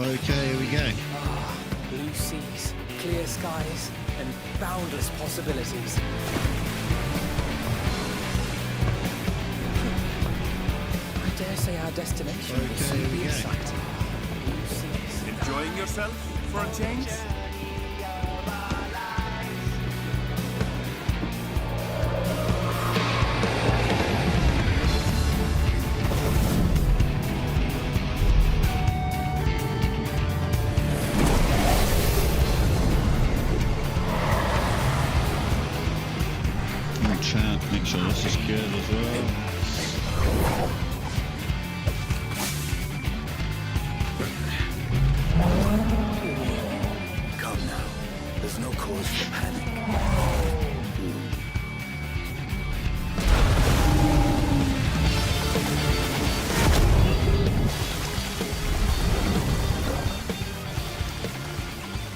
Okay, here we go. Blue seas, clear skies, and boundless possibilities. I dare say our destination will soon be in sight. Blue seas. Enjoying yourself for a change? Chat, make sure this is good as well. Come now. There's no cause for panic.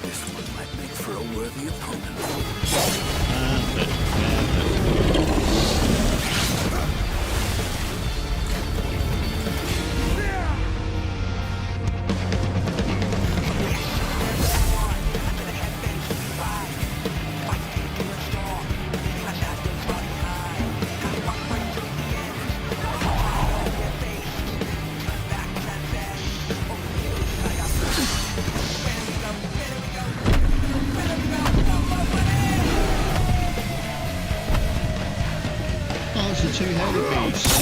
This one might make for a worthy opponent. Oh, it's the two heavy beasts.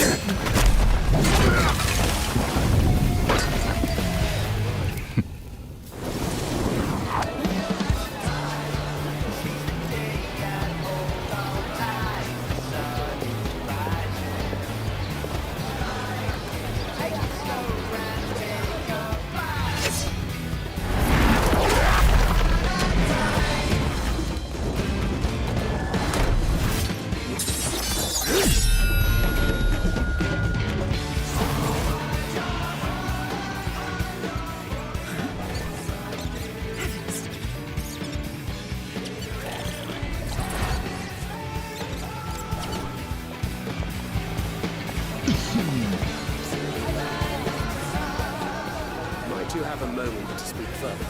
Might you have a moment to speak further?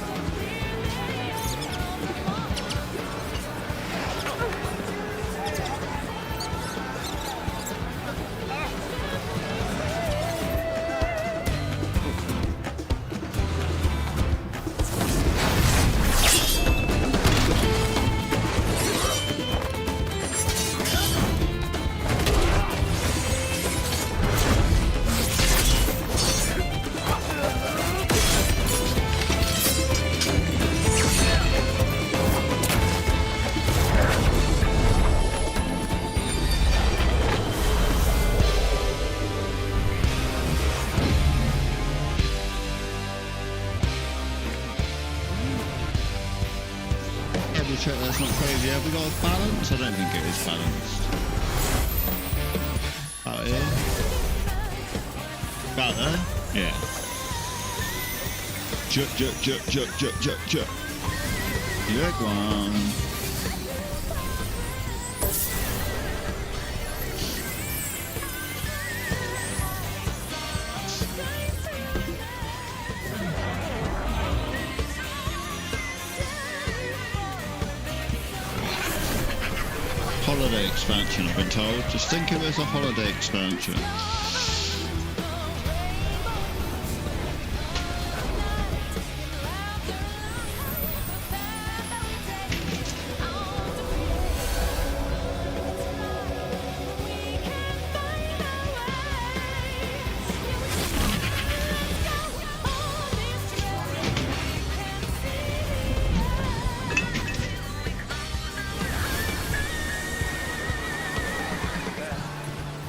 Double check that's not crazy. Have we got a balance? I don't think it is balanced. About here. About there? Yeah. Juk. Juk one. Holiday expansion, I've been told. Just think of it as a holiday expansion.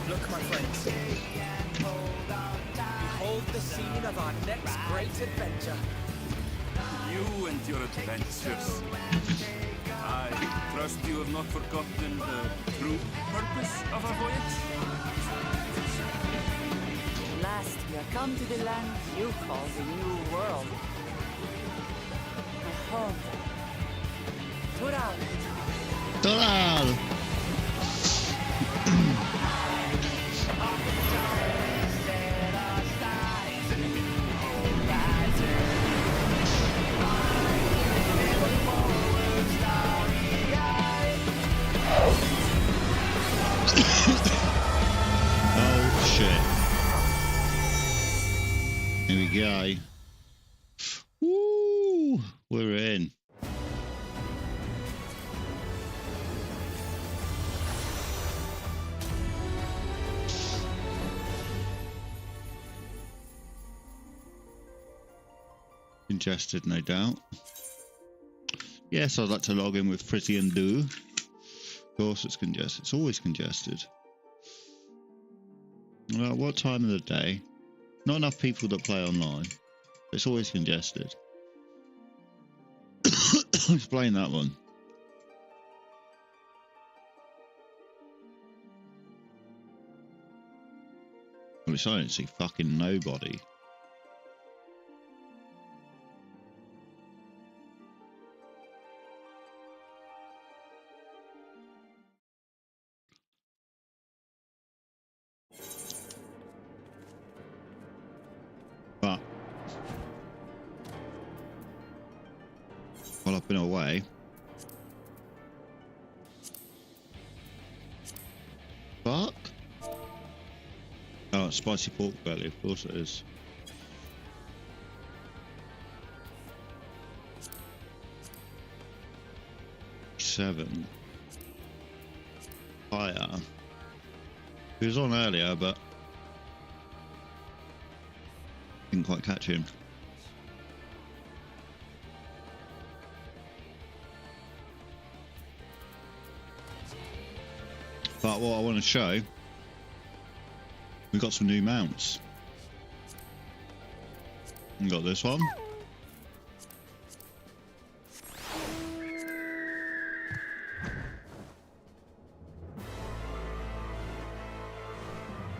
Look, my friends. Behold the scene of our next great adventure. You and your adventures. I trust you have not forgotten the true purpose of our voyage. At last, we are come to the land you call the New World. My home. Tural. Doral! Here we go. Woo! We're in. Congested, no doubt. Yes, I'd like to log in with Frizzy and Do. Of course it's congested. It's always congested. Well, what time of the day? Not enough people that play online. It's always congested. Explain that one. At least I don't see fucking nobody. But while I've been away, fuck. Oh, it's spicy pork belly, of course it is. Seven. Fire. He was on earlier, but didn't quite catch him. But what I want to show, we've got some new mounts. We got this one.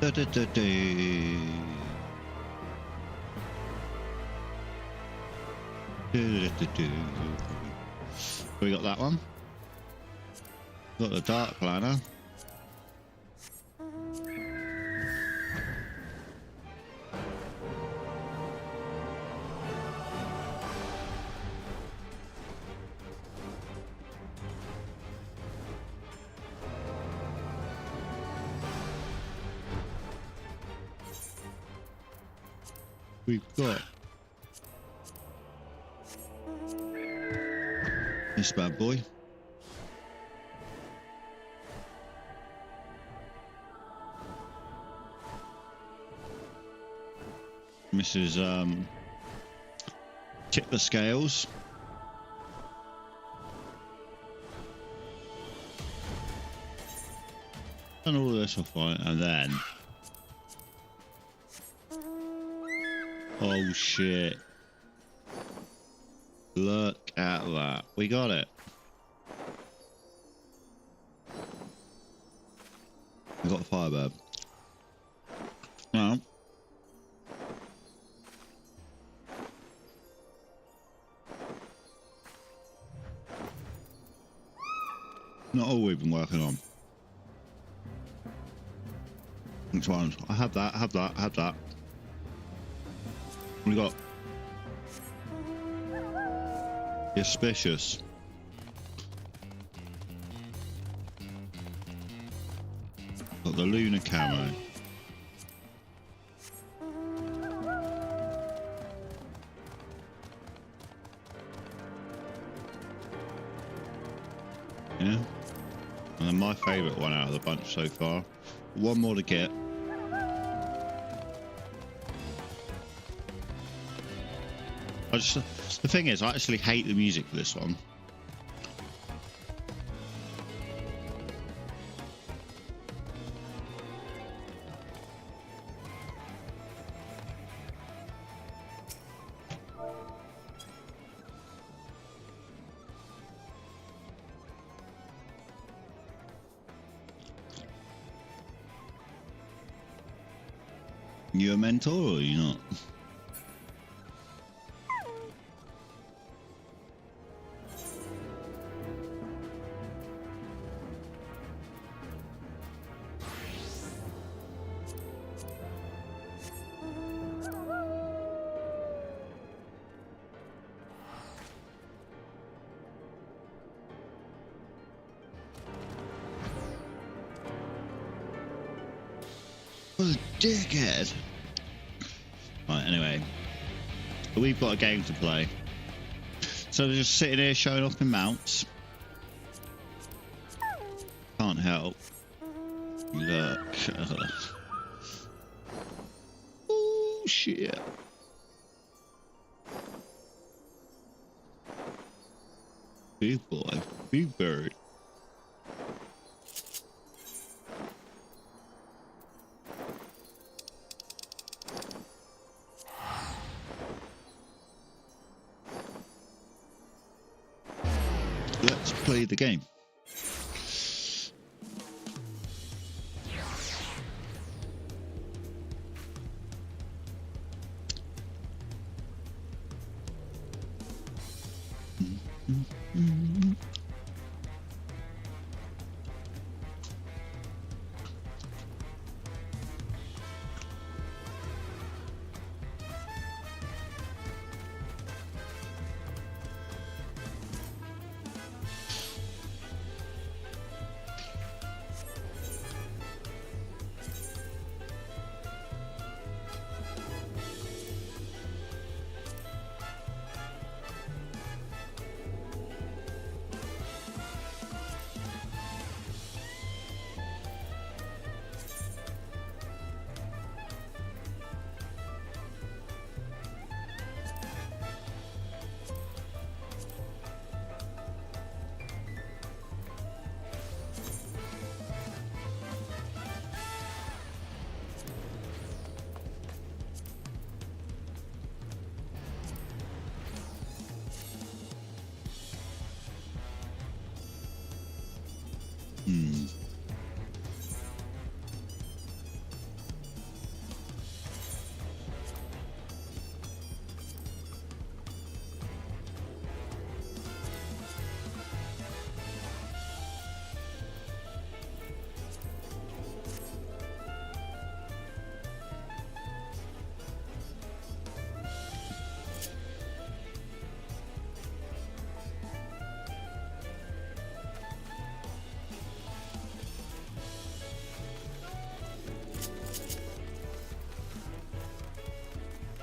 Da, da, da, da. We got that one. Got the dark planner. We've got this bad boy. Mrs. Tip the scales. And all this will fine, and then oh shit. Look at that. We got it. We got a Firebird. Now, not all we've been working on. Which ones? I have that, have that, have that. We got Auspicious. Got the Lunar Camo. Yeah. And then my favourite one out of the bunch so far. One more to get. The thing is, I actually hate the music for this one. You a mentor or are you not? What a dickhead. Right, anyway. But we've got a game to play. So they're just sitting here showing off my mounts. Can't help. Look. Oh shit. Big boy, big bird. Let's play the game.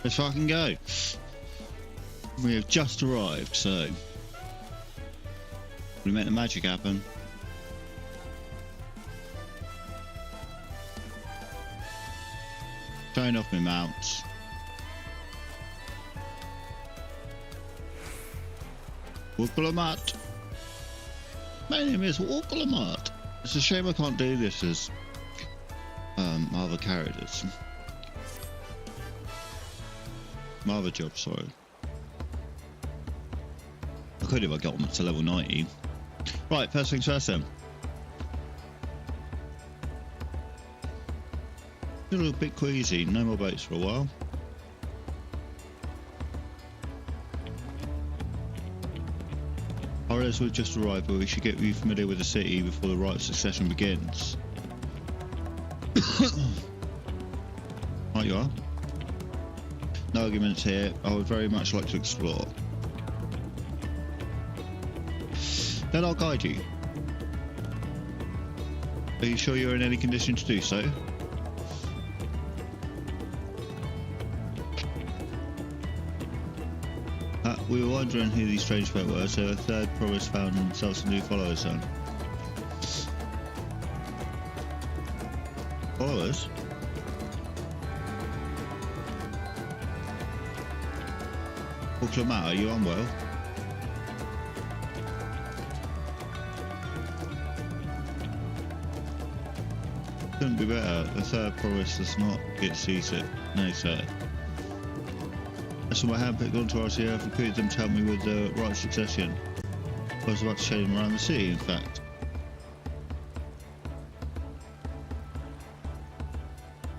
Let's fucking go. We have just arrived, so we make the magic happen. Showing off my mounts. Wookalamat. My name is Wookalamat. It's a shame I can't do this as my other characters. My other job, sorry. I could if I got them to level 90. Right, first things first then. A little bit queasy, no more boats for a while. As we've just arrived, but we should get you familiar with the city before the rite of succession begins. Right you are. No arguments here. I would very much like to explore. Then I'll guide you. Are you sure you're in any condition to do so? We were wondering who these strange folk were, so a third province found themselves some new followers then. Followers? Wookalamat, are you unwell? Couldn't be better. The third province does not get seasick. No, sir. That's when my handpicked entourage here recruited them to help me with the rite of succession. I was about to show them around the city, in fact.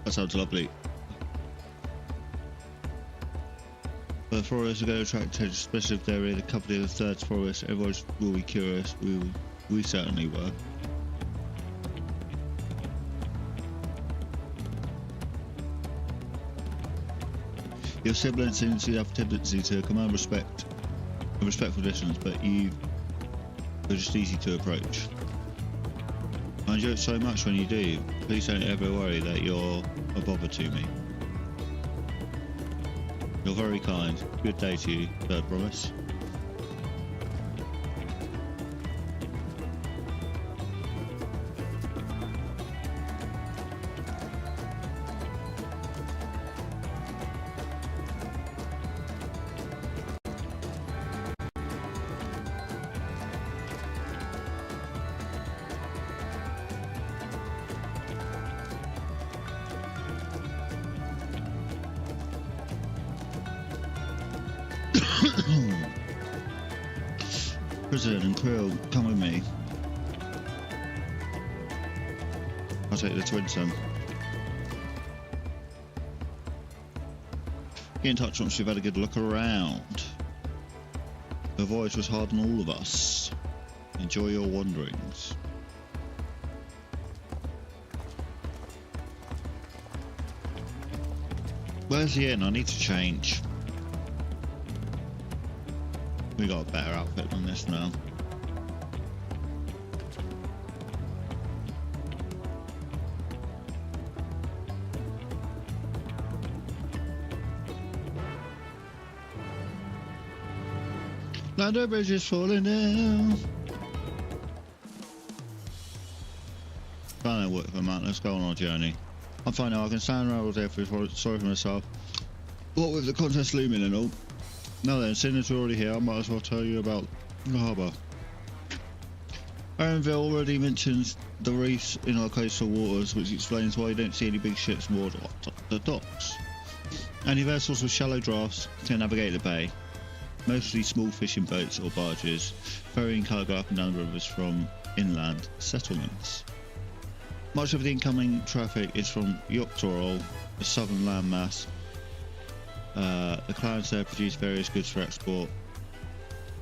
That sounds lovely. But the forests are going to attract attention, especially if they're in the company of the third forest. Everyone will be curious. We certainly were. Your siblings seem to have a tendency to command respect and respectful distance, but you're just easy to approach. I enjoy it so much when you do. Please don't ever worry that you're a bother to me. You're very kind. Good day to you, Third Promise. President and Quill, come with me. I'll take the twin son. Get in touch once you've had a good look around. The voyage was hard on all of us. Enjoy your wanderings. Where's the inn? I need to change. We got a better outfit than this now. Lando Bridge is falling down. Trying to work for a man. Let's go on our journey. I'm fine now. I can stand around all day for sorry for myself. What with the contest looming and all. Now then, seeing as we're already here, I might as well tell you about the harbour. Aaronville already mentions the reefs in our coastal waters, which explains why you don't see any big ships moored at the docks. Any vessels with shallow drafts can navigate the bay, mostly small fishing boats or barges, ferrying cargo up and down the rivers from inland settlements. Much of the incoming traffic is from Dawntrail, the southern landmass. The clans there produce various goods for export.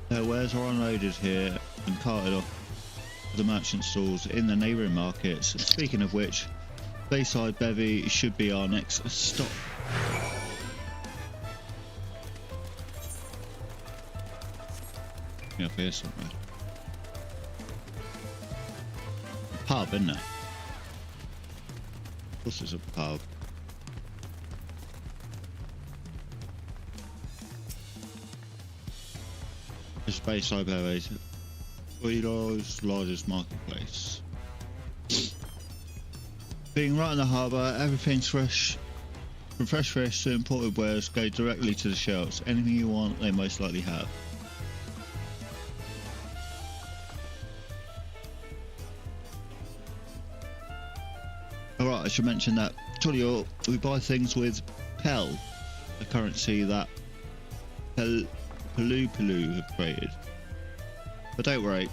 Their wares are unloaded here and carted off to the merchant stalls in the neighbouring markets. Speaking of which, Bayside Bevy should be our next stop. Yeah, up here somewhere. A pub, isn't it? Of course it's a pub. It's Bayside Bevy, Toledo's largest marketplace. Being right in the harbour, everything's fresh. From fresh fish to imported wares go directly to the shelves. Anything you want, they most likely have. Alright, I should mention that Toledo, we buy things with Pel, a currency that Pelu have created. But don't worry,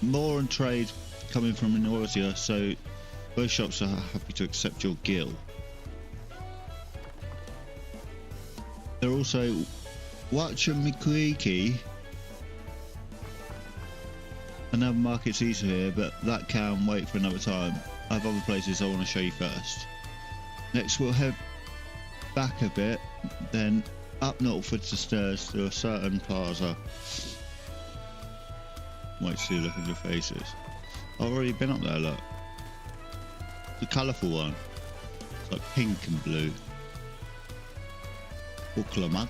more on trade coming from Minoria, so both shops are happy to accept your gill. They're also Wachamikuiki. Another market's easy here, but that can wait for another time. I have other places I want to show you first. Next we'll head back a bit, then up Northwards the stairs to a certain plaza. Might see a look at your faces. I've already been up there, look. The colourful one. It's like pink and blue. Buckler, man.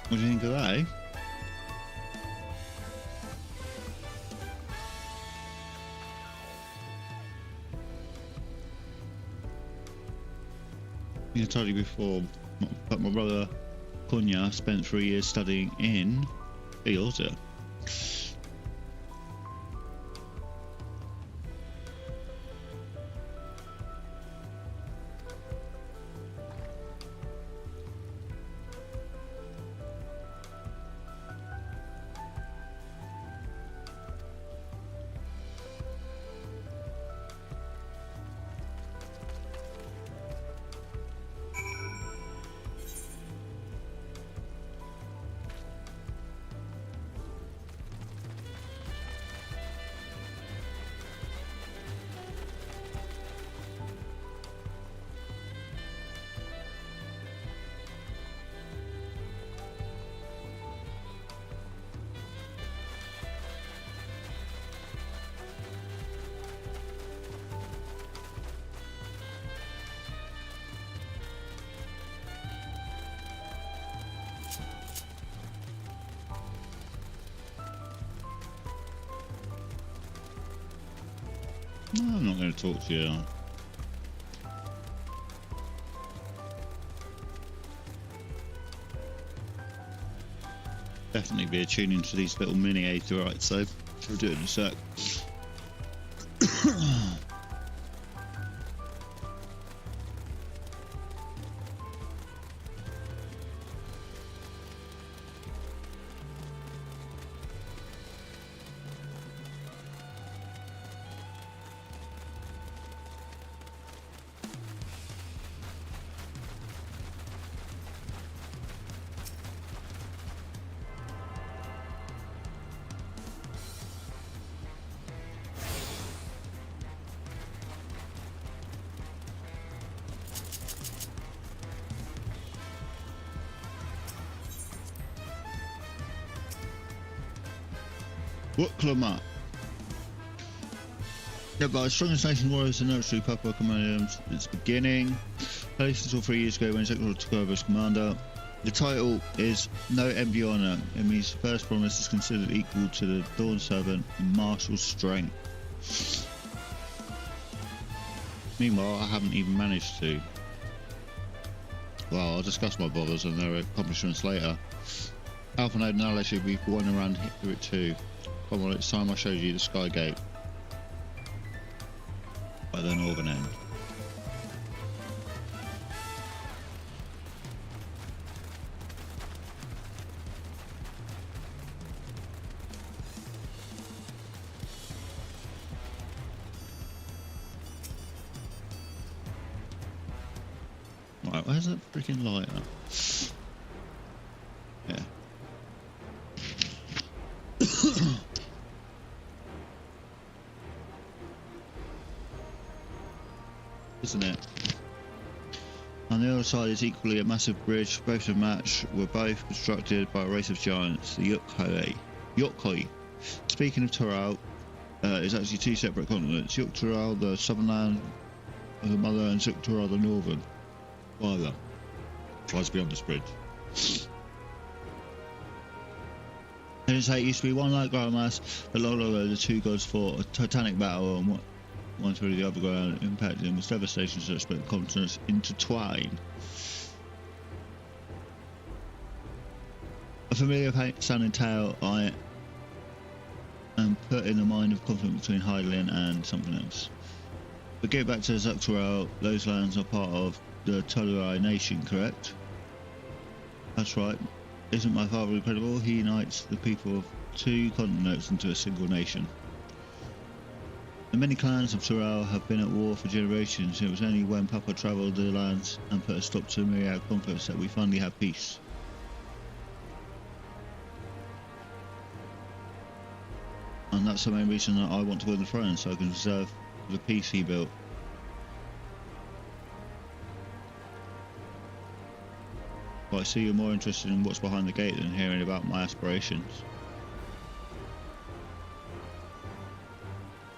What do you think of that, eh? I told you before, but my brother Konya spent 3 years studying in Kyoto. No, I'm not going to talk to you. Definitely be attuning to these little mini aetherytes, so we'll do it in a sec. What Clamat? Yeah, but strongest nation warriors in nursery Papua commanded its beginning. Placed until 3 years ago when Ezekiel took over as commander. The title is no envy honor. It means the first promise is considered equal to the Dawn Servant in martial strength. Meanwhile, I haven't even managed to. Well, I'll discuss my bothers and their accomplishments later. Alpha Node now lets you be going around here at 2. Come on, it's time I showed you the Sky Gate. By the northern end. Right, where's that freaking lighter? Yeah. Isn't it? On the other side is equally a massive bridge, both a match, were both constructed by a race of giants, the Yokhoi. Speaking of Toral, it's actually 2 separate continents. Toral, the southern land of the mother, and Toral, the northern. Father. Tries beyond this bridge. And it used to be one light ground mass, but long ago the two gods fought a titanic battle and one through the other ground, impacting with devastation so that split continents intertwine. A familiar sounding tale I am put in the mind of conflict between Hylian and something else. But get back to Dawntrail, those lands are part of the Toluai nation, correct? That's right. Isn't my father incredible? He unites the people of 2 continents into a single nation. The many clans of Toral have been at war for generations. It was only when Papa travelled the lands and put a stop to myriad conflicts that we finally had peace. And that's the main reason that I want to win the throne, so I can preserve the peace he built. But I see you're more interested in what's behind the gate than hearing about my aspirations.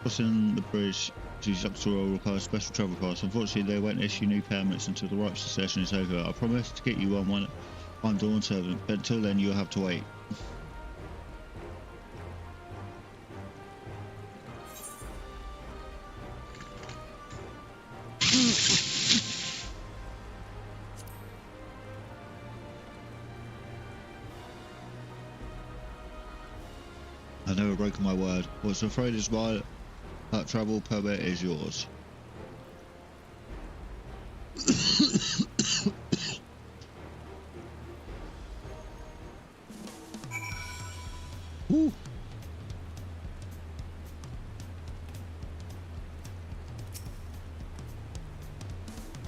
Crossing the bridge to Dawntrail requires special travel pass. Unfortunately, they won't issue new permits until the rites session is over. I promise to get you on when I'm Dawn Servant, but until then you'll have to wait. I've never broken my word. What's afraid is why that travel permit is yours. Woo.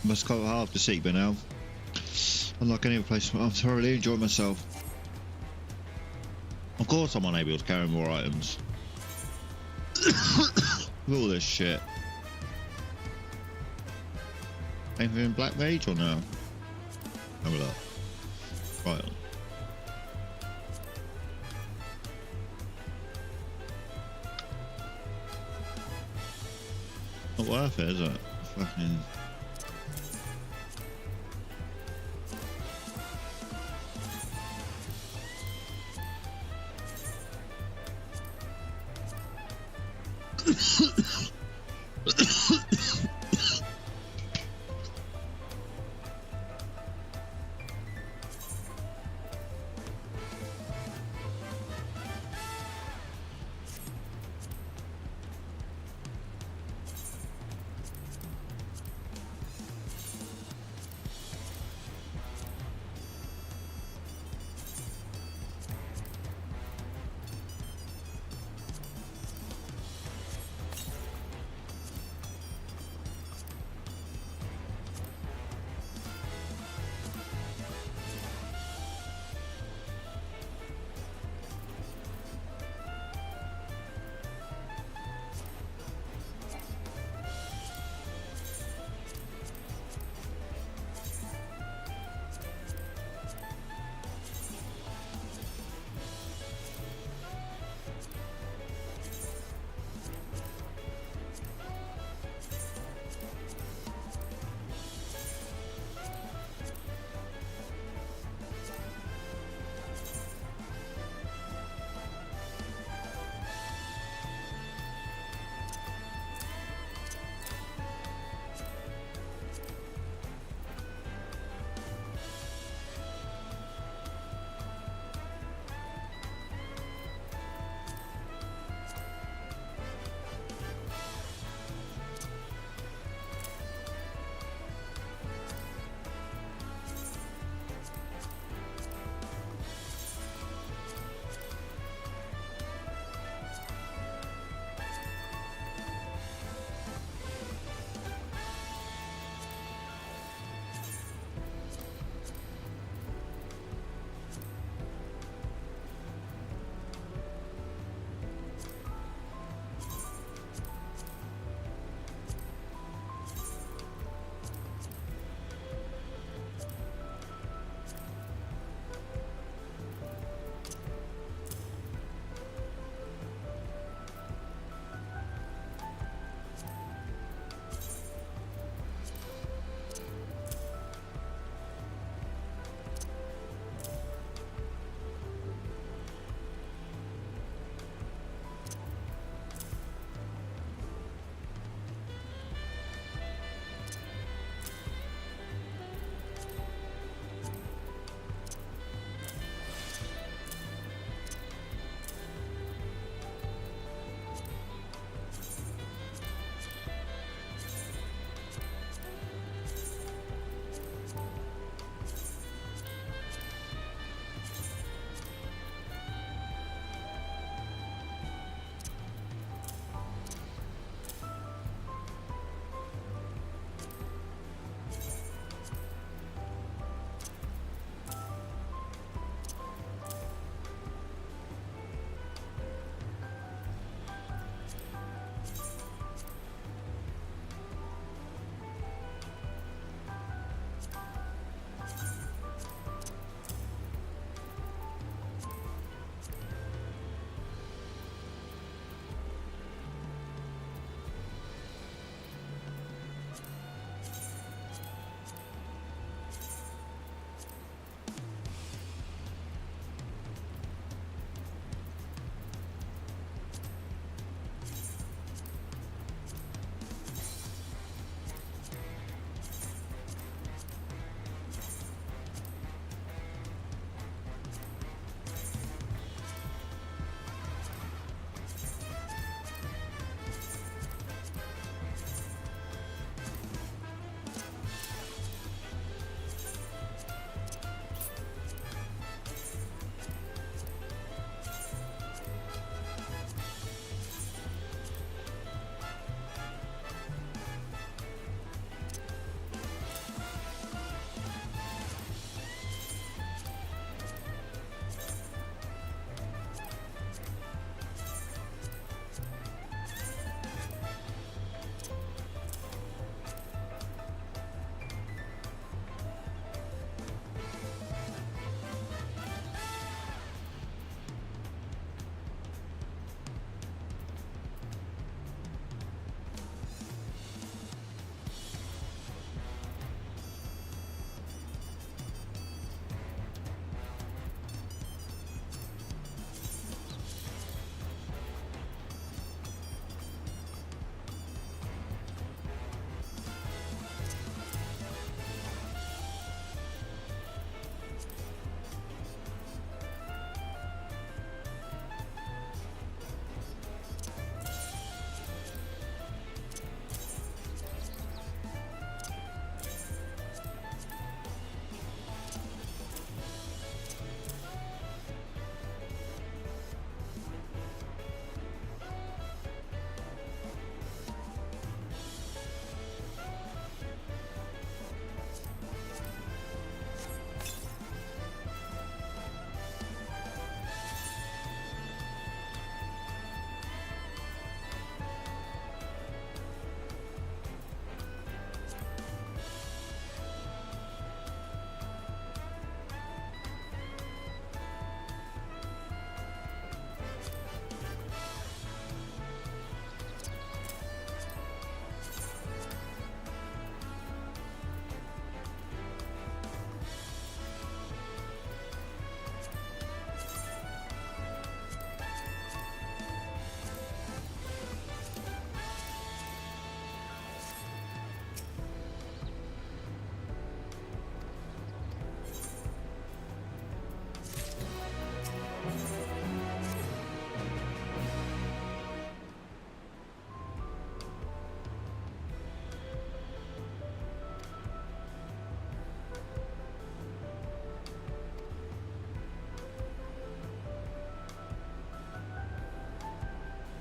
Must cover half the seat by now. Unlike any other place, I'm thoroughly enjoying myself. Of course I'm unable to carry more items. With all this shit. Anything in Black Mage or no? Have a look. Right on. Not worth it, is it? Fucking...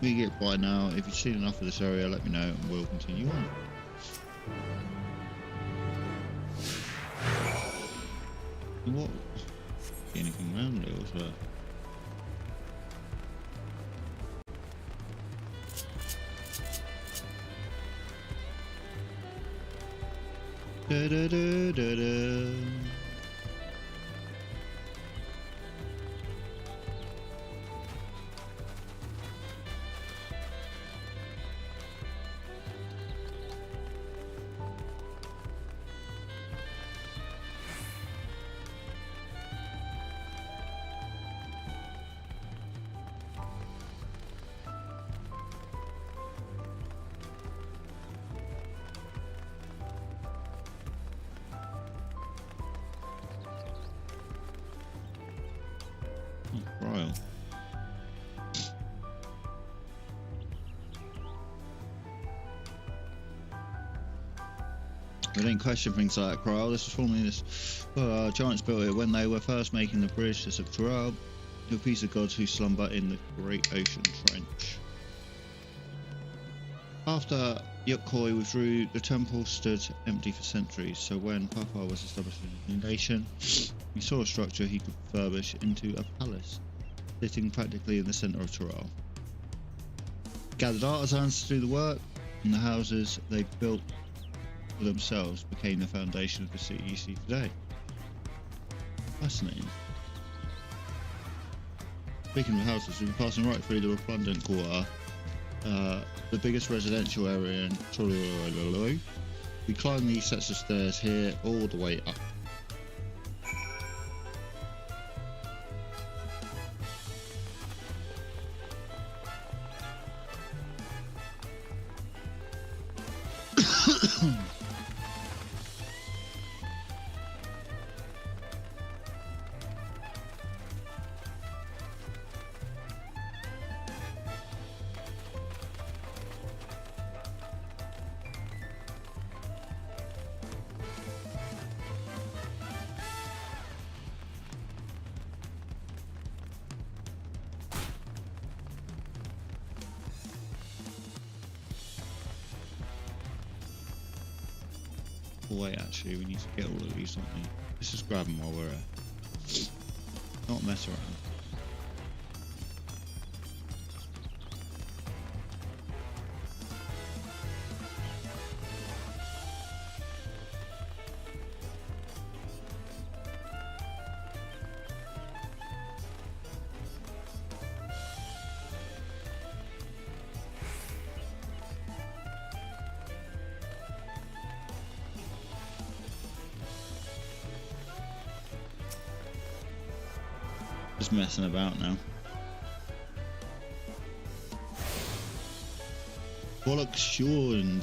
figured it by now. If you've seen enough of this area, let me know and we'll continue on. What? Anything around it, was that? Da da da da da. Royal. We didn't question things like that, Cryle. This was formerly this. Giants built it when they were first making the bridge to Subterrale, to a piece of gods who slumber in the Great Ocean Trench. After Yukkoi withdrew, the temple stood empty for centuries, so when Papa was established in the nation, he saw a structure he could refurbish into a palace, sitting practically in the centre of Terral. Gathered artisans to do the work, and the houses they built for themselves became the foundation of the city you see today. Fascinating. Speaking of houses, we'll be passing right through the Resplendent Quarter, the biggest residential area in Torololo. We climb these sets of stairs here all the way up. Wait, actually, we need to get all of these, don't we? Let's just grab them while we're not mess around. Just messing about now. Production.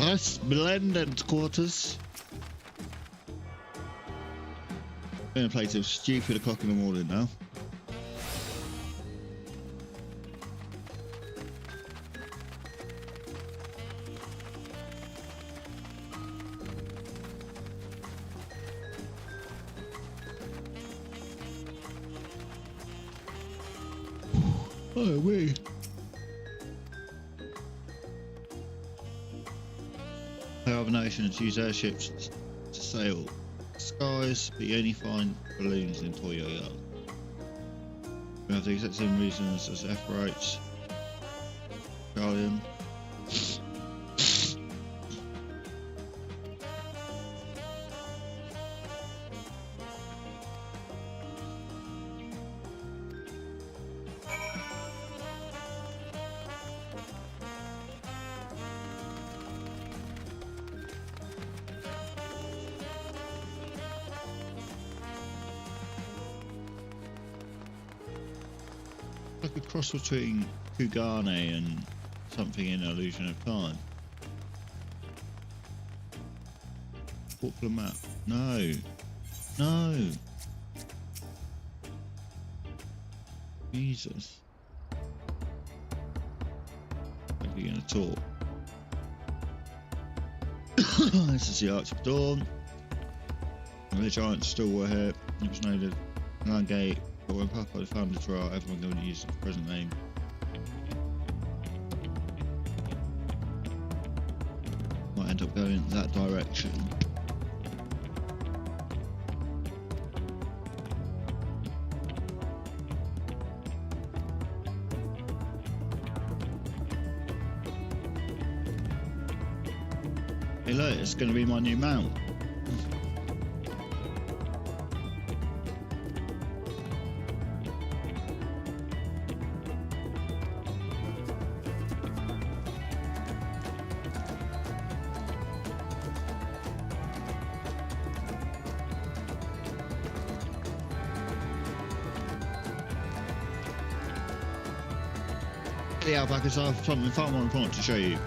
That's blended quarters. Gonna play till stupid o'clock in the morning now. Oh, we. Other nations use airships to sail skies, but you only find balloons in Toyoyo. We have the exact same reasons as F-Rights, Guardian. Like a cross between Kugane and something in Illusion of Time. Popular map. No. No. Jesus. Are you gonna talk? This is the Arch of Dawn. The giants still were here. It was named Land Gate. But when Papa found the trial, everyone going to use the present name. Might end up going that direction. Hey look, it's going to be my new mount. The alpacas have something far more important to show you.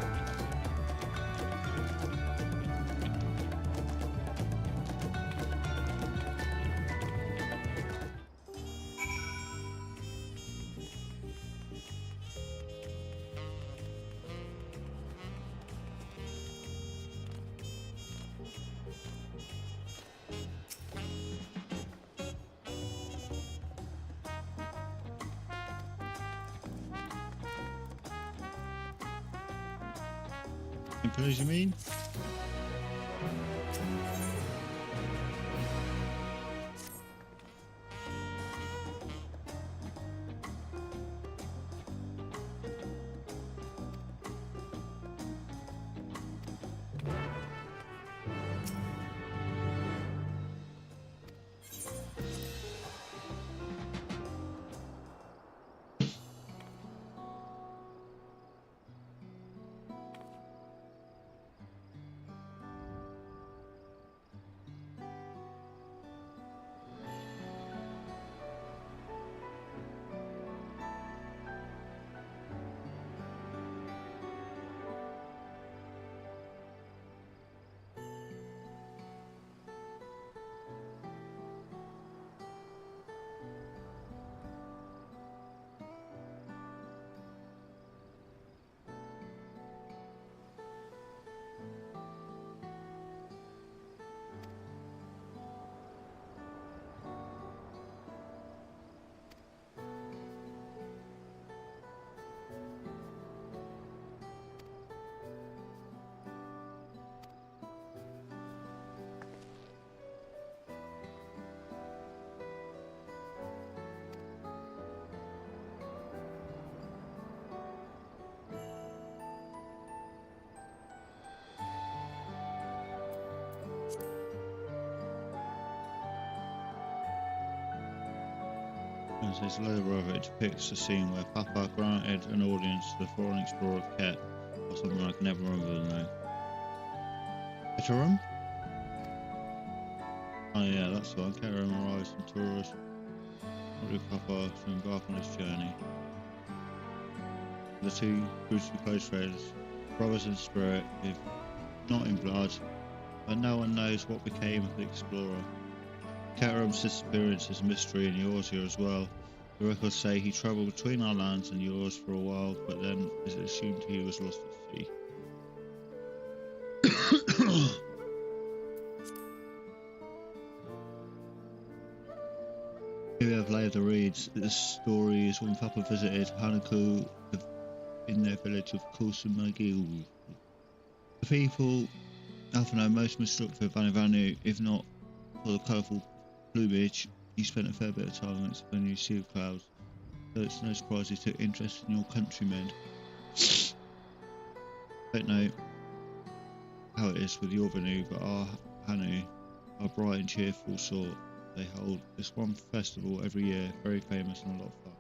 As you mean? There's a lower of it depicts the scene where Papa granted an audience to the foreign explorer Ket, or something I can never remember the name. Keterum? Oh yeah, that's the one. Keterum arrives from tourists. Ordered Papa to embark on this journey. The two crucially close friends, brothers in spirit, with not in blood, but no one knows what became of the explorer. Caterham's disappearance is a mystery, and yours here as well. The records say he travelled between our lands and yours for a while, but then is it assumed he was lost at sea. Here we have Lay of the Reeds. This story is when Papa visited Hanaku in their village of Kusamagil. The people Alpha know most mistook for Vanivanu, if not for the colourful plumage. You spent a fair bit of time amongst the new sea of clouds, so it's no surprise you took interest in your countrymen. Don't know how it is with your Vanu, but our Hanu are bright and cheerful sort. They hold this one festival every year, very famous and a lot of fun.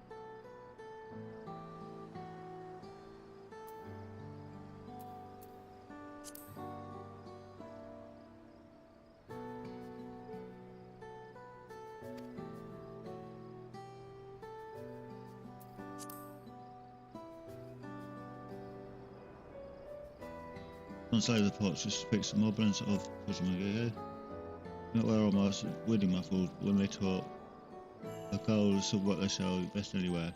On side of the pots just depicts the moblins of Kusamagil. Not where I'm winning muffled when they talk. The goals of what they sell best anywhere.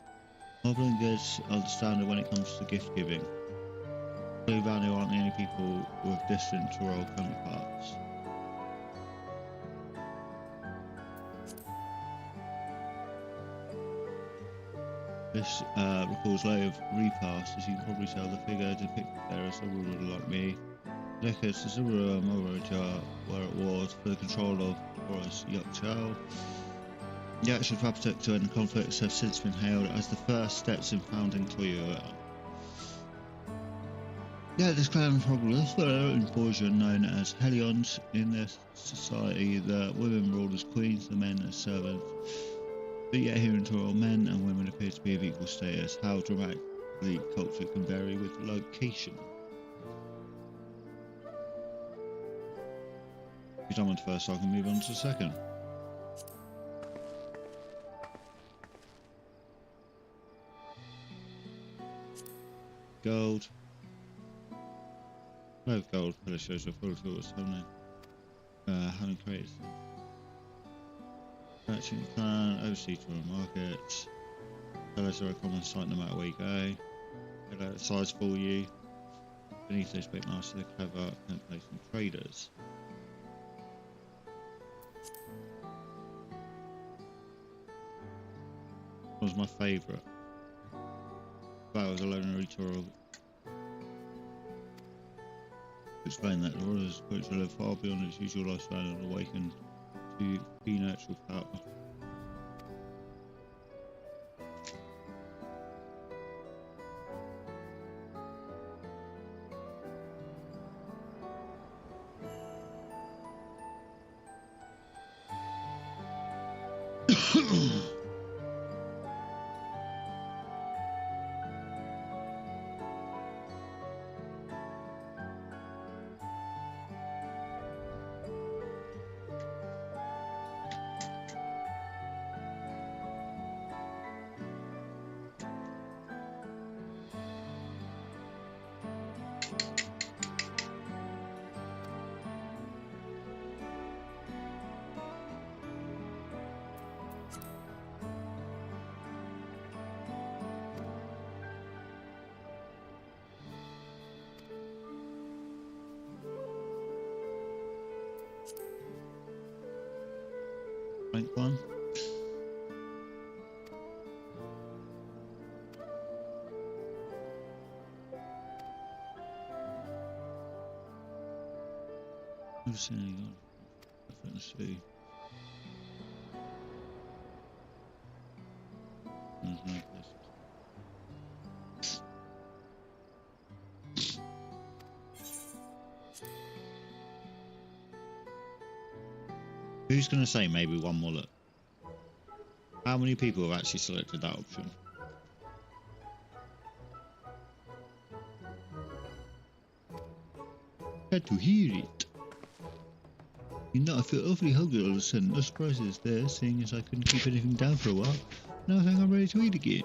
Moblin goods are the standard when it comes to gift giving. Blue Vanu aren't the only people with distant rural counterparts. This recalls Lay of Repast, as you can probably tell the figure depicted there as a ruler like me. Decades to Zubura Moraja, where it was for the control of Boris Yukchao. The action of Apatek to end the conflicts have since been hailed as the first steps in founding Toyota. Yeah, this clan probably in Borgia known as Helions. In their society, the women ruled as queens, the men as servants. But yet here in Toro, men and women appear to be of equal status. How dramatically culture can vary with location. If you're done with the first, I can move on to the second. Gold. No gold, but it shows a full tools, haven't they? Haven't created. Matching plan, overseas to the markets. Fellows are a common sight no matter where you go. Get out size for you. Beneath those big masters, they're clever and placing traders. Was my favourite. That was a lonely tour. Explain that the Royalist approach to live far beyond its usual lifestyle and awakened to be natural power. Rank 1. Never seen any good. Let's see. There's no place. Who's going to say maybe one wallet? How many people have actually selected that option? Glad to hear it. You know, I feel awfully hungry all of a sudden. No surprises there, seeing as I couldn't keep anything down for a while. Now I think I'm ready to eat again.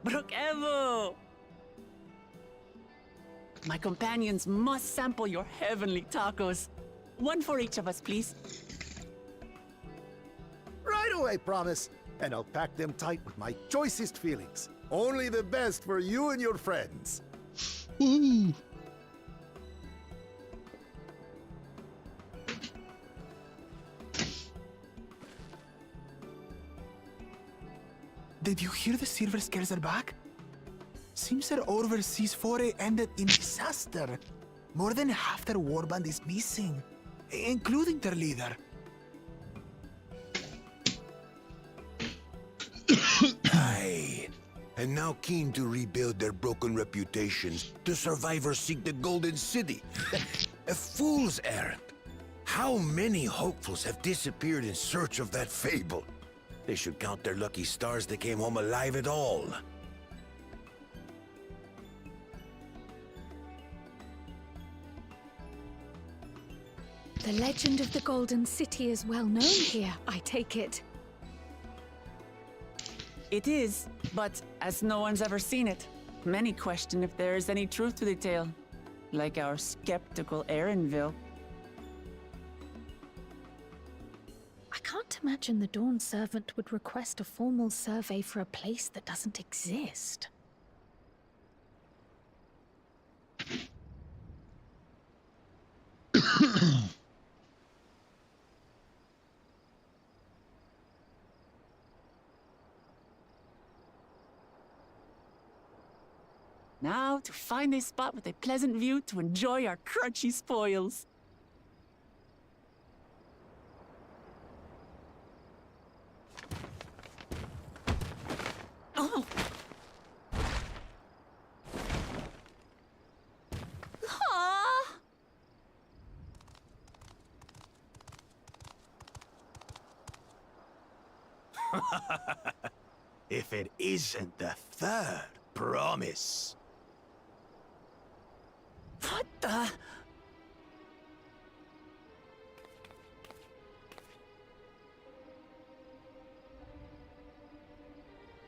Brook Evo! My companions must sample your heavenly tacos. One for each of us, please. Right away, promise. And I'll pack them tight with my choicest feelings. Only the best for you and your friends. Woohoo! Did you hear the Silver Scares are back? Seems their overseas foray ended in disaster. More than half their warband is missing, including their leader. Aye. And now keen to rebuild their broken reputations, the survivors seek the Golden City. A fool's errand. How many hopefuls have disappeared in search of that fable? They should count their lucky stars they came home alive at all. The legend of the Golden City is well known here, I take it. It is, but as no one's ever seen it, many question if there is any truth to the tale. Like our skeptical Erinville. I can't imagine the Dawn Servant would request a formal survey for a place that doesn't exist. Now, to find a spot with a pleasant view to enjoy our crunchy spoils. Oh! Ah! If it isn't the third promise. What the?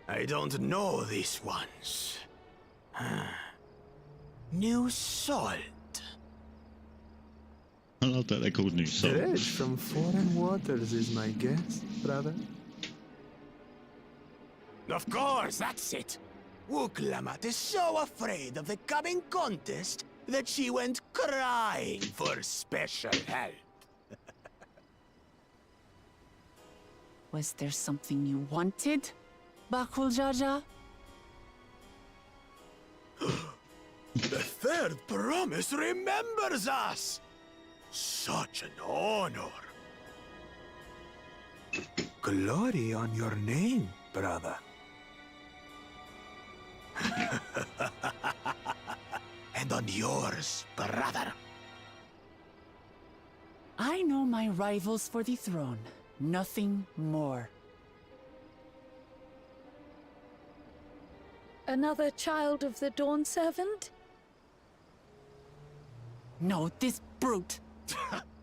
I don't know these ones. New salt. I love that they're called new salt. Dredge from foreign waters is my guess, brother. Of course, that's it. Wuklamat is so afraid of the coming contest that she went crying for special help. Was there something you wanted, Bakul Jaja? The third promise remembers us! Such an honor. Glory on your name, brother. And on yours, brother. I know my rivals for the throne. Nothing more. Another child of the Dawn Servant? No, this brute.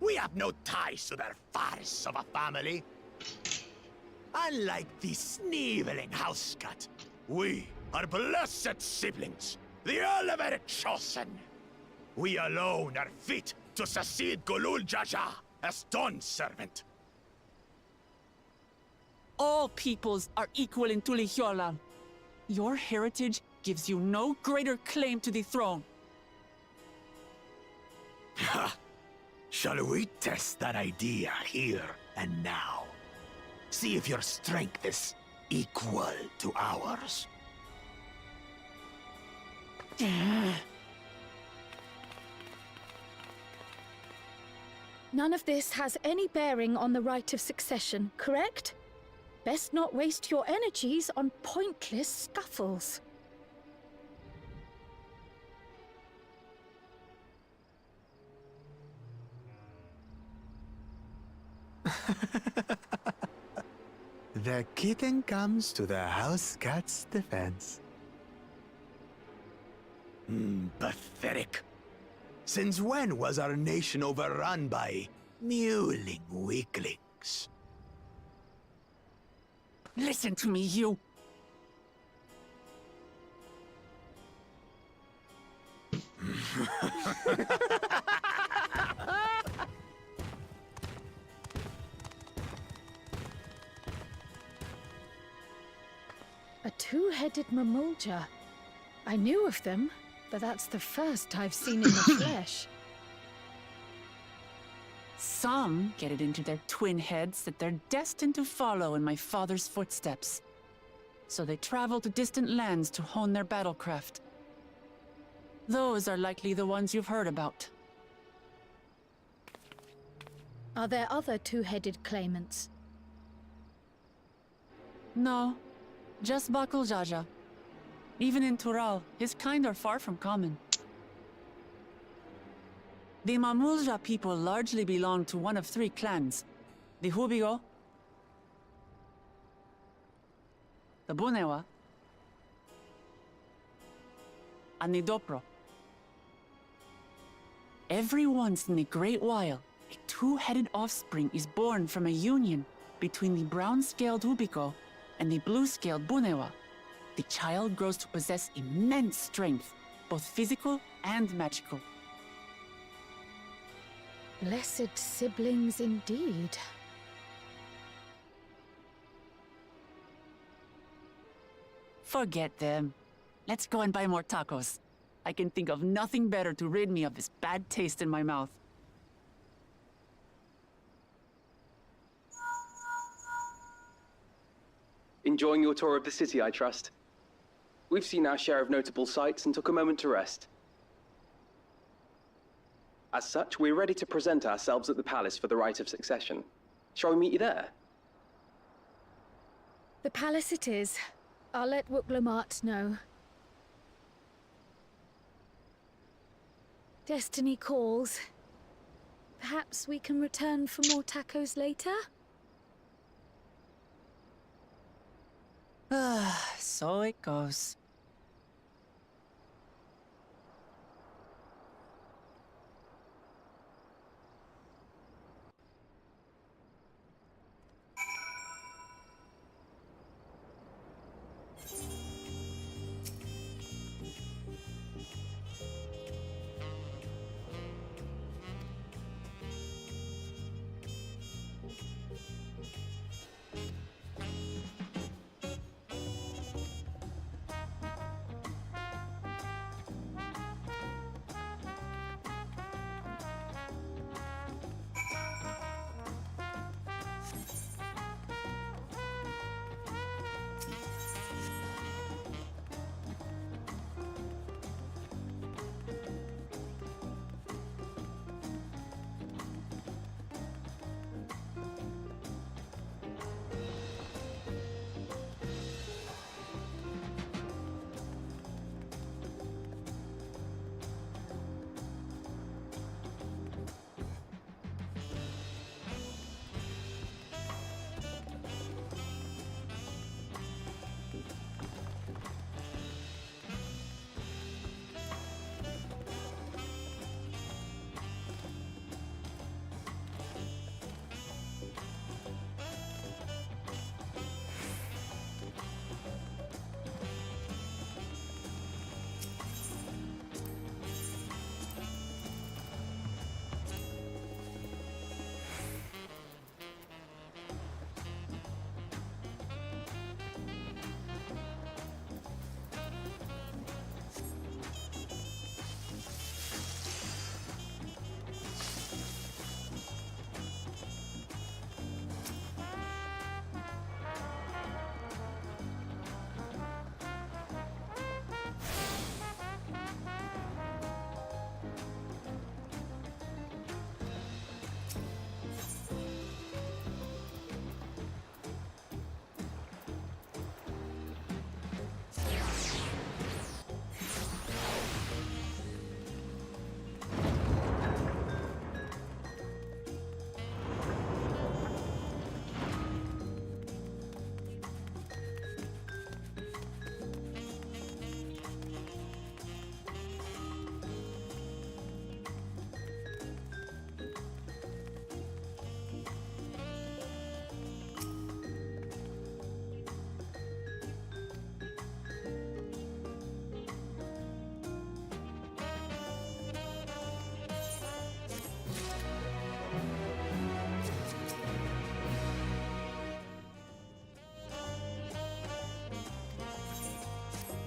We have no ties to their farce of a family. Unlike the sneevling housecut, we are blessed siblings, the elevated chosen. We alone are fit to succeed Golul Jaja as Dawn Servant. All peoples are equal in Tulihiola. Your heritage gives you no greater claim to the throne. Ha! Shall we test that idea here and now? See if your strength is equal to ours. None of this has any bearing on the right of succession, correct? Best not waste your energies on pointless scuffles. The kitten comes to the house cat's defense. Pathetic. Since when was our nation overrun by mewling weaklings? Listen to me, you. A two-headed mamulja. I knew of them, but that's the first I've seen in the flesh. Some get it into their twin heads that they're destined to follow in my father's footsteps. So they travel to distant lands to hone their battlecraft. Those are likely the ones you've heard about. Are there other two-headed claimants? No, just Bakul Jaja. Even in Tural, his kind are far from common. The Mamulja people largely belong to one of three clans. The Hubigo, the Bunewa, and the Dopro. Every once in a great while, a two-headed offspring is born from a union between the brown-scaled Hubigo and the blue-scaled Bunewa. The child grows to possess immense strength, both physical and magical. Blessed siblings indeed. Forget them. Let's go and buy more tacos. I can think of nothing better to rid me of this bad taste in my mouth. Enjoying your tour of the city, I trust. We've seen our share of notable sights and took a moment to rest. As such, we're ready to present ourselves at the palace for the rite of succession. Shall we meet you there? The palace it is. I'll let Wuklamart know. Destiny calls. Perhaps we can return for more tacos later? So it goes.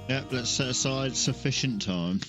Yep, let's set aside sufficient time.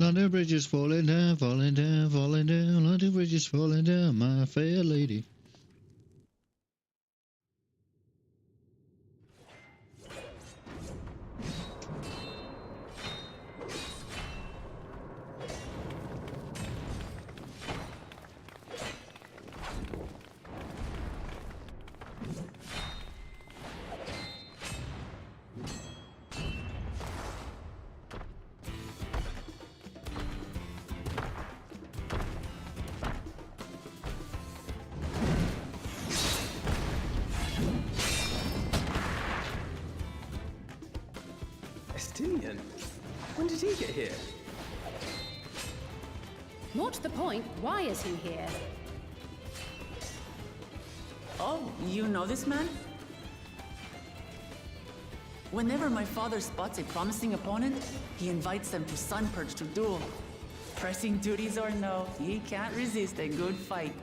London Bridge is falling down, falling down, falling down. London Bridge is falling down, my fair lady. Estinian? When did he get here? More to the point, why is he here? Oh, you know this man? Whenever my father spots a promising opponent, he invites them to Sunpurge to duel. Pressing duties or no, he can't resist a good fight.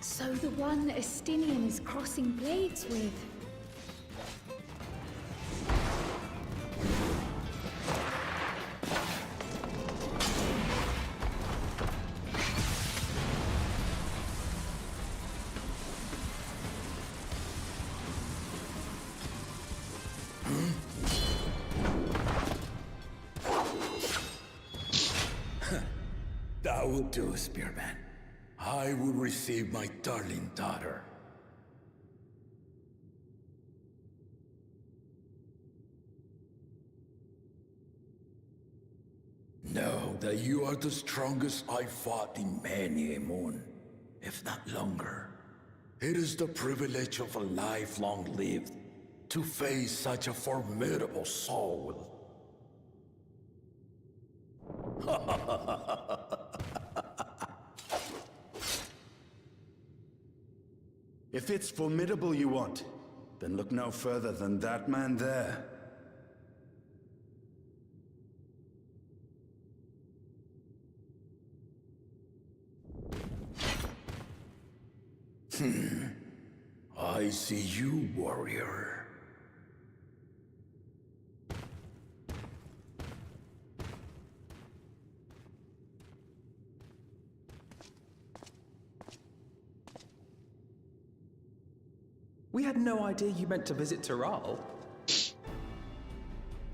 So the one Estinian is crossing blades with. That will do, Spearman. I will receive my darling daughter. Know that you are the strongest I've fought in many a moon, if not longer. It is the privilege of a life long lived to face such a formidable soul. If it's formidable you want, then look no further than that man there. I see you, warrior. We had no idea you meant to visit Tyrrell.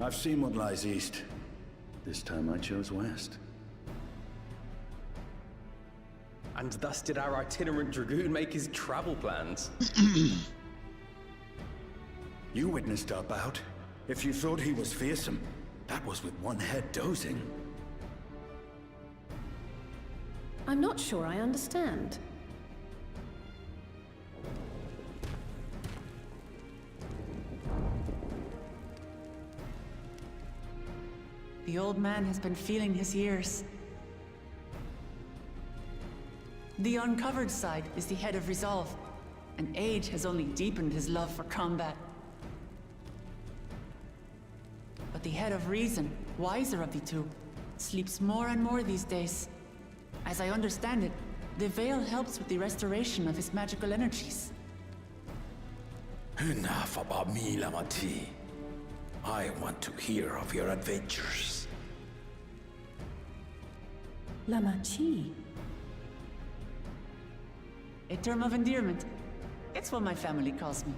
I've seen what lies east. This time I chose west. And thus did our itinerant dragoon make his travel plans. You witnessed our bout. If you thought he was fearsome, that was with one head dozing. I'm not sure I understand. The old man has been feeling his years. The uncovered side is the head of resolve, and age has only deepened his love for combat. But the head of reason, wiser of the two, sleeps more and more these days. As I understand it, the veil helps with the restoration of his magical energies. Enough about me, Lamati. I want to hear of your adventures. Lamachi. A term of endearment. It's what my family calls me.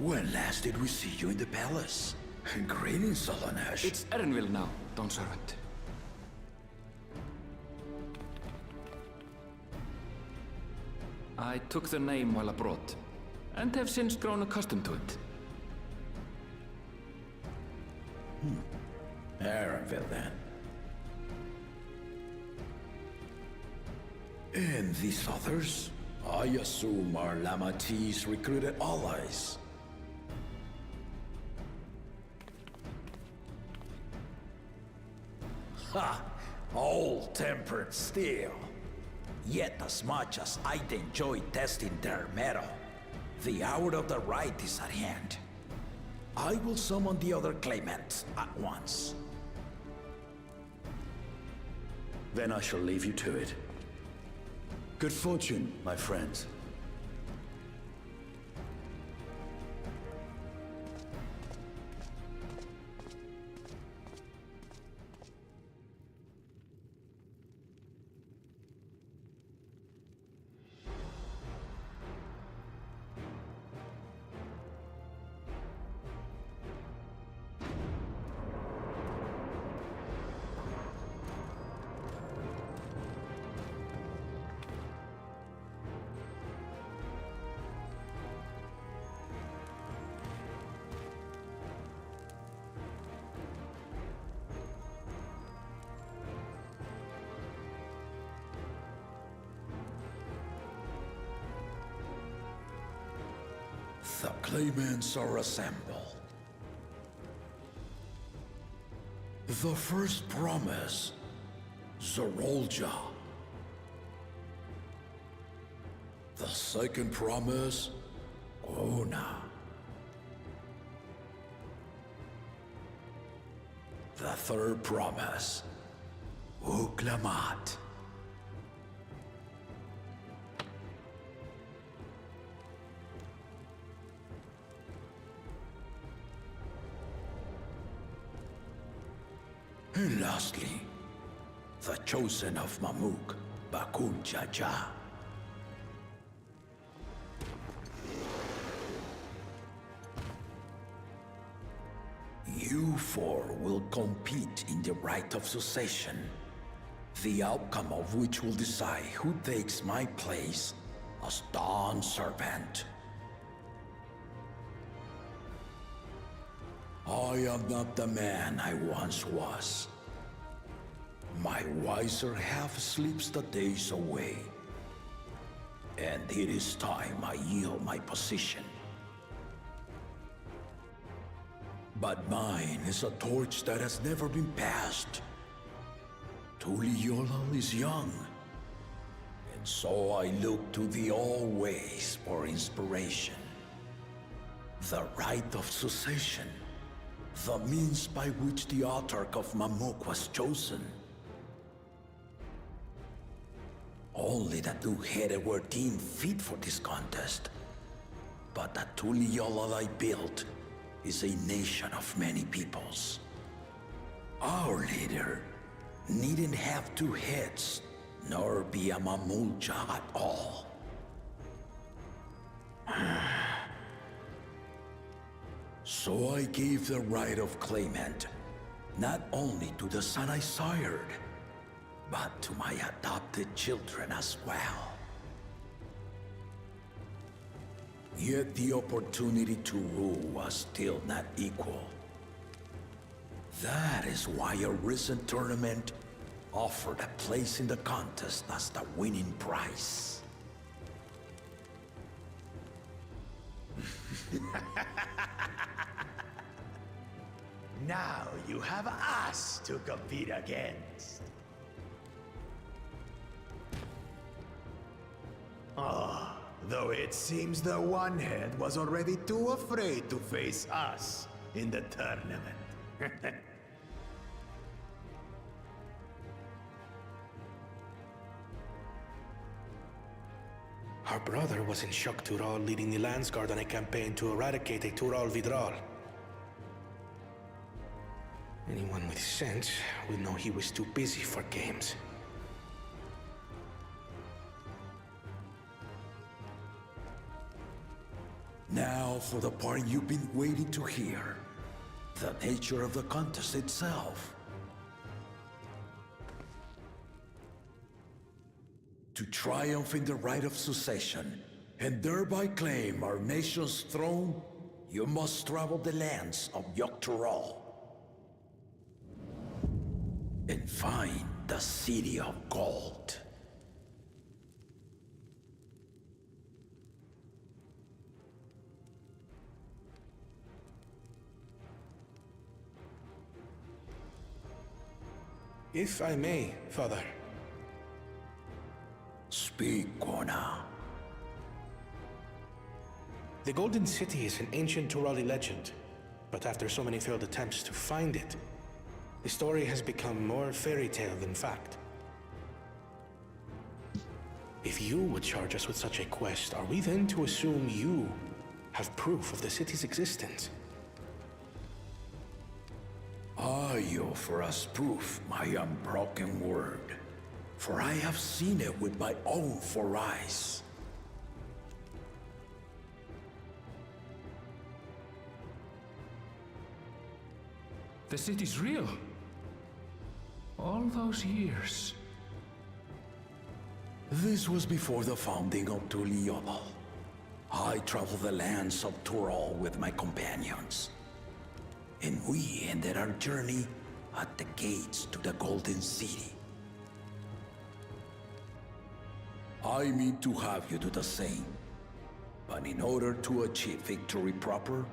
When last did we see you in the palace? Greetings, Solonesh. It's Erenville now, Dawn Servant. I took the name while abroad, and have since grown accustomed to it. Erenville, then. And these others? I assume are Lamati's recruited allies. Ha! Old-tempered steel. Yet as much as I'd enjoy testing their metal, the hour of the right is at hand. I will summon the other claimants at once. Then I shall leave you to it. Good fortune, my friends. The claimants are assembled. The first promise, Zorolja. The second promise, Ona. The third promise, Uklamat. And lastly, the chosen of Mamuk, Bakun Jaja. You four will compete in the right of succession, the outcome of which will decide who takes my place as Dawn Servant. I am not the man I once was. My wiser half sleeps the days away. And it is time I yield my position. But mine is a torch that has never been passed. Tuliyola is young. And so I look to the always for inspiration. The right of succession. The means by which the autarch of Mamuk was chosen. Only the two-headed were deemed fit for this contest. But the Tuliyola I built is a nation of many peoples. Our leader needn't have two heads, nor be a Mamulja at all. So I gave the right of claimant, not only to the son I sired, but to my adopted children as well. Yet the opportunity to rule was still not equal. That is why a recent tournament offered a place in the contest as the winning prize. Now you have us to compete against. Oh, though it seems the one-head was already too afraid to face us in the tournament. Our brother was in Shock Tural leading the Landsguard on a campaign to eradicate a Tural Vidral. Anyone with sense would know he was too busy for games. Now for the part you've been waiting to hear. The nature of the contest itself. To triumph in the right of succession, and thereby claim our nation's throne, you must travel the lands of XIV and find the City of Gold. If I may, Father. Speak, Kona. The Golden City is an ancient Turali legend, but after so many failed attempts to find it, the story has become more fairy tale than fact. If you would charge us with such a quest, are we then to assume you have proof of the city's existence? I offer us proof, my unbroken word, for I have seen it with my own 4 eyes. The city's real. All those years. This was before the founding of Tuliobal. I traveled the lands of Tural with my companions. And we ended our journey at the gates to the Golden City. I mean to have you do the same. But in order to achieve victory proper,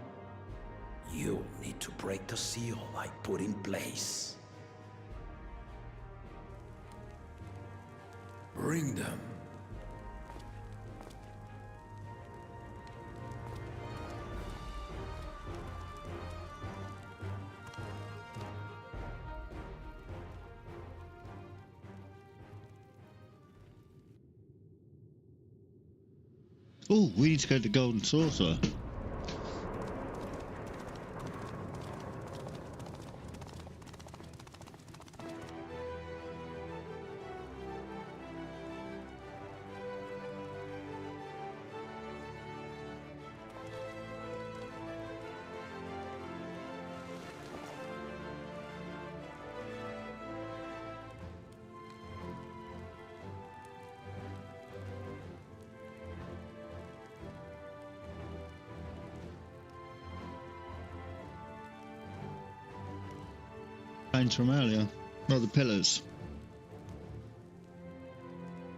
you need to break the seal I put in place. Bring them. Oh, we need to go to the Golden Saucer. Pains from earlier. Not the pillars.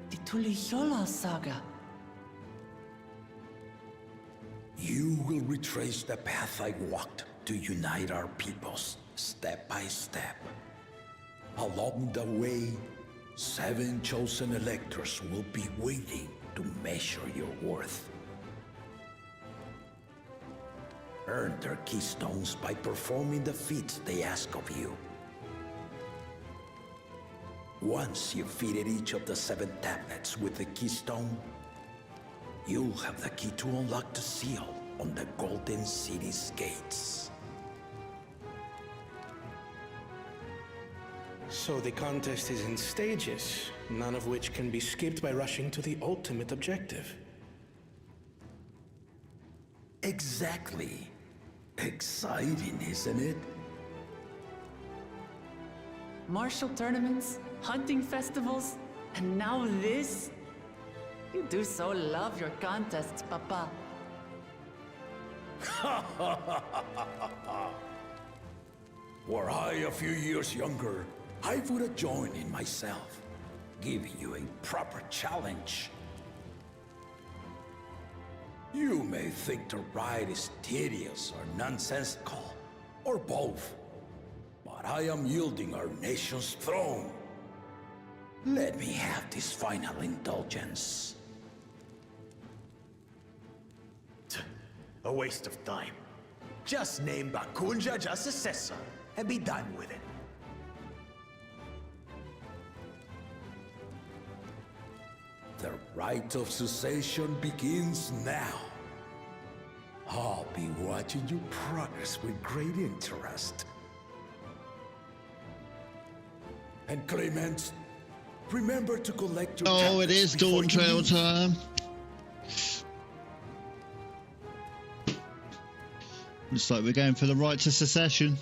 The Tuliyola saga. You will retrace the path I walked to unite our peoples, step by step. Along the way, 7 chosen electors will be waiting to measure your worth. Earn their keystones by performing the feats they ask of you. Once you've fitted each of the 7 tablets with the keystone, you'll have the key to unlock the seal on the Golden City's gates. So the contest is in stages, none of which can be skipped by rushing to the ultimate objective. Exactly. Exciting, isn't it? Martial tournaments, hunting festivals, and now this? You do so love your contests, Papa. Were I a few years younger, I would have joined in myself, giving you a proper challenge. You may think the ride is tedious or nonsensical, or both. But I am yielding our nation's throne. Let me have this final indulgence. A waste of time. Just name Bakunja as successor and be done with it. The rite of succession begins now. I'll be watching your progress with great interest. And Clemens, remember to collect your Oh, it is Dawntrail time. Looks like we're going for the right to secession.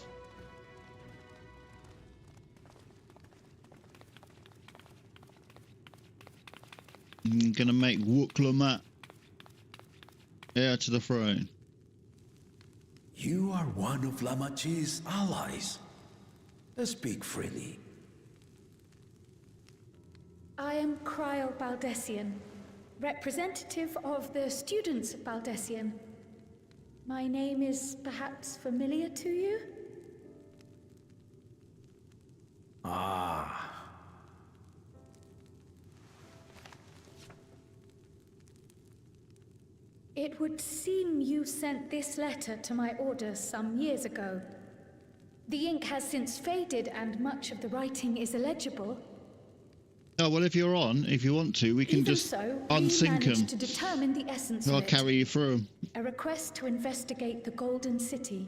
I'm gonna make Wuklumat heir to the throne. You are one of Lamachi's allies. Speak freely. I am Cryle Baldessian, representative of the students of Baldessian. My name is perhaps familiar to you? Ah. It would seem you sent this letter to my orders some years ago. The ink has since faded and much of the writing is illegible. Oh, well, if you want to, we can Even just so, unsync we managed them. to determine the essence I'll of it. carry you through them. A request to investigate the Golden City,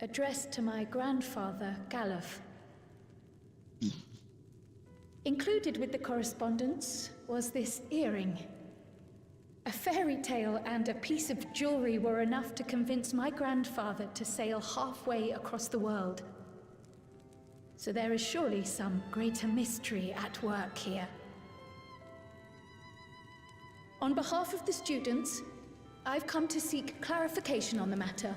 addressed to my grandfather, Galuf. Included with the correspondence was this earring. A fairy tale and a piece of jewelry were enough to convince my grandfather to sail halfway across the world. So there is surely some greater mystery at work here. On behalf of the students, I've come to seek clarification on the matter.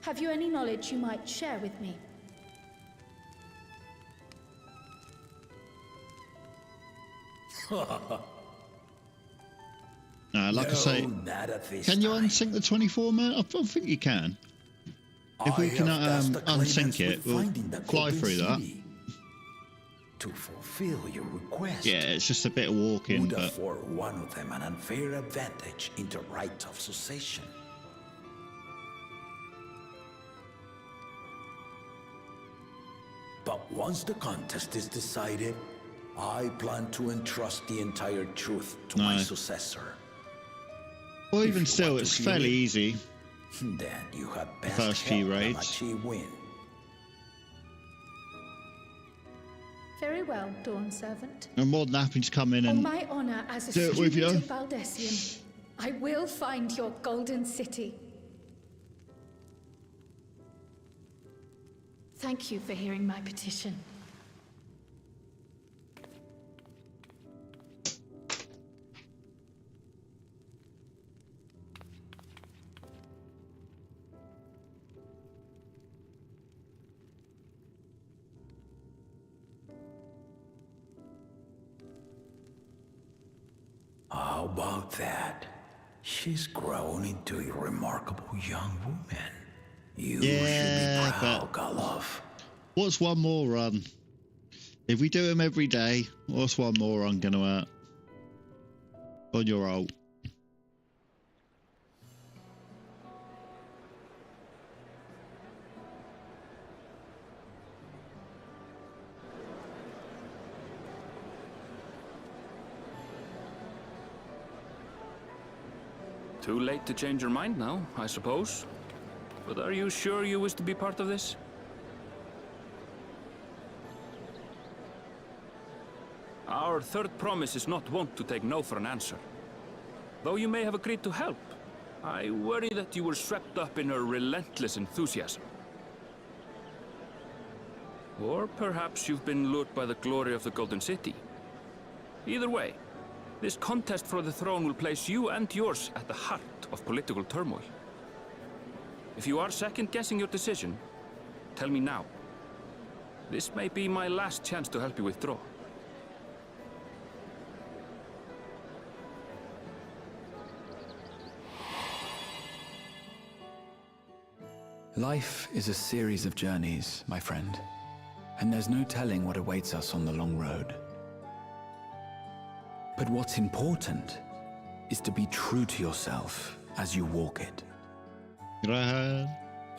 Have you any knowledge you might share with me? Like I say, can you unsync the 24 man? I don't think you can. If we can unsync it, we'll fly through that. To fulfill your request. Yeah, it's just a bit of walking, would but afford one of them an unfair advantage in the right of succession. But once the contest is decided, I plan to entrust the entire truth to my successor. Well, even still, it's fairly easy. Then you had The best first few help raids. Lamachi win. Very well, Dawn Servant. I'm more than happy to come in On and my honor as a do it with student you. of Baldessian, I will find your Golden City. Thank you for hearing my petition. How about that? She's grown into a remarkable young woman. You should be proud, Galuf. What's one more run? If we do them every day, what's one more run gonna hurt? On your ult. Too late to change your mind now, I suppose. But are you sure you wish to be part of this? Our third promise is not wont to take no for an answer. Though you may have agreed to help, I worry that you were swept up in her relentless enthusiasm. Or perhaps you've been lured by the glory of the Golden City. Either way, this contest for the throne will place you and yours at the heart of political turmoil. If you are second-guessing your decision, tell me now. This may be my last chance to help you withdraw. Life is a series of journeys, my friend, and there's no telling what awaits us on the long road. But what's important is to be true to yourself as you walk it.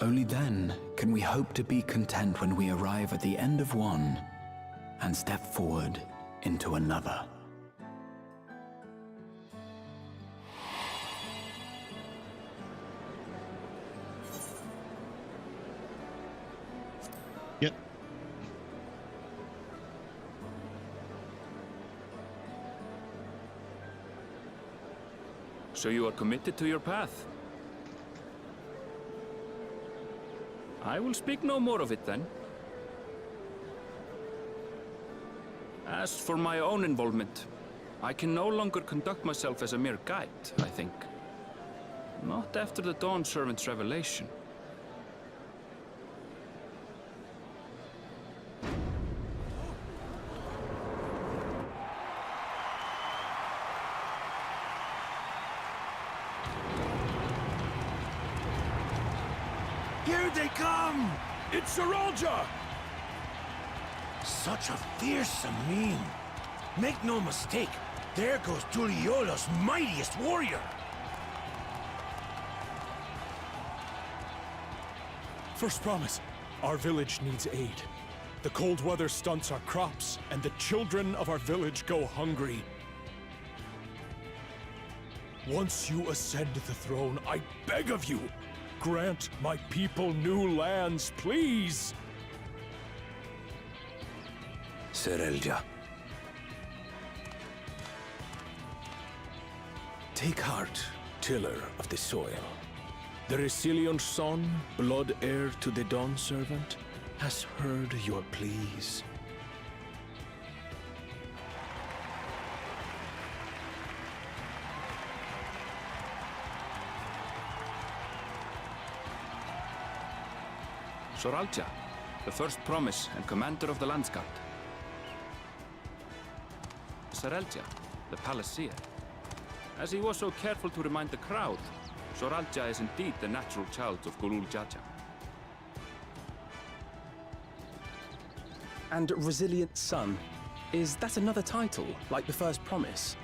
Only then can we hope to be content when we arrive at the end of one and step forward into another. Yep. So you are committed to your path? I will speak no more of it then. As for my own involvement, I can no longer conduct myself as a mere guide, I think. Not after the Dawn Servant's revelation. Here they come! It's Saralja! Such a fearsome mien. Make no mistake, there goes Tuliola's mightiest warrior! First promise, our village needs aid. The cold weather stunts our crops, and the children of our village go hungry. Once you ascend the throne, I beg of you, grant my people new lands, please! Saralja. Take heart, tiller of the soil. The Resilion's son, blood heir to the Dawn Servant, has heard your pleas. Soralja, the first promise and commander of the Landsguard. Saralja, the palaceer. As he was so careful to remind the crowd, Soralja is indeed the natural child of Gulul Jaja. And Resilient Son, is that another title, like the first promise?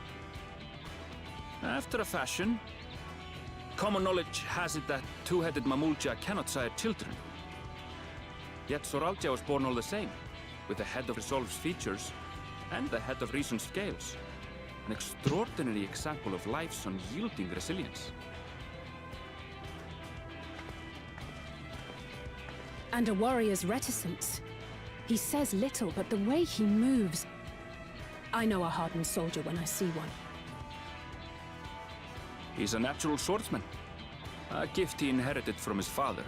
After a fashion. Common knowledge has it that two-headed Mamulja cannot sire children. Yet Soralja was born all the same, with the head of Resolve's features and the head of Reason's scales. An extraordinary example of life's unyielding resilience. And a warrior's reticence. He says little, but the way he moves... I know a hardened soldier when I see one. He's a natural swordsman, a gift he inherited from his father.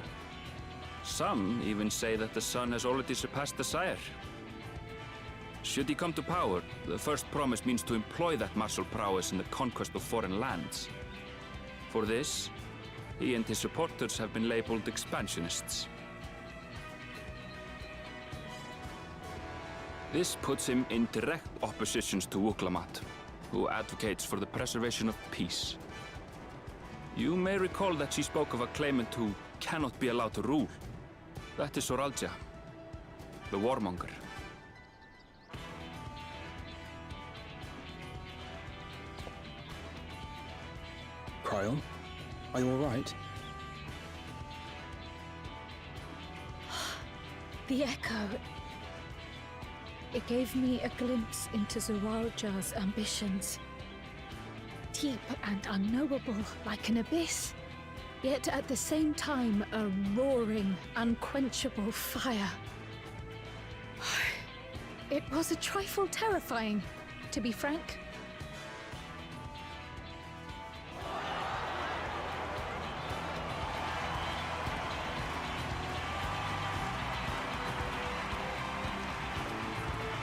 Some even say that the son has already surpassed the sire. Should he come to power, the first promise means to employ that martial prowess in the conquest of foreign lands. For this, he and his supporters have been labeled expansionists. This puts him in direct opposition to Wuklamat, who advocates for the preservation of peace. You may recall that she spoke of a claimant who cannot be allowed to rule. That is Soralja, the warmonger. Cryon, are you all right? The echo. It gave me a glimpse into Zoralja's ambitions. Deep and unknowable, like an abyss. Yet at the same time, a roaring, unquenchable fire. It was a trifle terrifying, to be frank.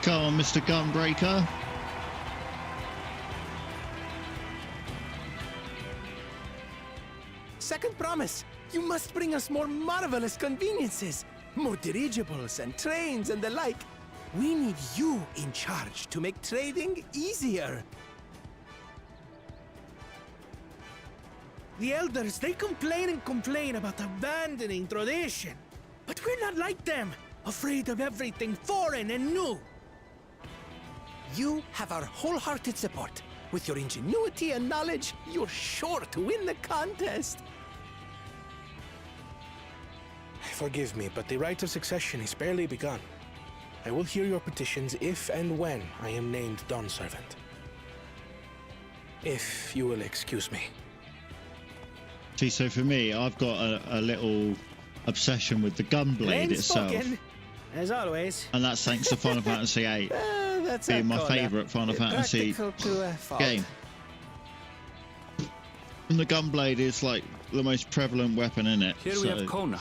Come on, Mr. Gunbreaker. Second promise, you must bring us more marvelous conveniences. More dirigibles and trains and the like. We need you in charge to make trading easier. The elders, they complain and complain about abandoning tradition. But we're not like them, afraid of everything foreign and new. You have our wholehearted support. With your ingenuity and knowledge, you're sure to win the contest. Forgive me, but the right of succession is barely begun. I will hear your petitions if and when I am named Dawn Servant. If you will excuse me. See, so for me, I've got a little obsession with the gunblade itself. Spoken, as always. And that's thanks to Final Fantasy VIII being my favourite Final Fantasy game. And the gunblade is like the most prevalent weapon in it. Here we have Kona,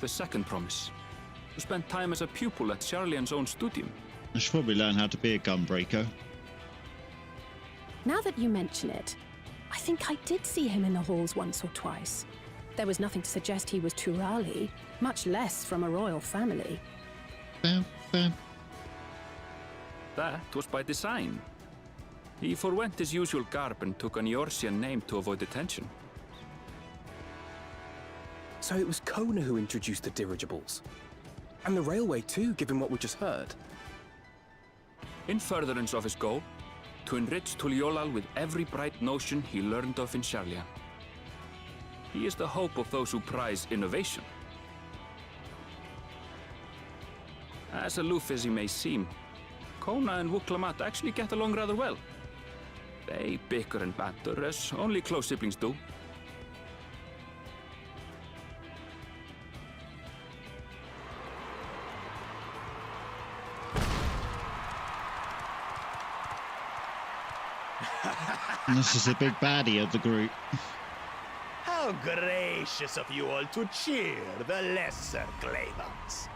the second promise. To spend time as a pupil at Charlian's own studium. I should probably learn how to be a gunbreaker. Now that you mention it, I think I did see him in the halls once or twice. There was nothing to suggest he was Turali, much less from a royal family. Bam, bam. That was by design. He forwent his usual garb and took an Eorzean name to avoid attention. So it was Kona who introduced the dirigibles. And the railway too, given what we just heard. In furtherance of his goal, to enrich Tuliolal with every bright notion he learned of in Charlian. He is the hope of those who prize innovation. As aloof as he may seem, Kona and Wuklamat actually get along rather well. They bicker and banter as only close siblings do. And this is the big baddie of the group. How gracious of you all to cheer the lesser claimants.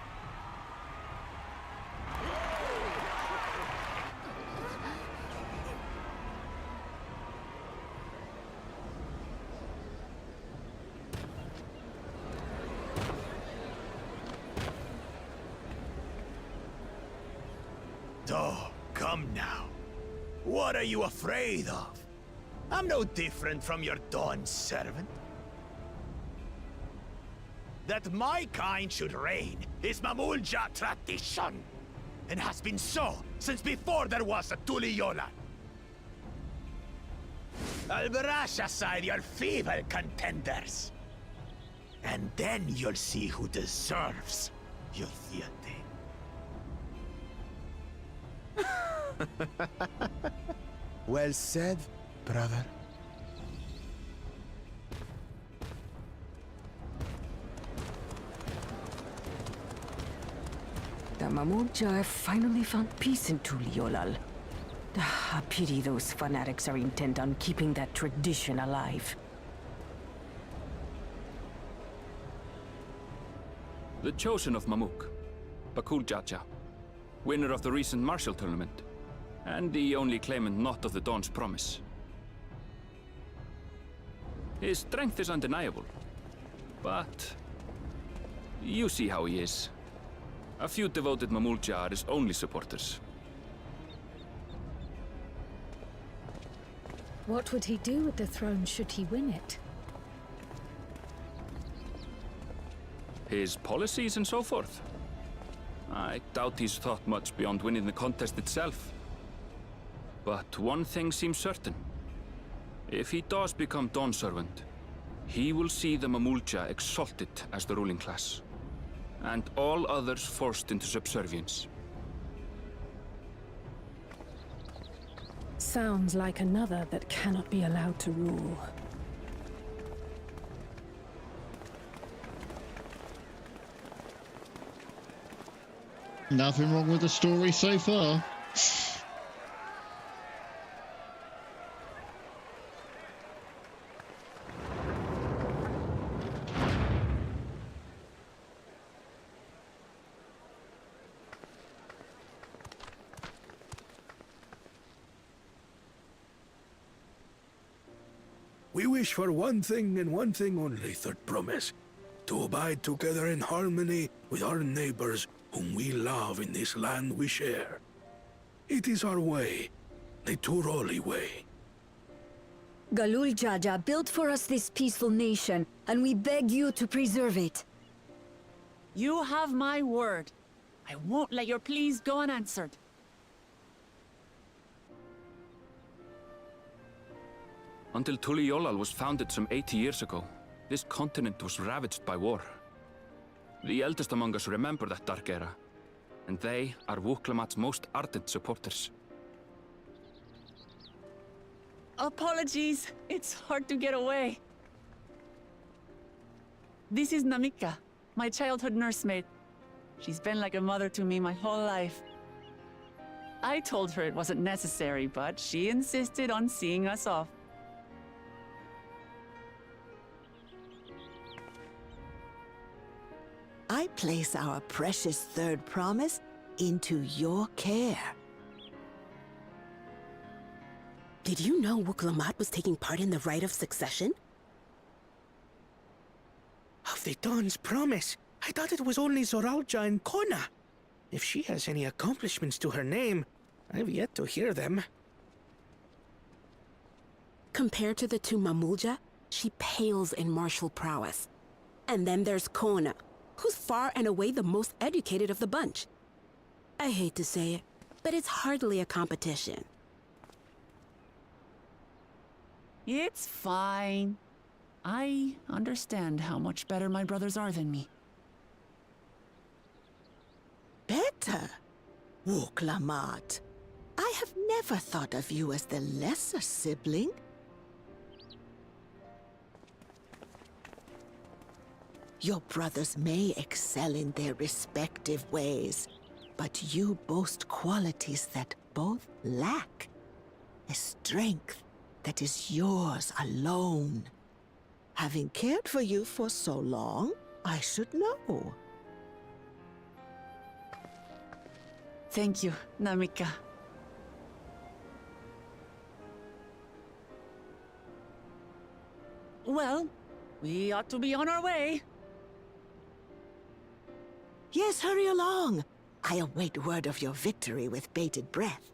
Oh, come now. What are you afraid of? I'm no different from your Dawn servant. That my kind should reign is Mamulja tradition, and has been so since before there was a Tuliyolan. I'll brush aside your feeble contenders, and then you'll see who deserves your fealty. Well said, brother. The Mamulja have finally found peace in Tuliolal. A pity those fanatics are intent on keeping that tradition alive. The chosen of Mamuk, Bakul Jaja, winner of the recent martial tournament, and the only claimant not of the Dawn's promise. His strength is undeniable, but you see how he is. A few devoted Mamulja are his only supporters. What would he do with the throne should he win it? His policies and so forth. I doubt he's thought much beyond winning the contest itself. But one thing seems certain. If he does become Dawn Servant, he will see the Mamulja exalted as the ruling class, and all others forced into subservience. Sounds like another that cannot be allowed to rule. Nothing wrong with the story so far. We wish for one thing and one thing only, Third Promise. To abide together in harmony with our neighbors whom we love in this land we share. It is our way, the Turoli way. Galul Jaja built for us this peaceful nation, and we beg you to preserve it. You have my word. I won't let your pleas go unanswered. Until Tuliolal was founded some 80 years ago, this continent was ravaged by war. The eldest among us remember that dark era, and they are Wuklamat's most ardent supporters. Apologies, it's hard to get away. This is Namika, my childhood nursemaid. She's been like a mother to me my whole life. I told her it wasn't necessary, but she insisted on seeing us off. I place our precious third promise into your care. Did you know Wuklamat was taking part in the rite of succession? Of the Dawn's promise, I thought it was only Zoralja and Kona. If she has any accomplishments to her name, I've yet to hear them. Compared to the two Mamulja, she pales in martial prowess. And then there's Kona, who's far and away the most educated of the bunch. I hate to say it, but it's hardly a competition. It's fine. I understand how much better my brothers are than me. Better? Wuklamat, I have never thought of you as the lesser sibling. Your brothers may excel in their respective ways, but you boast qualities that both lack. A strength that is yours alone. Having cared for you for so long, I should know. Thank you, Namika. Well, we ought to be on our way. Yes, hurry along. I await word of your victory with bated breath.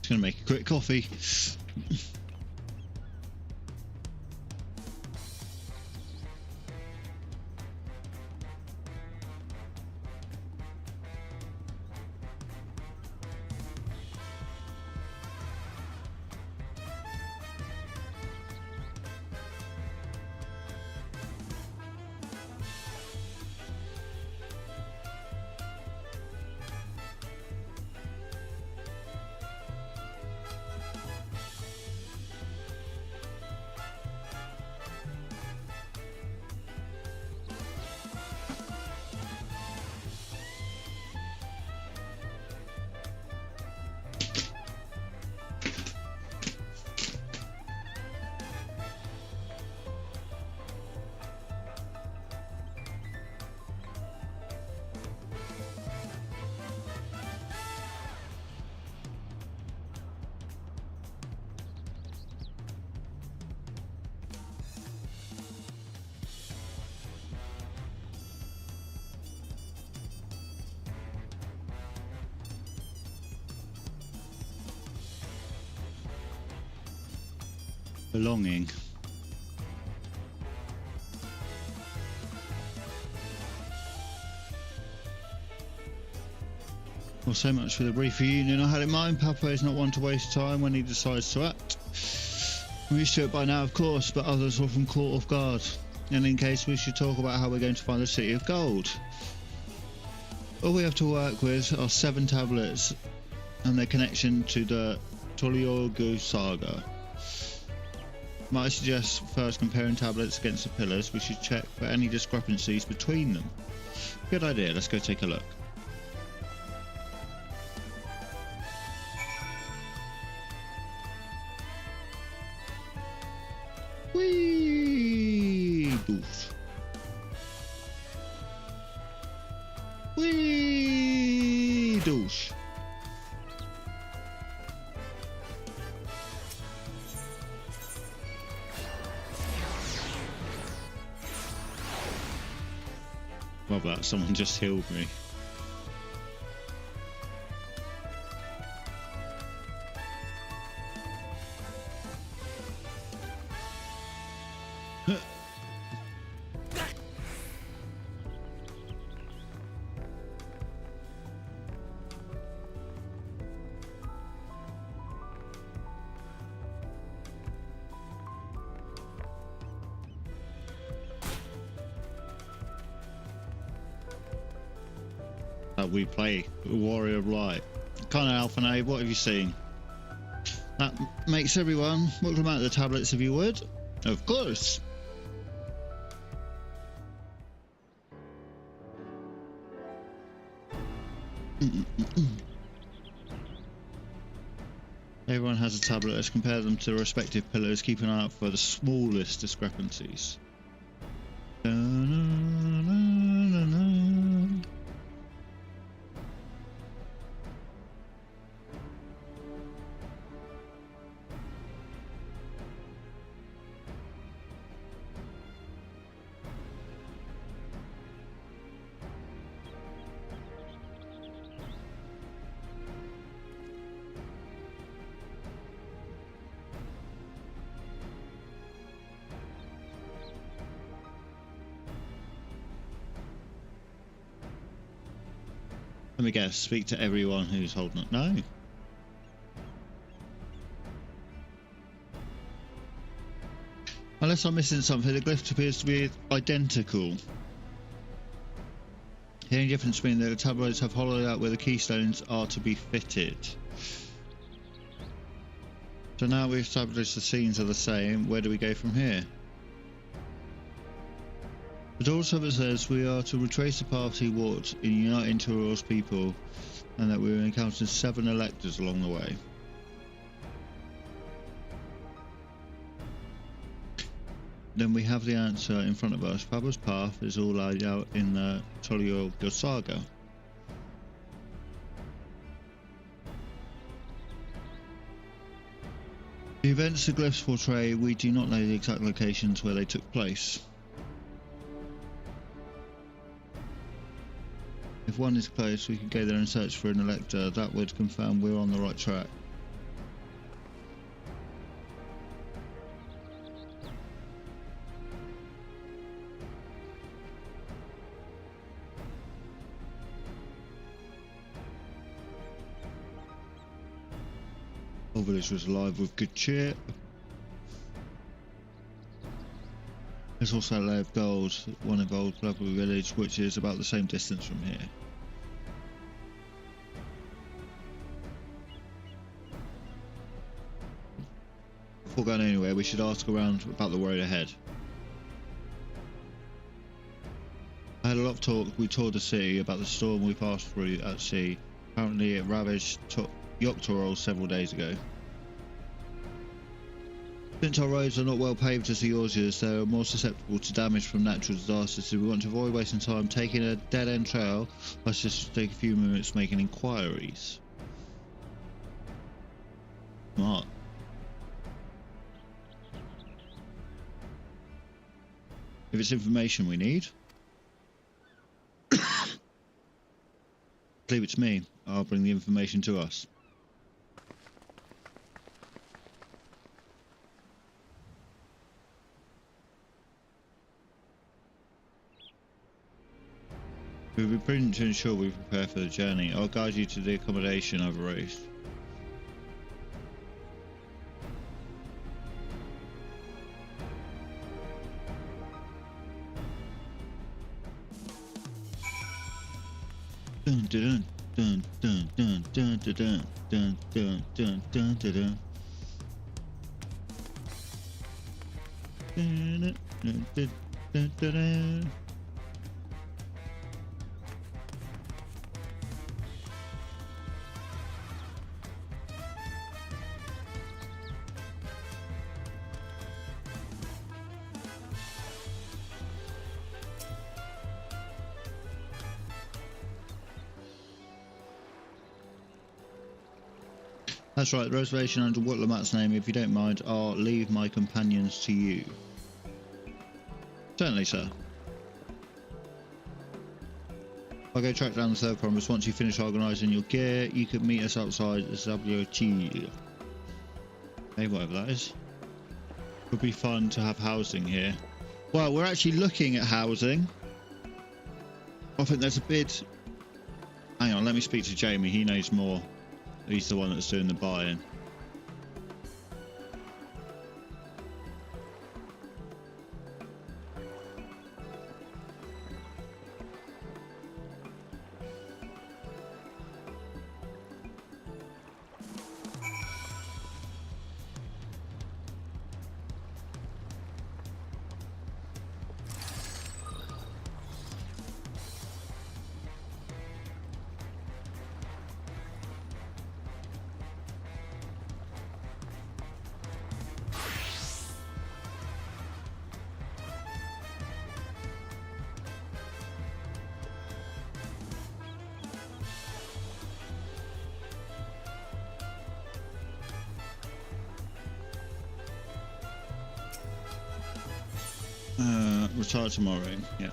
Gonna make a quick coffee. Belonging. Well, so much for the brief reunion I had in mind. Papa is not one to waste time when he decides to act. We're used to it by now, of course, but others are often caught off guard. And in case we should talk about how we're going to find the City of Gold. All we have to work with are 7 tablets and their connection to the Toliogu saga. Might I suggest first comparing tablets against the pillars? We should check for any discrepancies between them. Good idea, let's go take a look. Whee! Doof. Whee! Douche. Love that, someone just healed me. how we play Warrior of Light. Kind of Alphanade, what have you seen? That makes everyone welcome out the tablets if you would. Of course. Everyone has a tablet. Let's compare them to the respective pillars, keep an eye out for the smallest discrepancies. Let me guess, speak to everyone who's holding it. No. Unless I'm missing something, the glyph appears to be identical. The only difference being that the tabloids have hollowed out where the keystones are to be fitted. So now we've established the scenes are the same, where do we go from here? The Dawn Server says we are to retrace the path he walked in uniting Toral's people, and that we will encounter 7 electors along the way. Then we have the answer in front of us. Papa's path is all laid out in the Toliol saga. The events the glyphs portray, we do not know the exact locations where they took place. If one is close, we can go there and search for an elector. That would confirm we're on the right track. Our village was alive with good cheer. There's also a layer of gold, one involved Clubber village, which is about the same distance from here. Before going anywhere, we should ask around about the road ahead. I had a lot of talk. We toured the city about the storm we passed through at sea. Apparently it ravaged Yoctorol several days ago. Since our roads are not well paved as the yours is, they are more susceptible to damage from natural disasters, so we want to avoid wasting time taking a dead-end trail. Let's just take a few minutes making inquiries. Smart. If it's information we need, leave it to me. I'll bring the information to us. It would be prudent to ensure we prepare for the journey. I'll guide you to the accommodation I've arranged. Dun dun dun dun dun dun dun dun dun dun dun dun dun dun dun dun. That's right, the reservation under Wutlamat's name. If you don't mind, I'll leave my companions to you. Certainly, sir. I'll go track down the third promise. Once you finish organising your gear, you can meet us outside WT. Hey, whatever that is. Would be fun to have housing here. Well, we're actually looking at housing. I think there's a bit... Hang on, let me speak to Jamie. He knows more. He's the one that's doing the buy-in. Retire tomorrow. Yeah.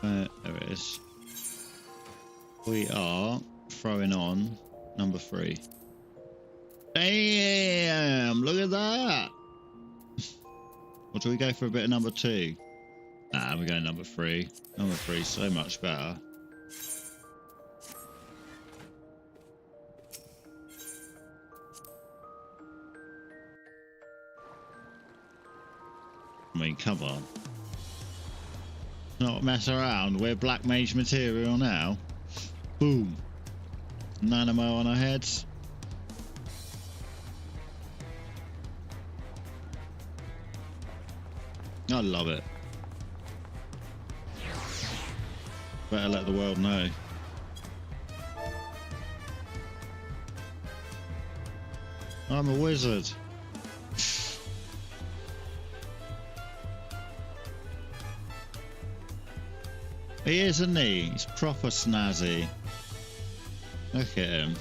There it is. We are throwing on number 3. Damn! Look at that. Or do we go for a bit of number 2? Nah, we're going number 3. Number 3 is so much better. I mean, come on. Not mess around. We're black mage material now. Boom. Nanamo on our heads. I love it. Better let the world know. I'm a wizard. He is, isn't he? He's proper snazzy. Look at him.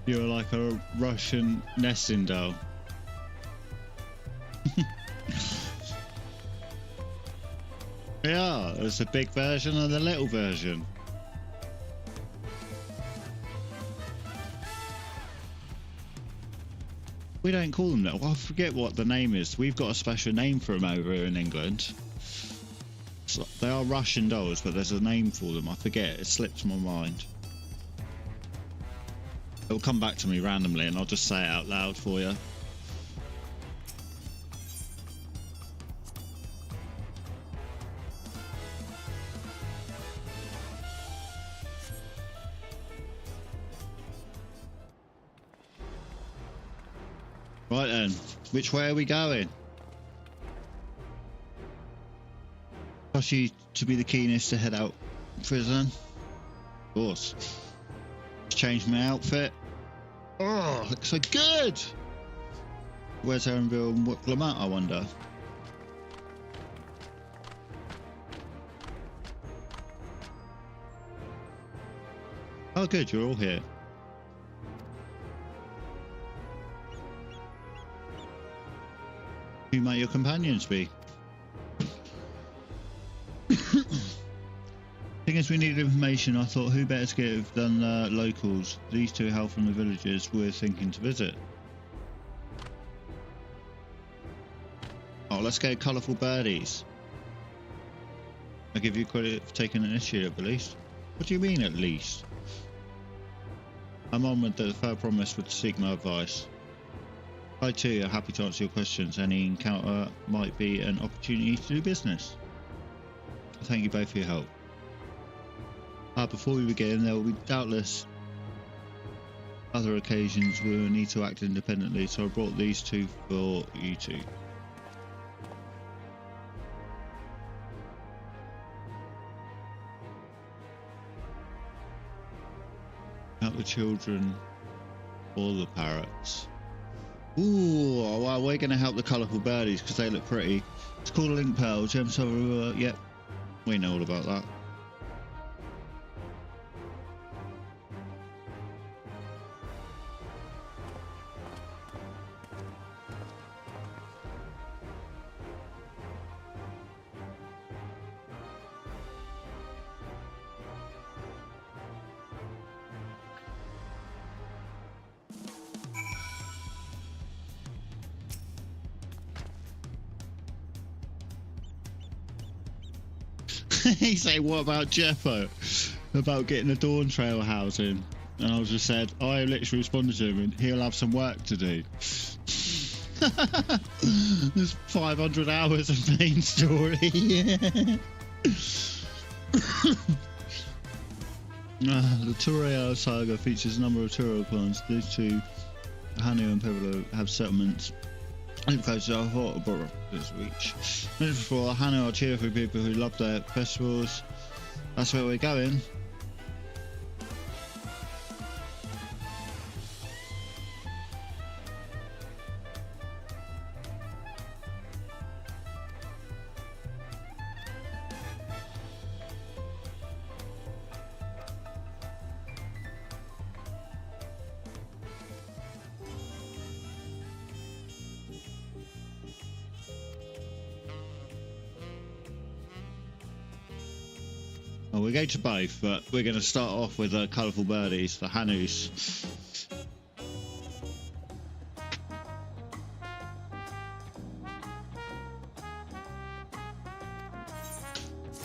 You're like a Russian nesting doll. Yeah, there's a big version and a little version. We don't call them that. Well, I forget what the name is. We've got a special name for them over here in England. So they are Russian dolls, but there's a name for them. I forget. It slips my mind. It'll come back to me randomly, and I'll just say it out loud for you. Right then, which way are we going? Trust you to be the keenest to head out prison. Of course. Change my outfit. Oh, looks so good! Where's Aaronville and what Lamont, I wonder? Oh good, you're all here. Who might your companions be? Thing is, we needed information. I thought, who better to give than locals? These two hail from the villages we're thinking to visit. Oh, let's go colourful birdies. I give you credit for taking an initiative, at least. What do you mean, at least? I'm on with the fair promise would seek my advice. I too are happy to answer your questions. Any encounter might be an opportunity to do business. Thank you both for your help. Before we begin, there will be doubtless other occasions we will need to act independently, so I brought these two for you two. Count the children or the parrots. Ooh, well, we're going to help the colourful birdies because they look pretty. It's called a link pearl. Gems over. Yep, we know all about that. He said, what about Jeffo? About getting a Dawntrail housing? And I just said, I literally responded to him and he'll have some work to do. There's 500 hours of main story. The Dawntrail saga features a number of Dawntrail clans. These two, Hanu and Pebble, have settlements close to our thought about this reach. For Hanu are cheerful people who love their festivals. That's where we're going. Well, we're going to both, but we're going to start off with colourful birdies, the Hanus.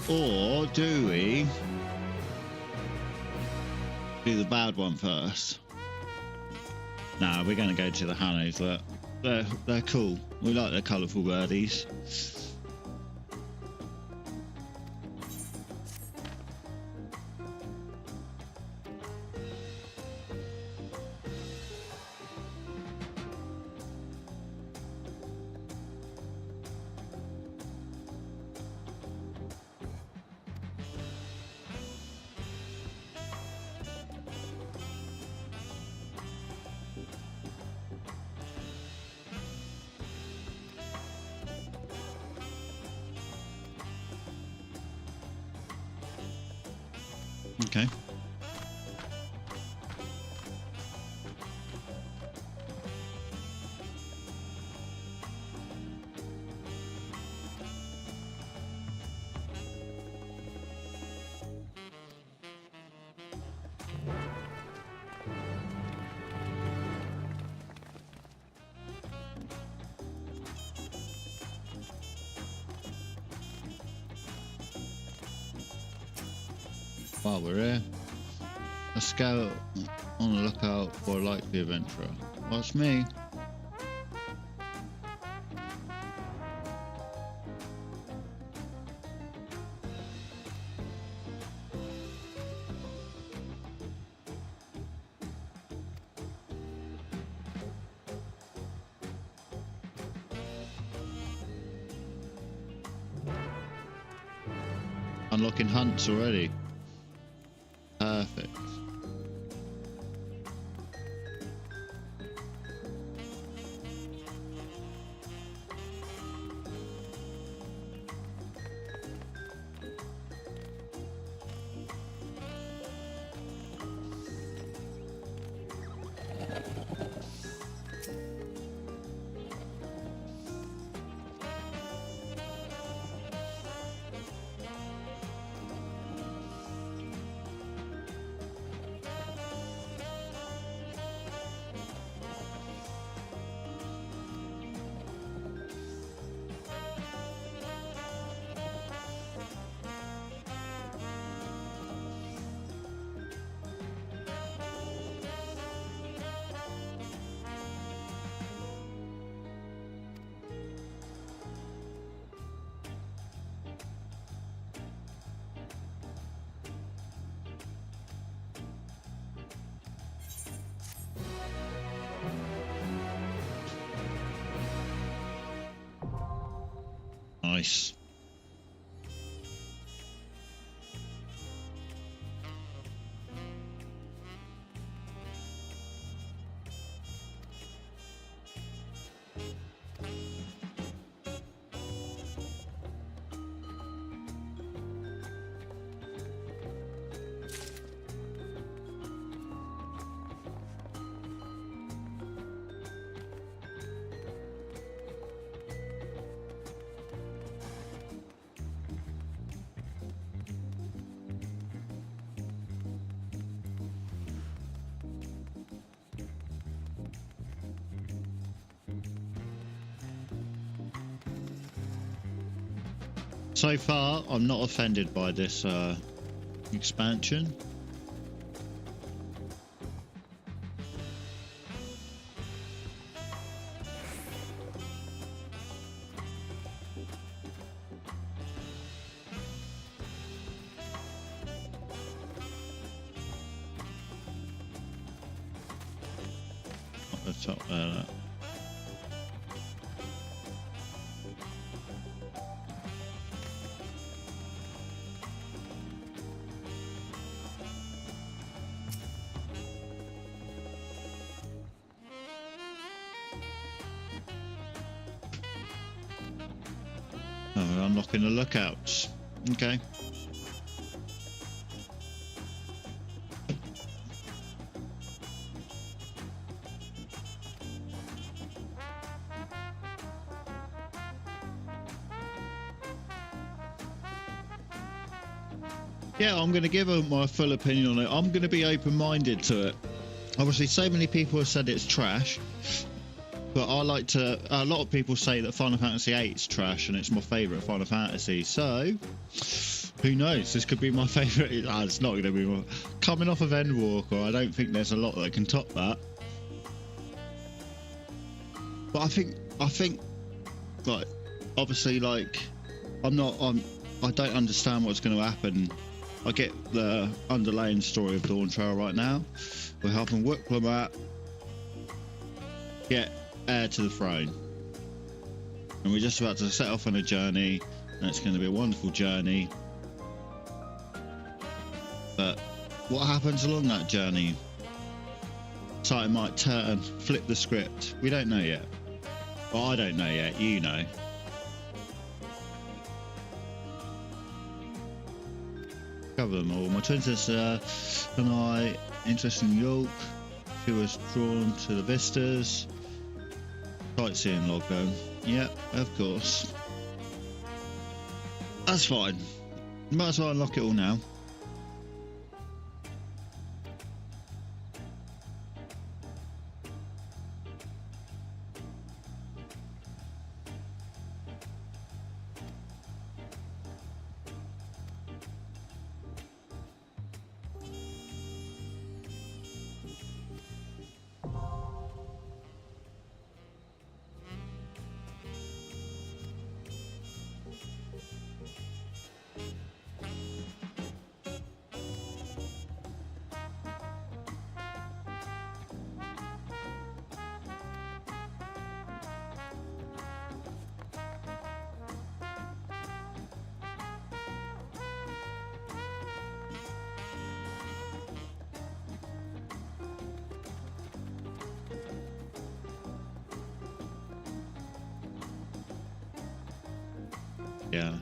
Or do we do the bad one first? Nah, we're going to go to the Hanus. They're cool. We like the colourful birdies. Okay. While we're here, a scout on the lookout for a likely adventurer. Well, that's me. Unlocking hunts already. Perfect. Nice. So far, I'm not offended by this expansion. Up the top there. Oh, we're unlocking the lookouts. Okay. Yeah, I'm going to give her my full opinion on it. I'm going to be open-minded to it. Obviously, so many people have said it's trash, but I like to... A lot of people say that Final Fantasy VIII is trash, and it's my favourite Final Fantasy, so... Who knows? This could be my favourite... it's not going to be my... Coming off of Endwalker, I don't think there's a lot that can top that. But I think... Like, obviously, like... I don't understand what's going to happen. I get the underlying story of Dawntrail right now. We're helping Wuklamat get heir to the throne. And we're just about to set off on a journey, and it's going to be a wonderful journey. But what happens along that journey? Something might turn, flip the script. We don't know yet. Well, I don't know yet, you know. Cover them all. My twin sister and I, interested in York. She was drawn to the vistas. Sightseeing log then. Yeah, of course. That's fine. Might as well unlock it all now. Yeah,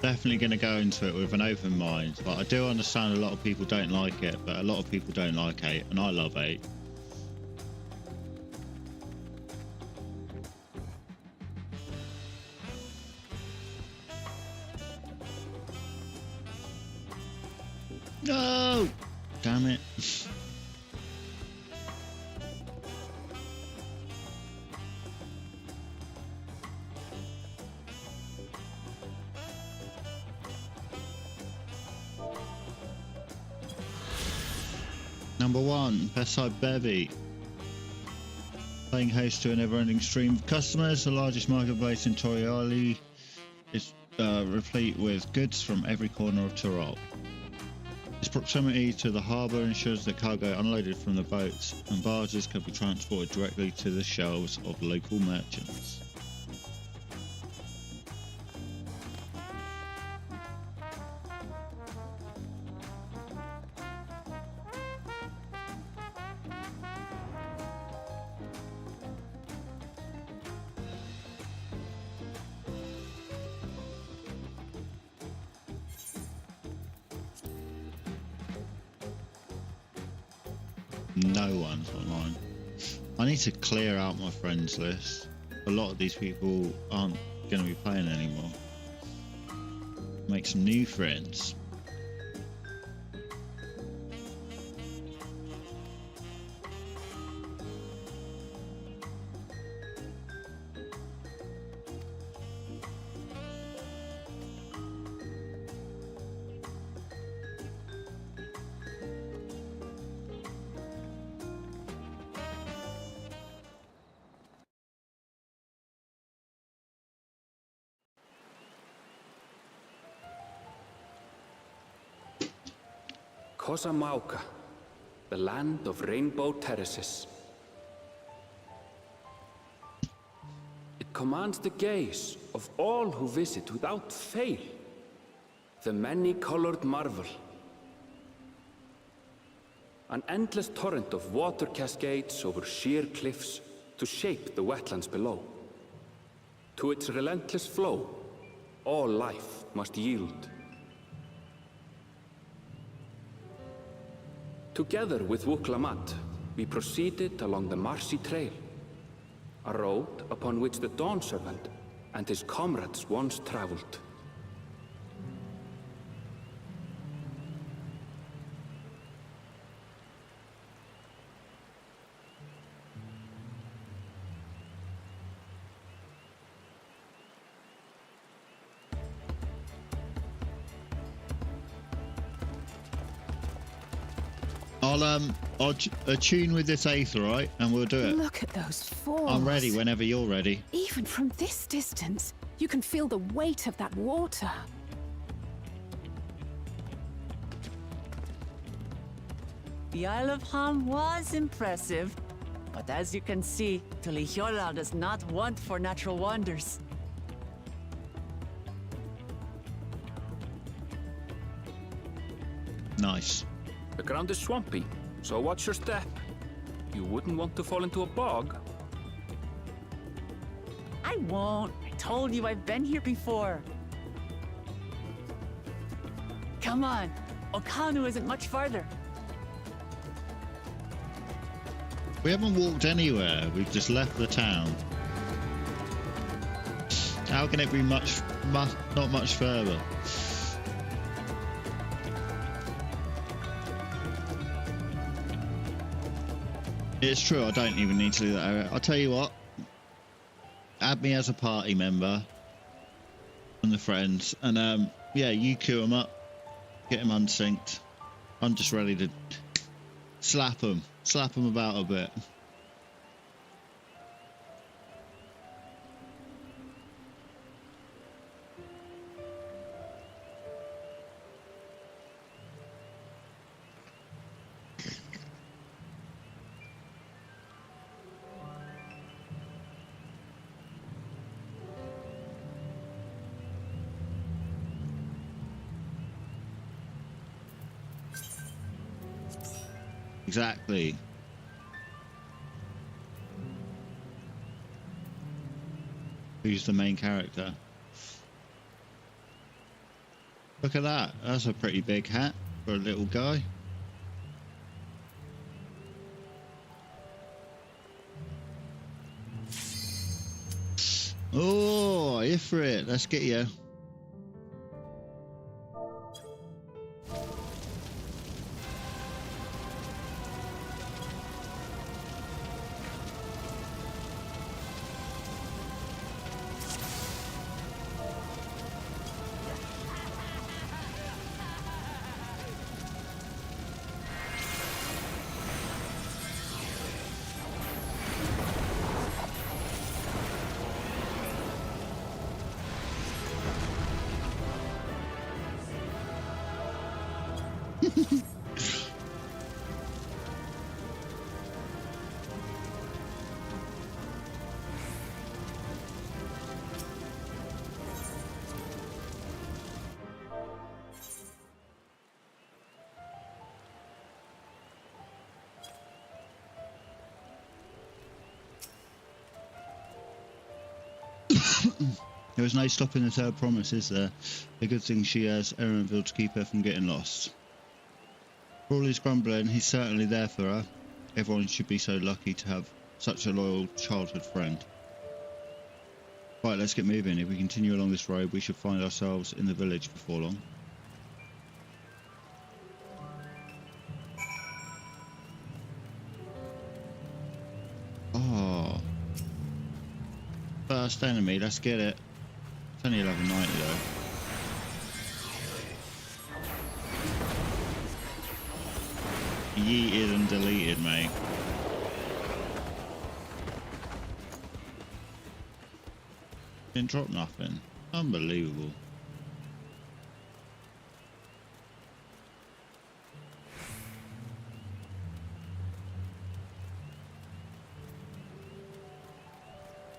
definitely going to go into it with an open mind. But I do understand a lot of people don't like it, but a lot of people don't like 8, and I love 8. No! Damn it. Number 1, Beside Bevy. Playing host to a never-ending stream of customers, the largest marketplace in Toriali is replete with goods from every corner of Tyrol. Its proximity to the harbour ensures that cargo unloaded from the boats and barges can be transported directly to the shelves of local merchants. No one's online. I need to clear out my friends list. A lot of these people aren't going to be playing anymore. Make some new friends. Kosamauka, the land of rainbow terraces. It commands the gaze of all who visit without fail. The many-colored marvel. An endless torrent of water cascades over sheer cliffs to shape the wetlands below. To its relentless flow, all life must yield. Together with Wuklamat, we proceeded along the marshy trail, a road upon which the Dawn Servant and his comrades once traveled. I'll attune with this aether, right? And we'll do it. Look at those falls. I'm ready whenever you're ready. Even from this distance, you can feel the weight of that water. The Isle of Ham was impressive, but as you can see, Tuliyola does not want for natural wonders. Nice. The ground is swampy, so watch your step. You wouldn't want to fall into a bog. I won't. I told you I've been here before. Come on. Okanu isn't much farther. We haven't walked anywhere. We've just left the town. How can it be not much further? It's true, I don't even need to do that area. I'll tell you what. Add me as a party member. And the friends. And yeah, you queue them up. Get them unsynced. I'm just ready to slap them. Slap them about a bit. Exactly. Who's the main character? Look at that. That's a pretty big hat for a little guy. Oh, Ifrit, let's get you. There was no stopping the third promise, is there? A good thing she has Erenville to keep her from getting lost. For all his grumbling, he's certainly there for her. Everyone should be so lucky to have such a loyal childhood friend. Right, let's get moving. If we continue along this road, we should find ourselves in the village before long. Oh. First enemy, let's get it. It's only 1190 though. Yeeted and deleted, mate. Didn't drop nothing. Unbelievable.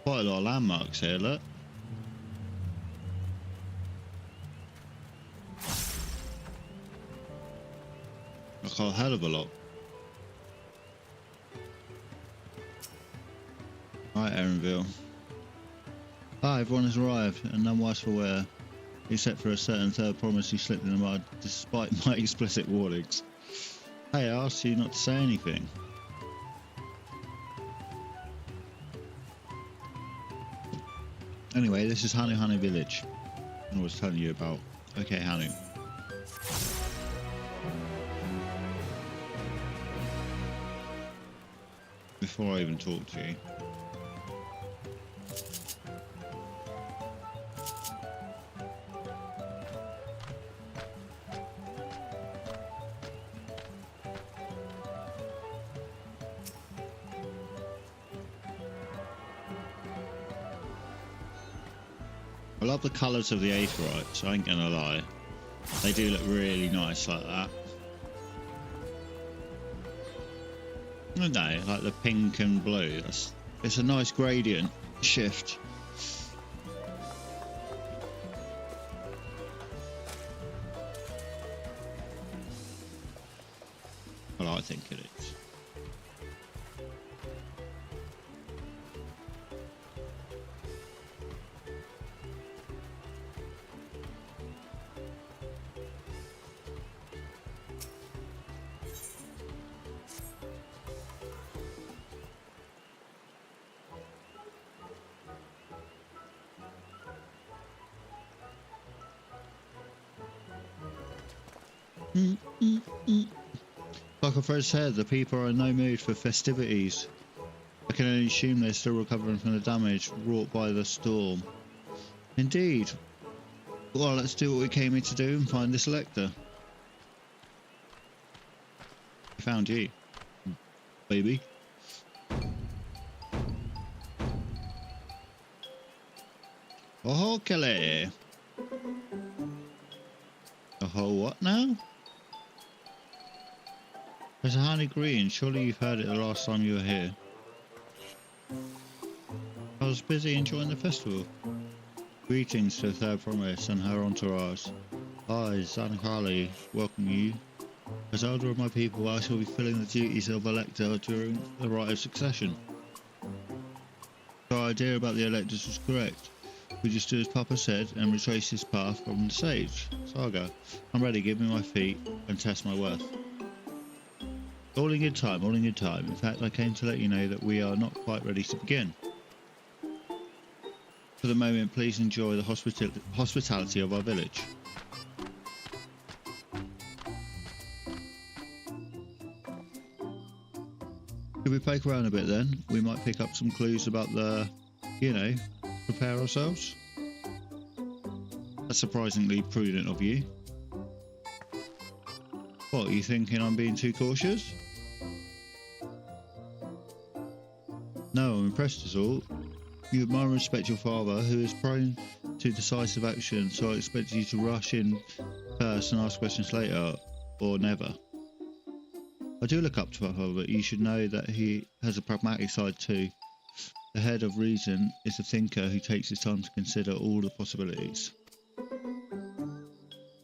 Quite a lot of landmarks here, look. Like a hell of a lot. Right, Erenville. Ah, everyone has arrived, and none worse for wear, except for a certain third promise who slipped in the mud, despite my explicit warnings. Hey, I asked you not to say anything. Anyway, this is Hanu Hanu Village. I was telling you about. Okay, Hanu. Before I even talk to you. I love the colours of the aetherites, I ain't gonna lie. They do look really nice like that. I don't know, like the pink and blue. It's a nice gradient shift. Well, I think it is. Like a friend said, the people are in no mood for festivities. I can only assume they're still recovering from the damage wrought by the storm. Indeed. Well, let's do what we came here to do and find this Elector. We found you, baby. Oh, Kelly. Oh, what now? There's a honey green. Surely you've heard it the last time you were here. I was busy enjoying the festival. Greetings to Third Promise and her entourage. I, Zankali, welcome you. As elder of my people, I shall be filling the duties of Elector during the rite of succession. Our idea about the Electors was correct. We just do as Papa said and retrace his path from the sage. Saga, I'm ready, give me my feet and test my worth. All in good time, all in good time. In fact, I came to let you know that we are not quite ready to begin. For the moment, please enjoy the hospitality of our village. If we poke around a bit then, we might pick up some clues about the, you know, prepare ourselves. That's surprisingly prudent of you. What, are you thinking I'm being too cautious? No, I'm impressed is all. You admire and respect your father, who is prone to decisive action, so I expect you to rush in first and ask questions later, or never. I do look up to my father, but you should know that he has a pragmatic side too. The head of reason is a thinker who takes his time to consider all the possibilities.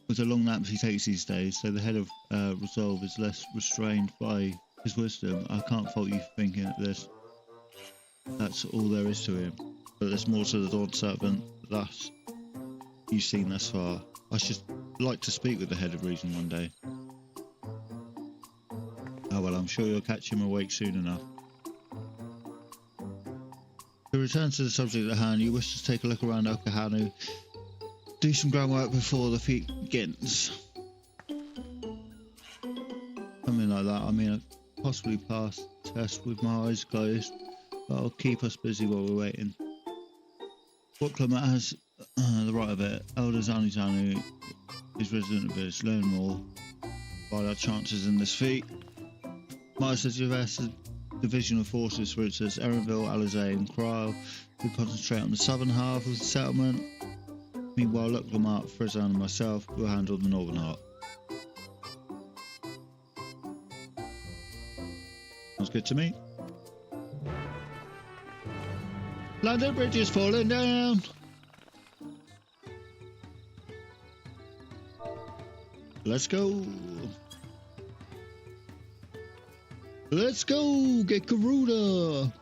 With the long naps he takes these days, so the head of resolve is less restrained by his wisdom. I can't fault you for thinking that that's all there is to him. But there's more to the Dawn Servant that you've seen thus far. I should like to speak with the head of reason one day. Oh well, I'm sure you'll catch him awake soon enough. To return to the subject at hand, you wish to take a look around Okahanu. Do some groundwork before the feat begins. Something like that. I mean, I possibly pass the test with my eyes closed, but I'll keep us busy while we're waiting. What Clement has the right of it. Elder Zanizanu is resident of this. Learn more about our chances in this feat. Might suggest a division of forces, for instance, Erenville, Alizé and Cryle, who concentrate on the southern half of the settlement. Meanwhile, look Lamar, Frizan and myself will handle the northern half. Sounds good to me. London Bridge is falling down! Let's go! Let's go! Get Garuda!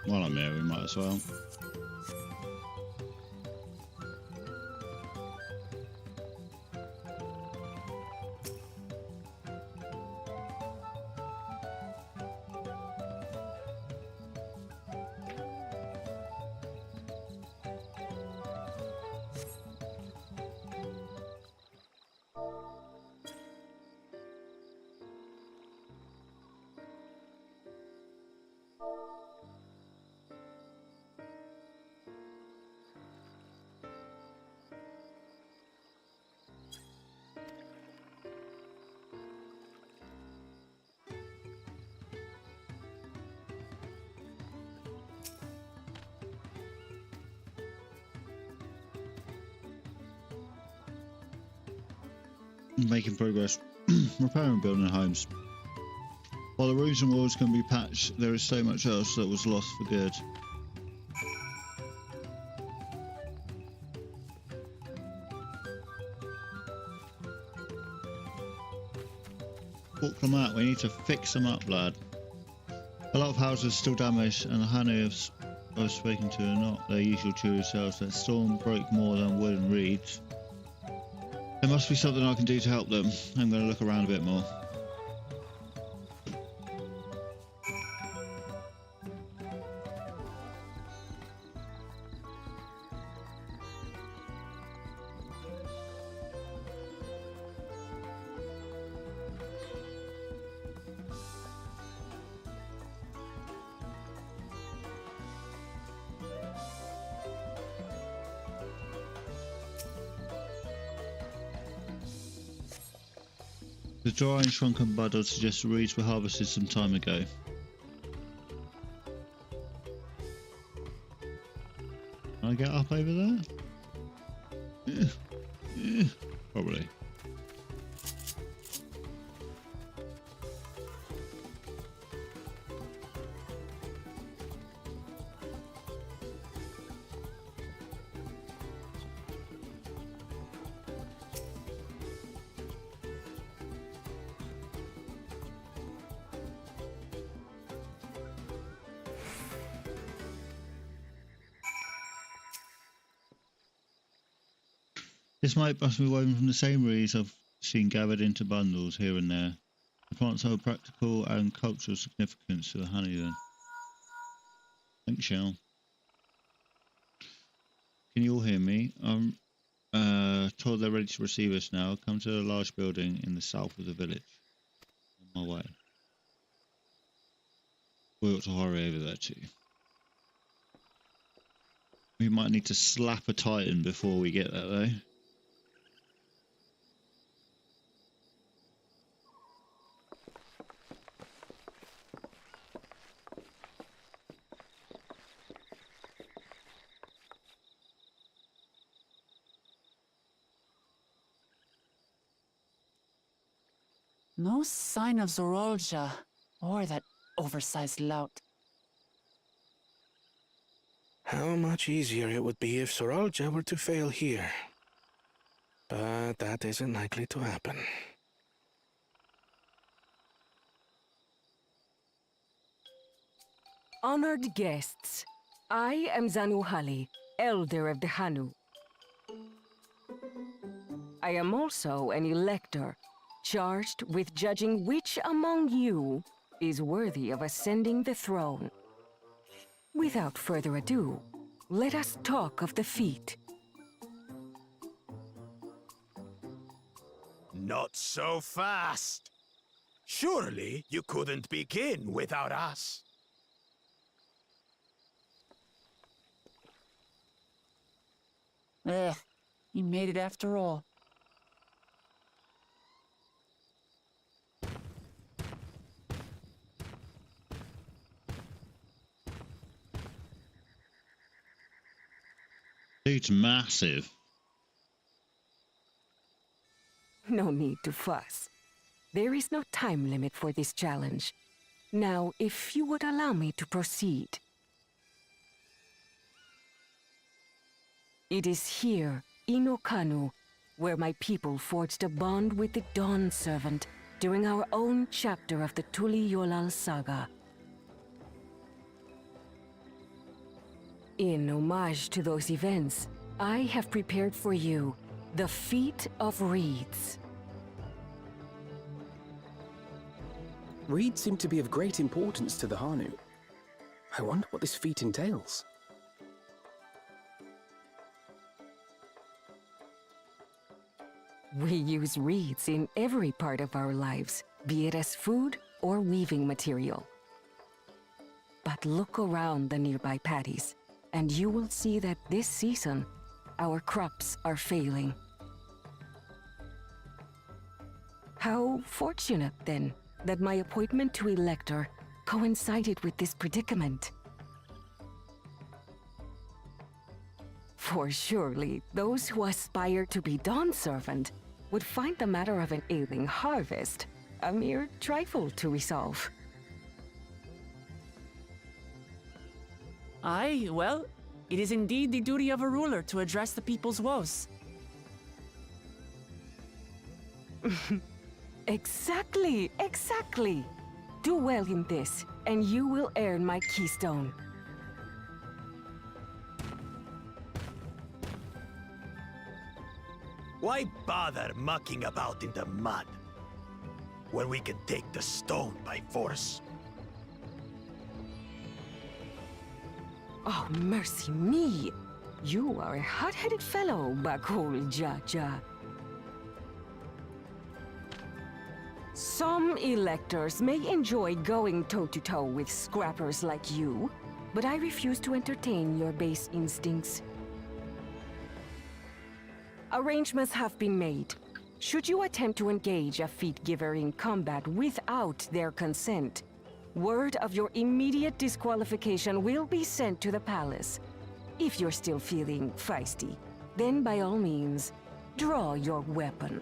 While I'm here, we might as well. Making progress. Repairing and building homes. While the roofs and walls can be patched, there is so much else that was lost for good. Walk them out, we need to fix them up, lad. A lot of houses are still damaged, and the honey I've spoken to are not their usual cheery selves. That storm broke more than wood and reeds. There must be something I can do to help them. I'm going to look around a bit more. The dry and shrunken bud would suggest the reeds were harvested some time ago. Can I get up over there? Probably. This might must be woven from the same reeds I've seen gathered into bundles here and there. The plants have a practical and cultural significance to the honey then. Thanks, Shell. Can you all hear me? I'm told they're ready to receive us now. Come to a large building in the south of the village. On my way. We ought to hurry over there too. We might need to slap a titan before we get there though. No sign of Zorolja or that oversized lout. How much easier it would be if Soralja were to fail here. But that isn't likely to happen. Honored guests, I am Zanuhali, Elder of the Hanu. I am also an elector, charged with judging which among you is worthy of ascending the throne. Without further ado, let us talk of the feat. Not so fast. Surely you couldn't begin without us. You made it after all. Dude's massive. No need to fuss. There is no time limit for this challenge. Now, if you would allow me to proceed. It is here, in Okanu, where my people forged a bond with the Dawn Servant during our own chapter of the Tuli Yolal saga. In homage to those events, I have prepared for you the Feat of Reeds. Reeds seem to be of great importance to the Hanu. I wonder what this feat entails. We use reeds in every part of our lives, be it as food or weaving material. But look around the nearby paddies, and you will see that this season, our crops are failing. How fortunate, then, that my appointment to Elector coincided with this predicament. For surely, those who aspire to be Dawn Servant would find the matter of an ailing harvest a mere trifle to resolve. Aye, well, it is indeed the duty of a ruler to address the people's woes. Exactly, exactly. Do well in this, and you will earn my keystone. Why bother mucking about in the mud when we can take the stone by force? Oh, mercy me! You are a hot-headed fellow, Bakul Jaja. Some electors may enjoy going toe-to-toe with scrappers like you, but I refuse to entertain your base instincts. Arrangements have been made. Should you attempt to engage a feat giver in combat without their consent, word of your immediate disqualification will be sent to the palace. If you're still feeling feisty, then by all means, draw your weapon.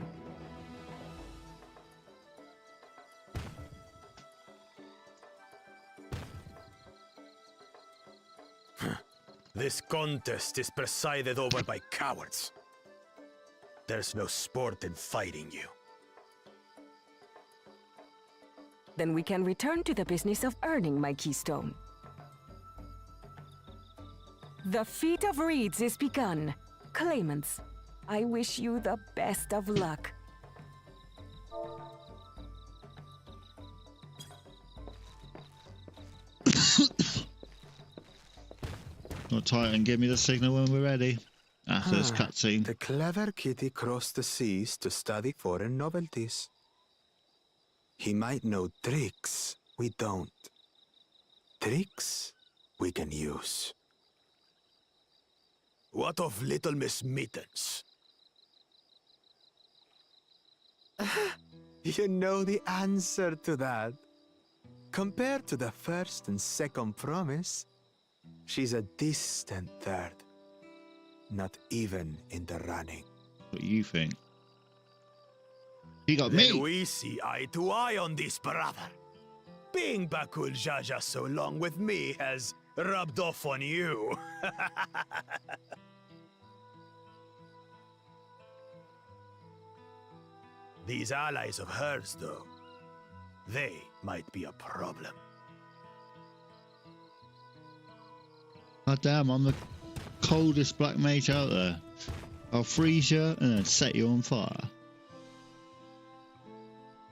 This contest is presided over by cowards. There's no sport in fighting you. Then we can return to the business of earning my keystone. The Feat of Reeds is begun. Claimants, I wish you the best of luck. Not tight and give me the signal when we're ready. After this cutscene. The clever kitty crossed the seas to study foreign novelties. He might know tricks we don't. Tricks we can use. What of Little Miss Mittens? You know the answer to that. Compared to the first and second promise, she's a distant third. Not even in the running. What you think? He got Then me. we see eye to eye on this, brother. Being Bakul Jaja so long with me has rubbed off on you. These allies of hers, though, they might be a problem. God damn, I'm the coldest black mage out there. I'll freeze you and then set you on fire.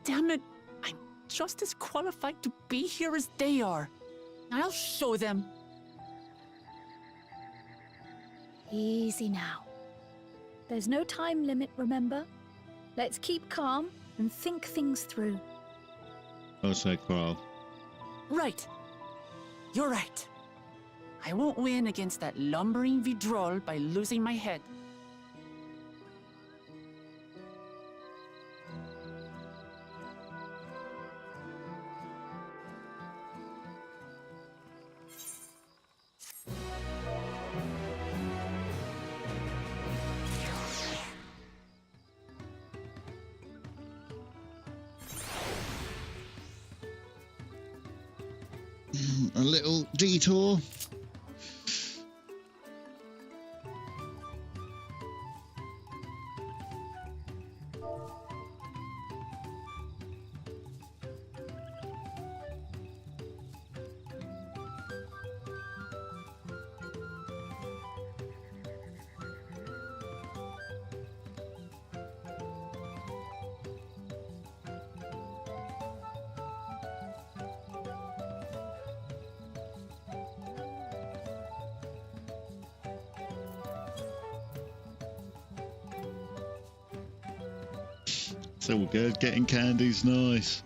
Damn it, I'm just as qualified to be here as they are. I'll show them. Easy now. There's no time limit, remember? Let's keep calm and think things through. I'll say Carl. Right. You're right. I won't win against that lumbering Vidrol by losing my head. a little detour. So we're good. Getting candy's nice.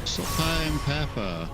Salt and pepper.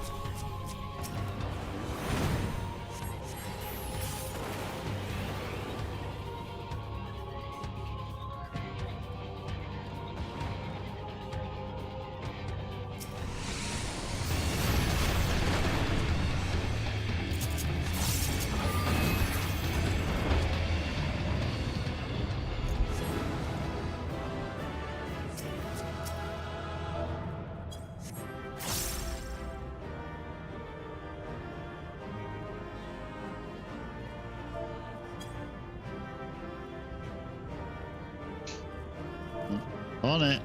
On it.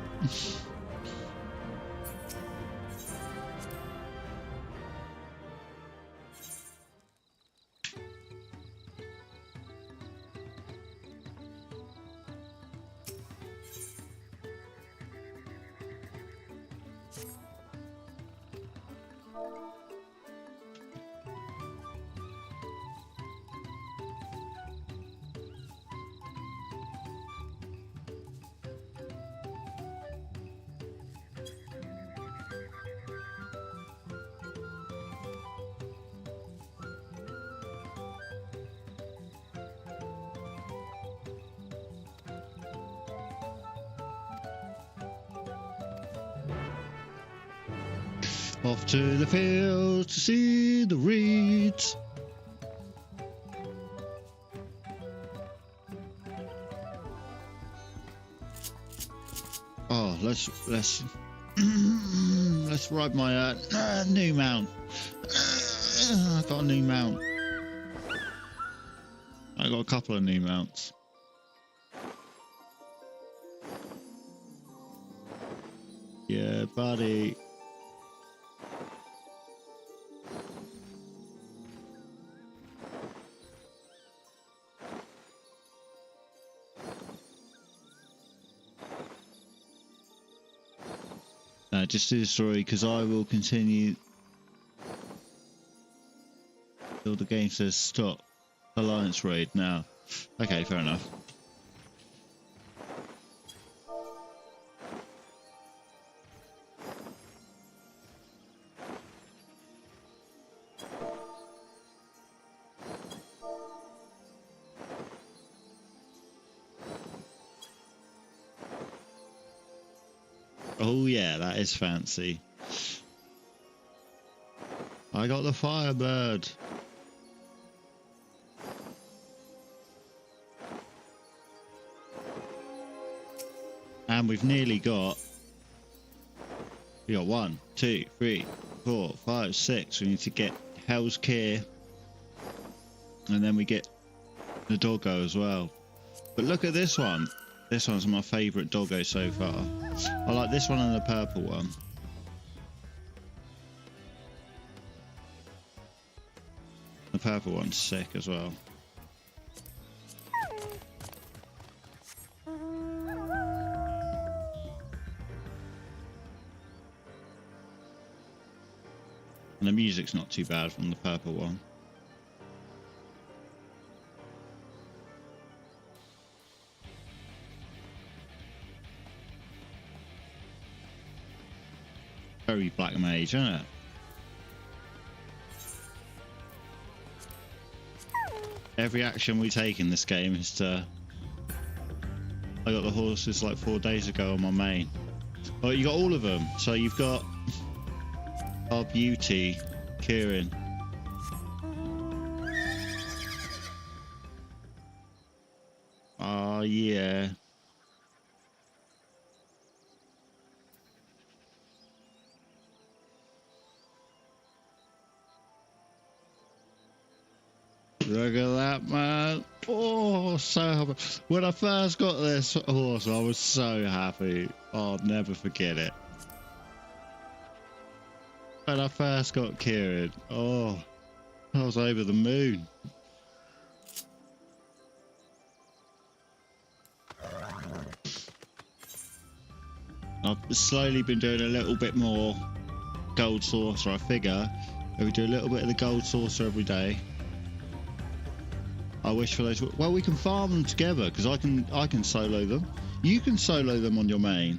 Off to the field to see the reeds. Oh, let's let's ride my new mount. I got a new mount. I got a couple of new mounts. Yeah, buddy. Just do the story, because I will continue till the game says stop alliance raid now. Okay, fair enough. Oh yeah, that is fancy. I got the Firebird. And we've nearly got... We got 1, 2, 3, 4, 5, 6. We need to get Hell's Keir. And then we get the doggo as well. But look at this one. This one's my favourite doggo so far. I like this one and the purple one. The purple one's sick as well. And the music's not too bad from the purple one. Very Black Mage, isn't it? Every action we take in this game is to... I got the horses like 4 days ago on my main. Oh, you got all of them. So you've got our beauty, Kieran. Oh, yeah. Look at that, man. Oh, so happy. When I first got this horse, I was so happy. Oh, I'll never forget it. When I first got Kieran, oh, I was over the moon. I've slowly been doing a little bit more gold saucer. I figure if we do a little bit of the gold saucer every day, I wish for those. Well, we can farm them together because I can solo them. You can solo them on your main.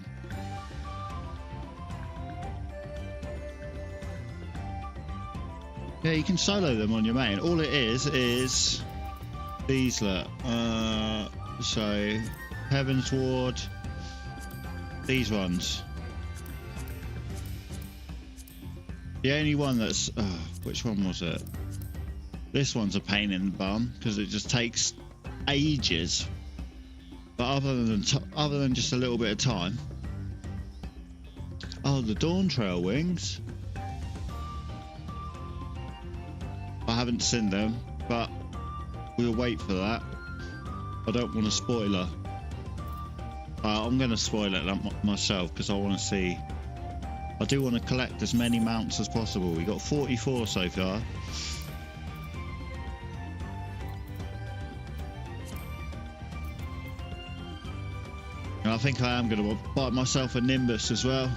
Yeah, you can solo them on your main. All it is these. Look, so Heaven's Ward. These ones. The only one that's which one was it? This one's a pain in the bum because it just takes ages. But other than just a little bit of time. Oh, the Dawntrail wings. I haven't seen them, but we'll wait for that. I don't want a spoiler. I'm going to spoil it myself because I want to see. I do want to collect as many mounts as possible. We got 44 so far. And I think I am going to buy myself a Nimbus as well.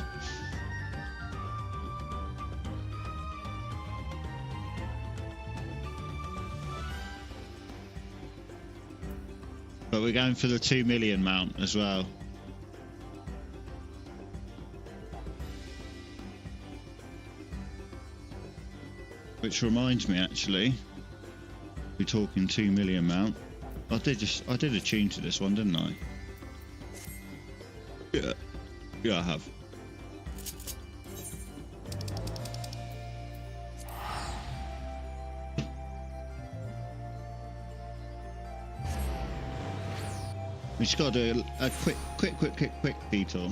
But we're going for the 2 million mount as well. Which reminds me, actually, we're talking 2 million mount. I did a tune to this one, didn't I? Yeah, I have. We just got to do a quick detour.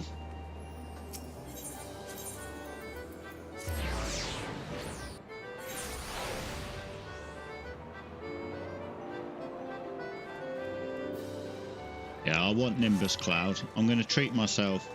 Yeah, I want Nimbus Cloud. I'm going to treat myself.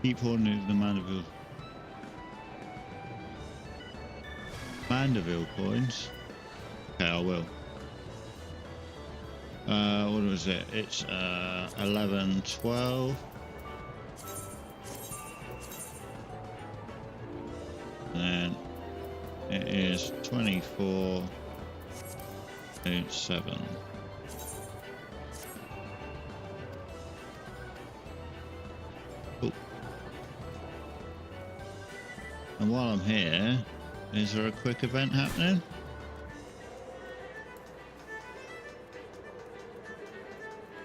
Keep holding the Mandeville coins. Okay, I will. What was it? It's 11, 12. And then it is 24.7. And while I'm here, is there a quick event happening?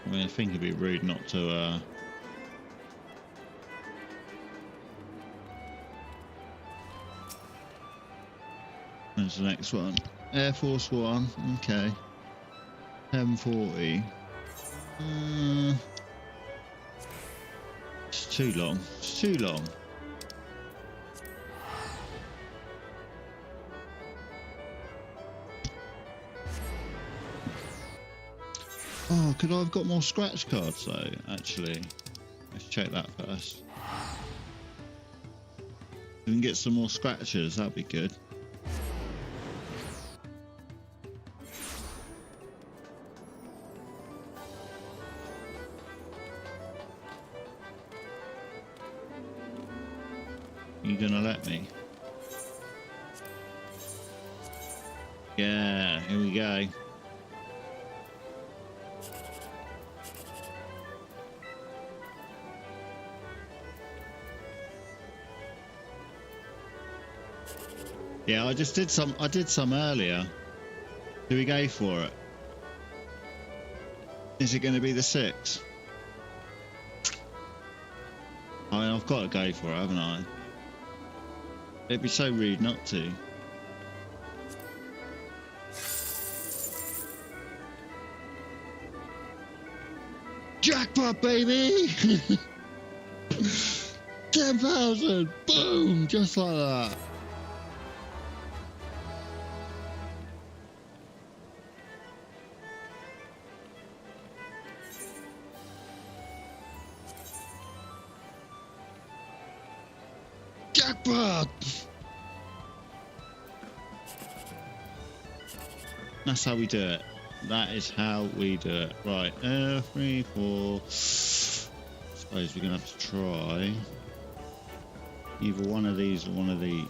I mean, I think it'd be rude not to. Where's the next one? Air Force One. Okay. 1040. It's too long. It's too long. Oh, could I have got more scratch cards though? Actually, let's check that first. We can get some more scratches. That'd be good. You gonna let me? Yeah, here we go. Yeah, I just did some. I did some earlier. Do we go for it? Is it going to be the 6? I mean, I've got to go for it, haven't I? It'd be so rude not to. Jackpot, baby! 10,000! Boom! Just like that. Jackpot! That's how we do it. That is how we do it. Right, 3, 4. Suppose we're gonna have to try either one of these or one of these.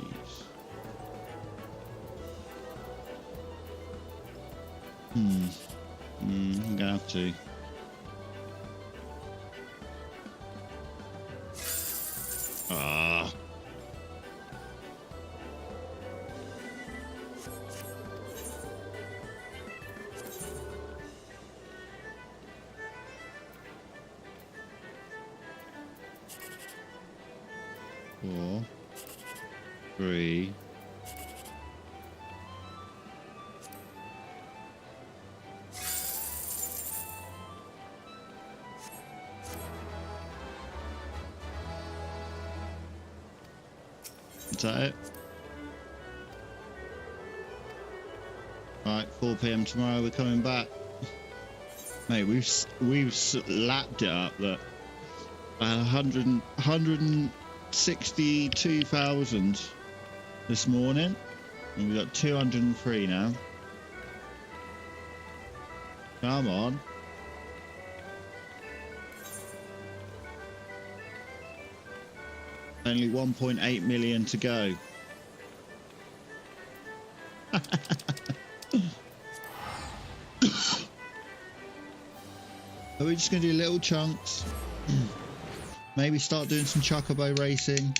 I'm gonna have to. Ah. Four, 3. Is that it? Right, 4 PM tomorrow. We're coming back. Mate, we've lapped it up. Look, 162,000 this morning, and we've got 203 now. Come on. Only 1.8 million to go. Are we just going to do little chunks? Maybe start doing some chocobo racing.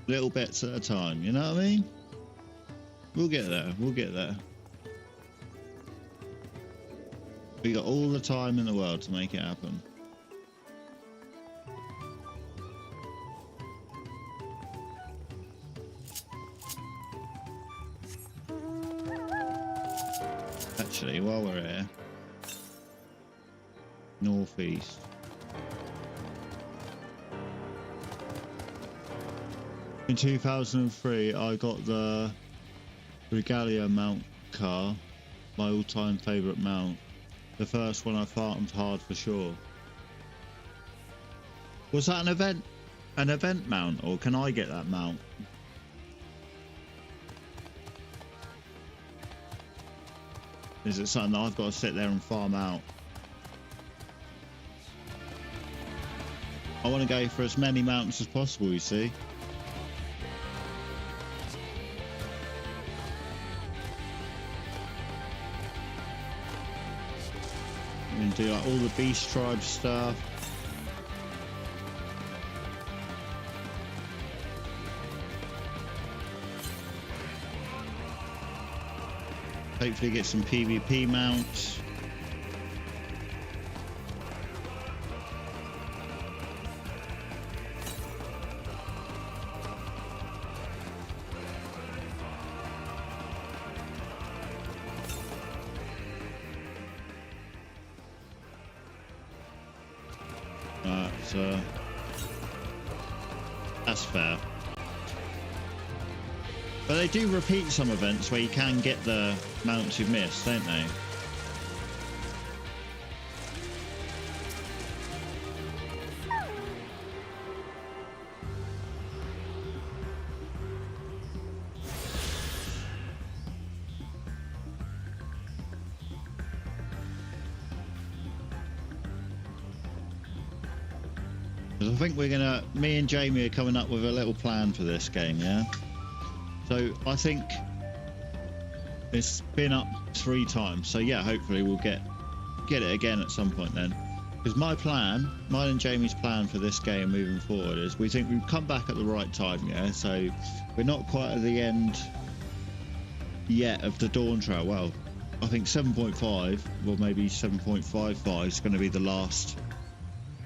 Little bits at a time, you know what I mean? We'll get there, we'll get there. We got all the time in the world to make it happen. Actually, while we're here, northeast. In 2003, I got the Regalia mount car, my all-time favourite mount. The first one I farmed hard for sure. Was that an event mount, or can I get that mount? Is it something that I've got to sit there and farm out? I want to go for as many mounts as possible, you see. And do like all the beast tribe stuff. Hopefully get some PvP mounts. that's fair. But they do repeat some events where you can get the mounts you've missed, don't they? I think me and Jamie are coming up with a little plan for this game, yeah? So I think it's been up 3 times, so yeah, hopefully we'll get it again at some point then. Because mine and Jamie's plan for this game moving forward is we think we've come back at the right time, yeah? So we're not quite at the end yet of the Dawntrail. Well, I think 7.5, or maybe 7.55 is going to be the last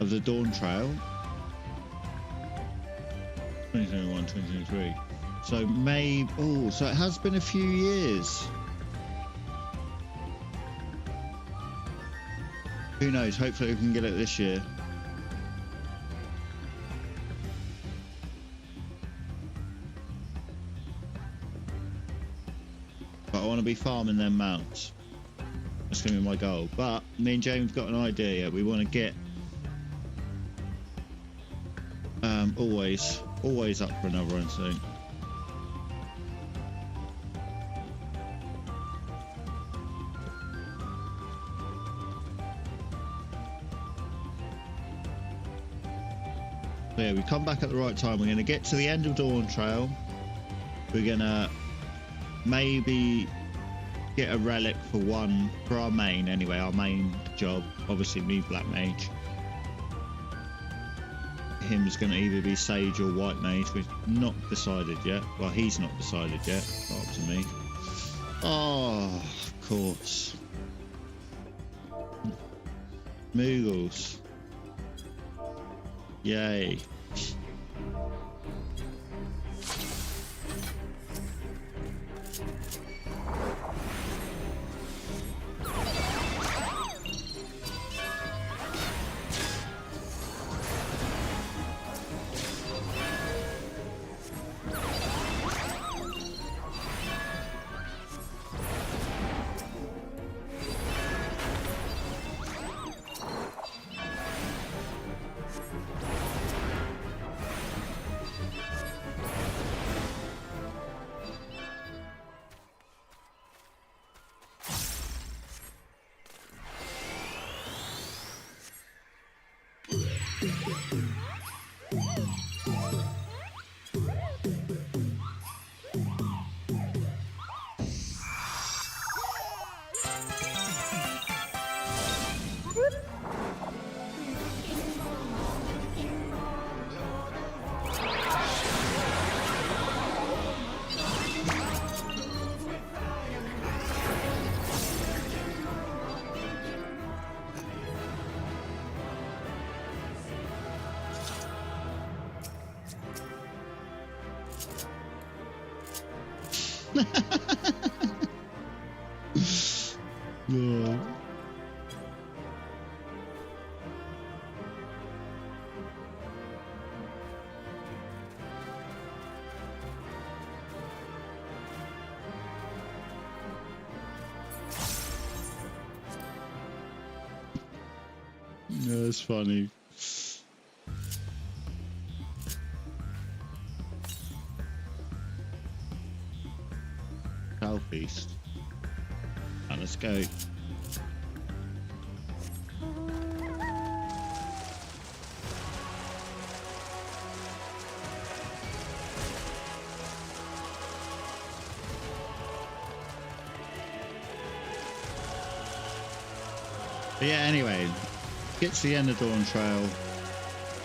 of the Dawntrail. 2021, 2023. So maybe, so it has been a few years. Who knows? Hopefully we can get it this year. But I want to be farming them mounts. That's going to be my goal. But me and James got an idea. We want to get always up for another one soon. So yeah, we come back at the right time. We're going to get to the end of Dawntrail. We're going to maybe get a relic for our main, anyway, our main job. Obviously me, Black Mage. Him's going to either be Sage or White Mage. We've not decided yet. Well, he's not decided yet. Not up to me. Oh, of course. Moogles. Yay. Yeah. Yeah, it's funny. Southeast. And let's go. But yeah, anyway, get to the end of Dawntrail.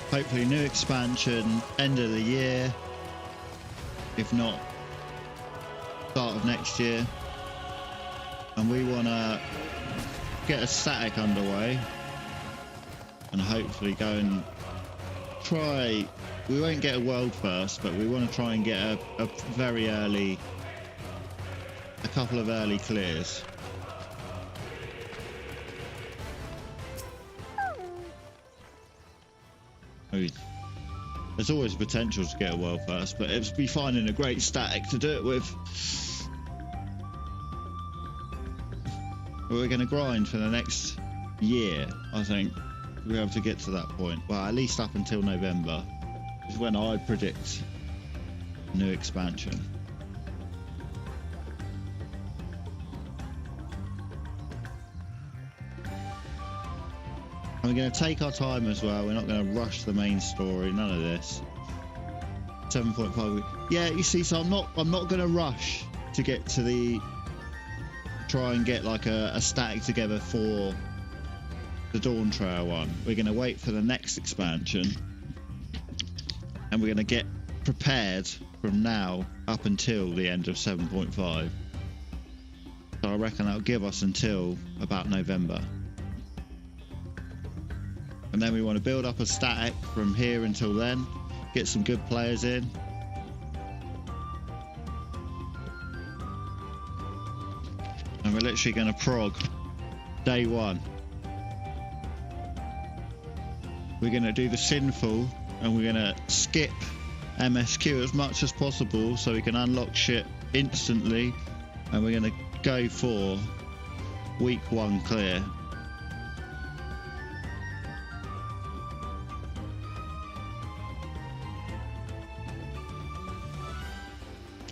Hopefully new expansion, end of the year. If not, start of next year. And we want to get a static underway. And hopefully go and try... We won't get a world first, but we want to try and get a very early... A couple of early clears. I mean, there's always potential to get a world first, but it'd be finding a great static to do it with. We're going to grind for the next year, I think. We'll be able to get to that point. Well, at least up until November is when I predict new expansion. And we're going to take our time as well. We're not going to rush the main story. None of this. 7.5. Yeah, you see, so I'm not going to rush to get to the. Try and get like a static together for the Dawntrail one. We're going to wait for the next expansion, and we're going to get prepared from now up until the end of 7.5. So I reckon that'll give us until about November. And then we want to build up a static from here until then, get some good players in. And we're literally going to prog day one. We're going to do the sinful, and we're going to skip MSQ as much as possible so we can unlock shit instantly, and we're going to go for week 1 clear.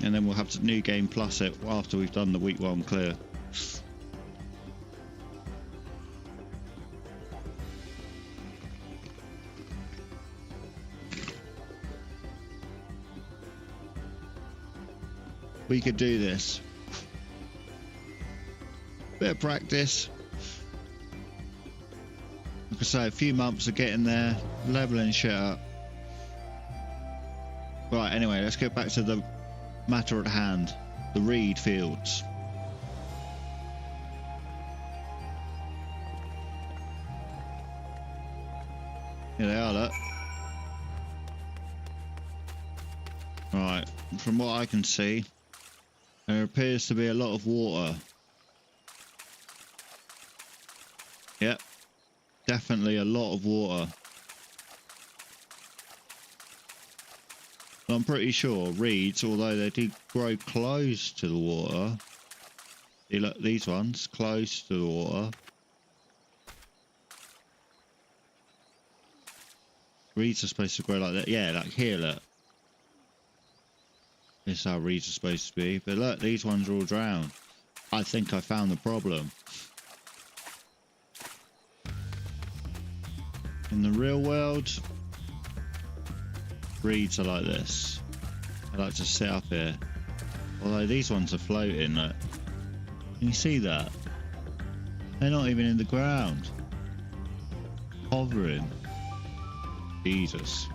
And then we'll have to new game plus it after we've done the week 1 clear. We could do this. Bit of practice. Like I say, a few months of getting there, leveling shit up. Right, anyway, let's get back to the matter at hand. The reed fields. Here they are, look. Right, from what I can see, there appears to be a lot of water. Yep, definitely a lot of water. I'm pretty sure reeds, although they do grow close to the water. You look, these ones, close to the water. Reeds are supposed to grow like that. Yeah, like here, look. This is how reeds are supposed to be. But look, these ones are all drowned. I think I found the problem. In the real world, reeds are like this. I like to sit up here. Although these ones are floating, look. Can you see that? They're not even in the ground. Hovering. Jesus.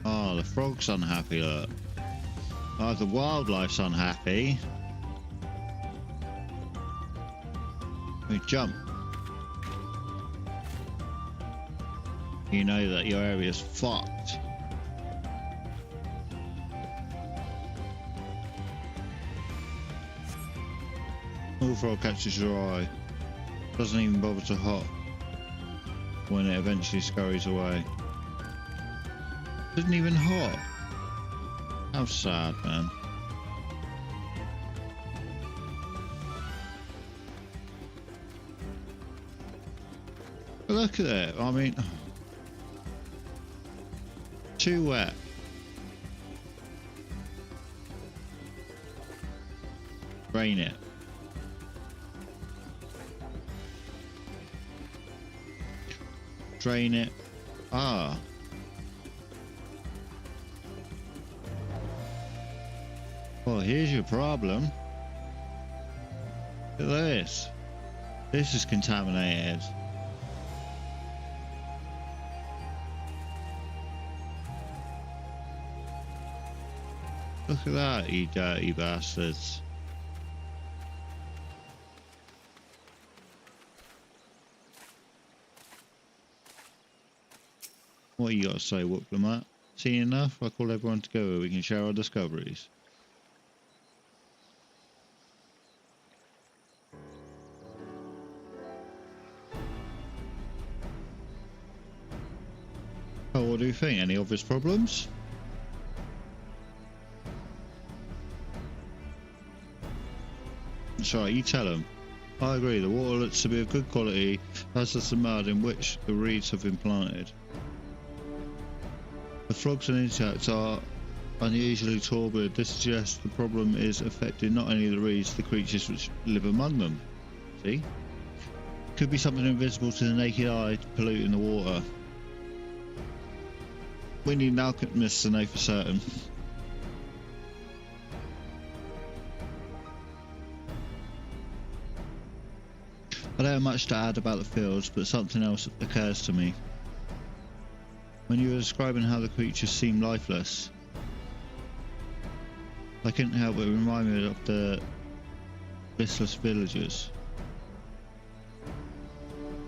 Oh, the frog's unhappy, look. Oh, the wildlife's unhappy. We jump. You know that your area's fucked. All frog catches your eye. Doesn't even bother to hop when it eventually scurries away. Isn't even hot. How sad, man. But look at it. I mean, too wet. Drain it. Drain it. Ah. Well, here's your problem. Look at this. This is contaminated. Look at that, you dirty bastards. What you got to say, Diplomat? Seen enough? I call everyone together. We can share our discoveries. Oh, what do you think? Any obvious problems? That's right, you tell them. I agree, the water looks to be of good quality, as does the mud in which the reeds have been planted. The frogs and insects are unusually turbid. This suggests the problem is affecting not only the reeds, the creatures which live among them. See? Could be something invisible to the naked eye polluting the water. We need an alchemist to know for certain. I don't have much to add about the fields, but something else occurs to me. When you were describing how the creatures seem lifeless, I couldn't help but remind me of the listless villagers.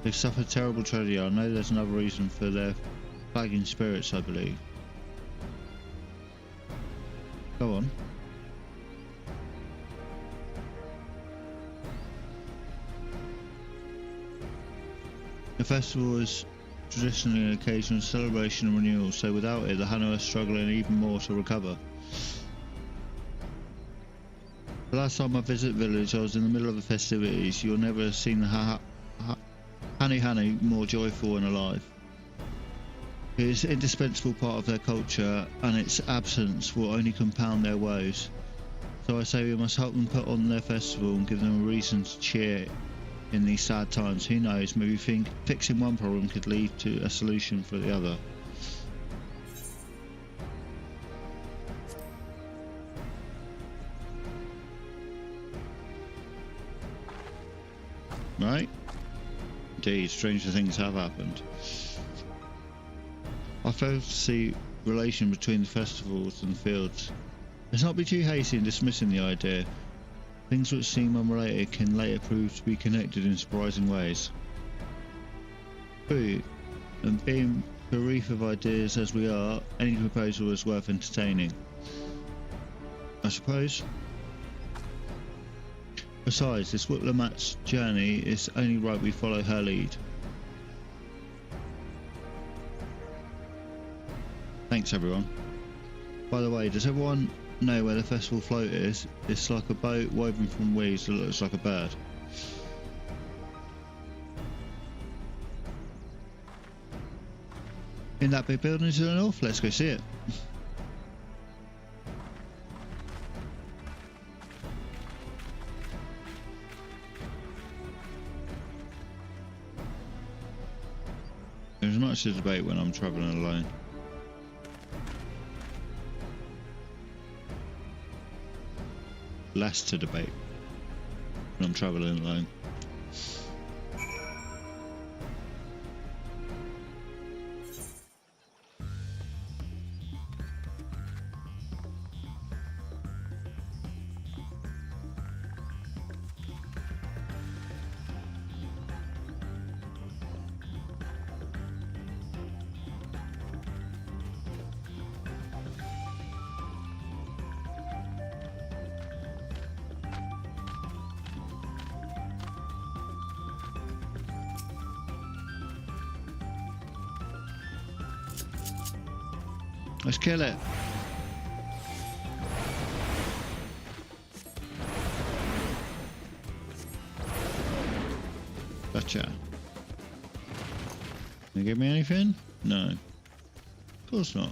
They've suffered terrible tragedy. I know there's another reason for their flagging spirits, I believe. Go on. The festival is traditionally an occasion of celebration and renewal, so without it the Hanu are struggling even more to recover. The last time I visited the village I was in the middle of the festivities. You'll never have seen the Hanu more joyful and alive. It is an indispensable part of their culture, and its absence will only compound their woes. So I say we must help them put on their festival and give them a reason to cheer in these sad times. Who knows, maybe fixing one problem could lead to a solution for the other. Right? Indeed, stranger things have happened. I fail to see relation between the festivals and the fields. Let's not be too hasty in dismissing the idea. Things which seem unrelated can later prove to be connected in surprising ways. True, and being bereft of ideas as we are, any proposal is worth entertaining, I suppose. Besides, this Diplomat's journey is only right we follow her lead. Thanks everyone. By the way, does everyone know where the festival float is? It's like a boat woven from weeds that looks like a bird. In that big building to the north? Let's go see it. There's much to debate when I'm travelling alone. Less to debate when I'm travelling alone. Let's kill it. Gotcha. Can you give me anything? No. Of course not.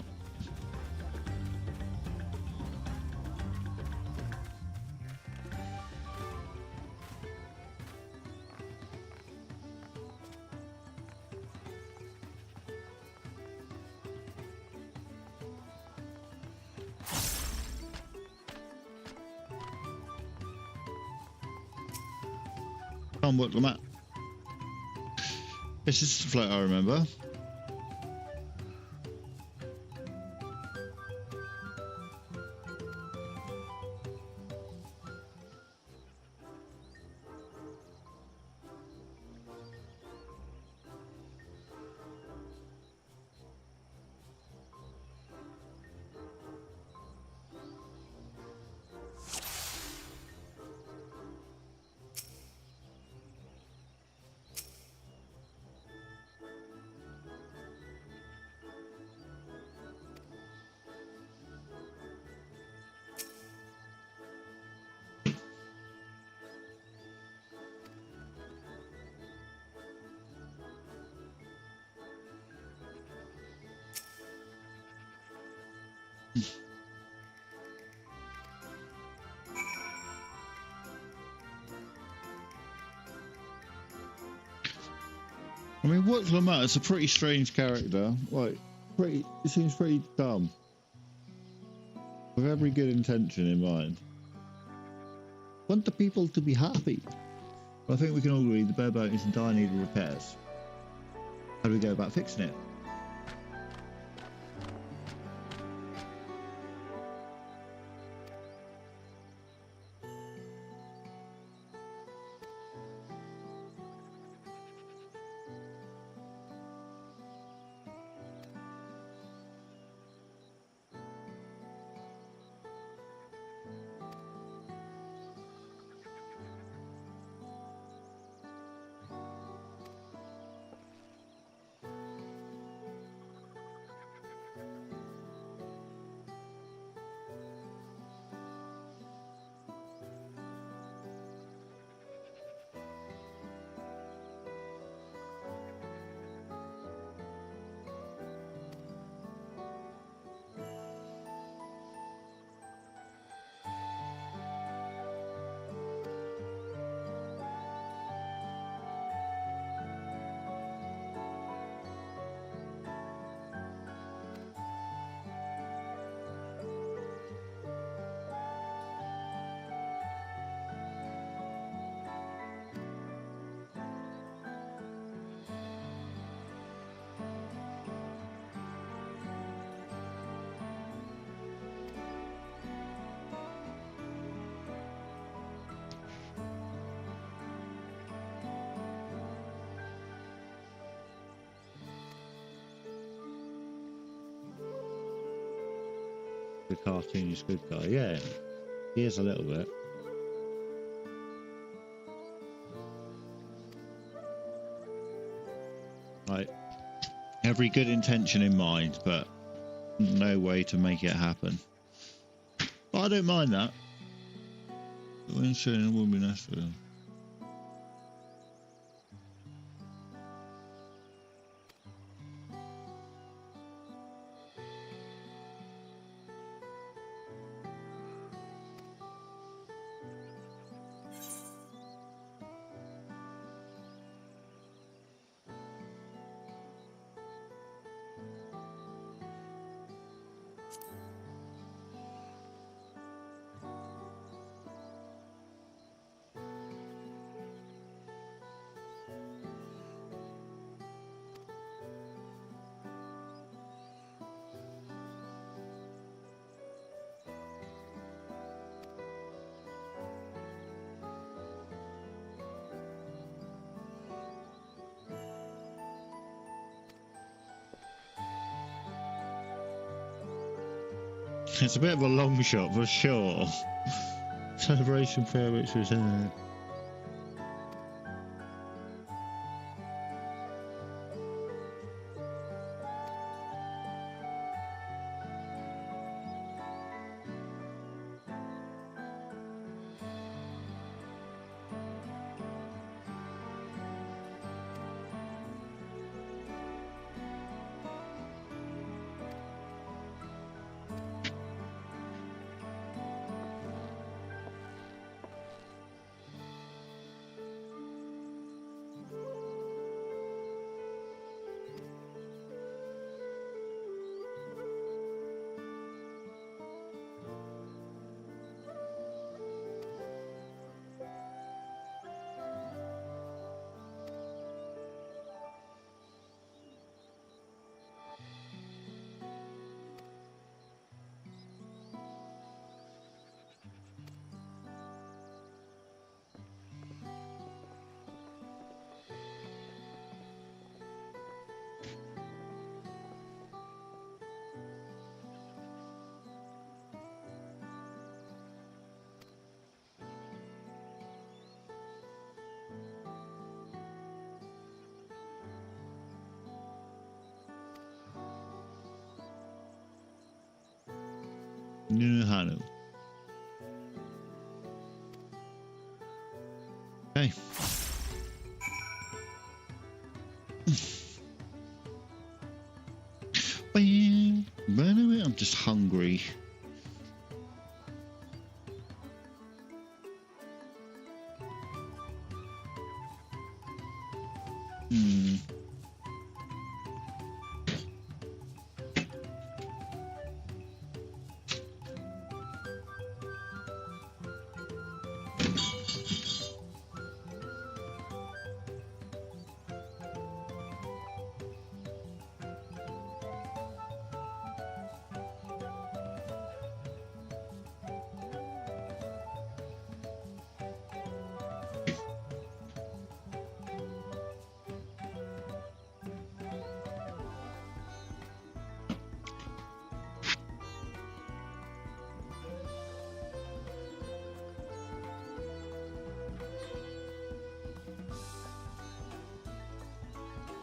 Can't work the map. This is the float I remember. I mean, what's Lamar? It's a pretty strange character. Like, it seems pretty dumb. With every good intention in mind. Want the people to be happy. Well, I think we can all agree the bare boat is in dire need of repairs. How do we go about fixing it? The cartoonish good guy, yeah. He is a little bit. Like, every good intention in mind, but no way to make it happen. But I don't mind that. When showing a woman after them. It's a bit of a long shot for sure. Celebration fair which was Nuhanu. Okay. I'm just hungry.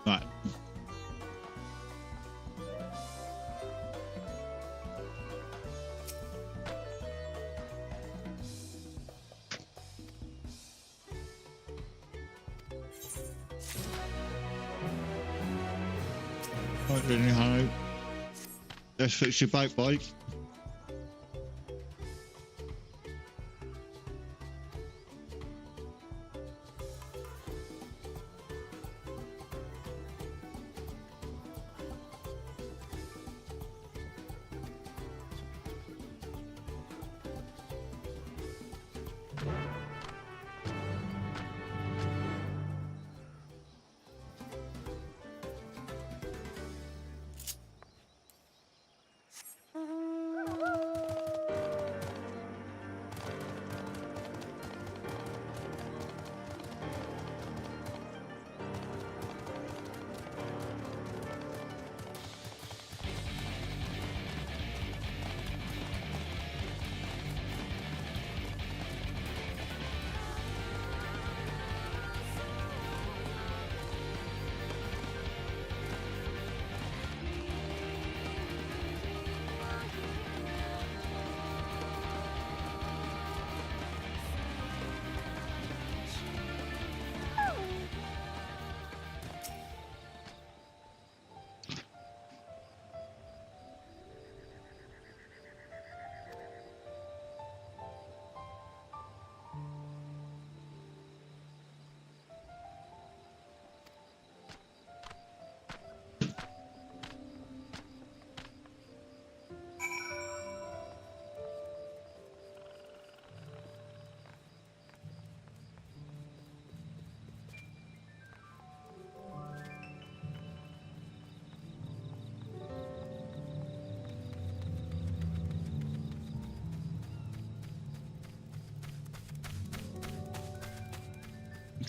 Right. Right, anyhow, let's fix your boat bike.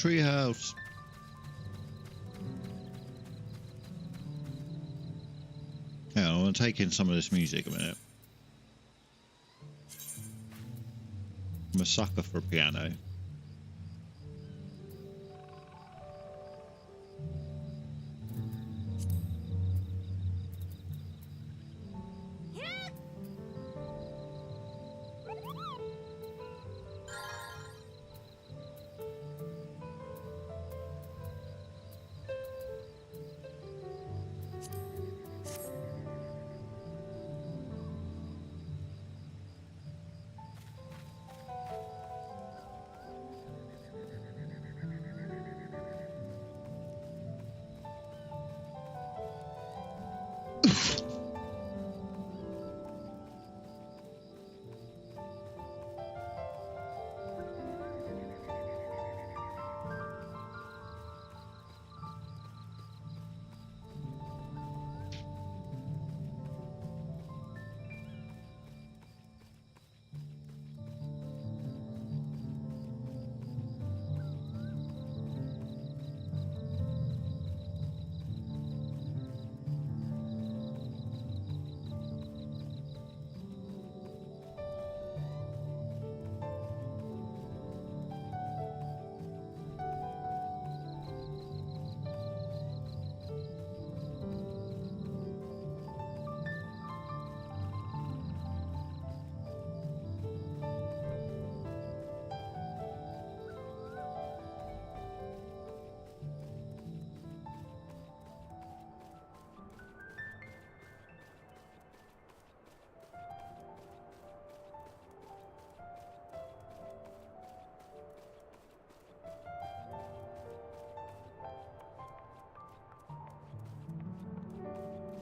Treehouse. Yeah, I want to take in some of this music a minute. I'm a sucker for piano.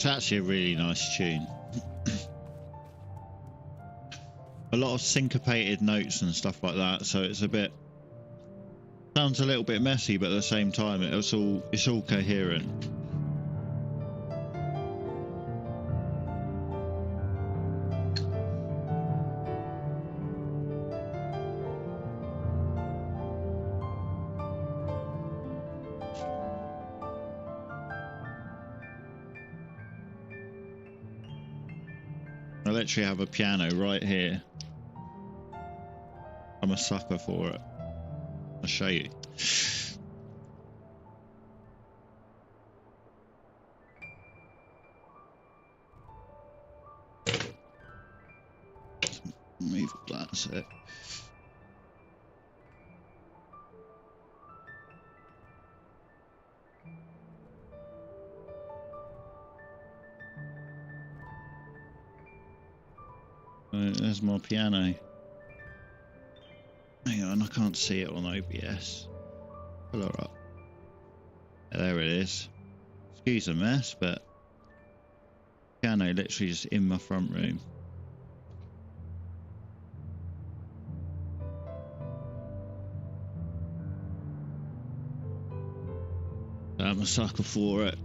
It's actually a really nice tune. A lot of syncopated notes and stuff like that, so it's a bit, sounds a little bit messy, but at the same time it's all coherent. I literally have a piano right here. I'm a sucker for it. I'll show you. Move that's it. There's my piano. Hang on, I can't see it on OBS. Pull her up. There it is. Excuse the mess, but piano literally just in my front room. I'm a sucker for it.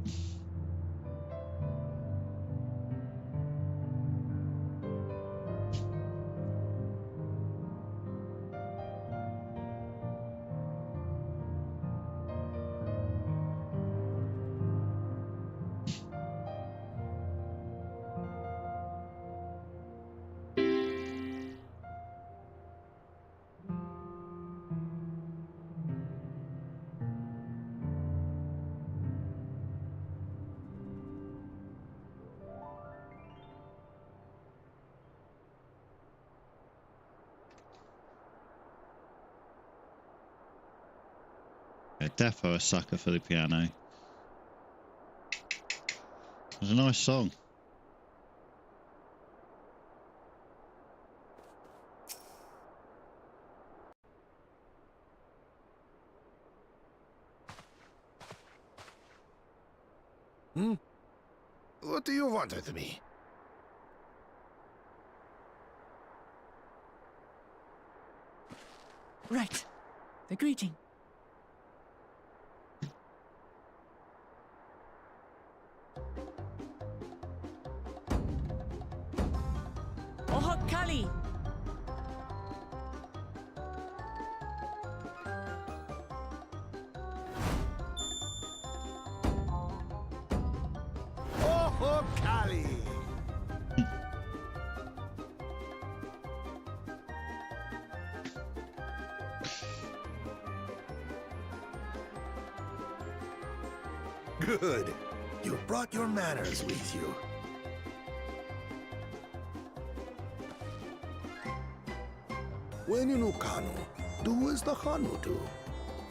Defo a sucker for the piano. It was a nice song. What do you want with me? Right. The greeting. Kali. Oh, Kali. Good. You brought your manners with you. When in Ukanu, do as the Hanu do.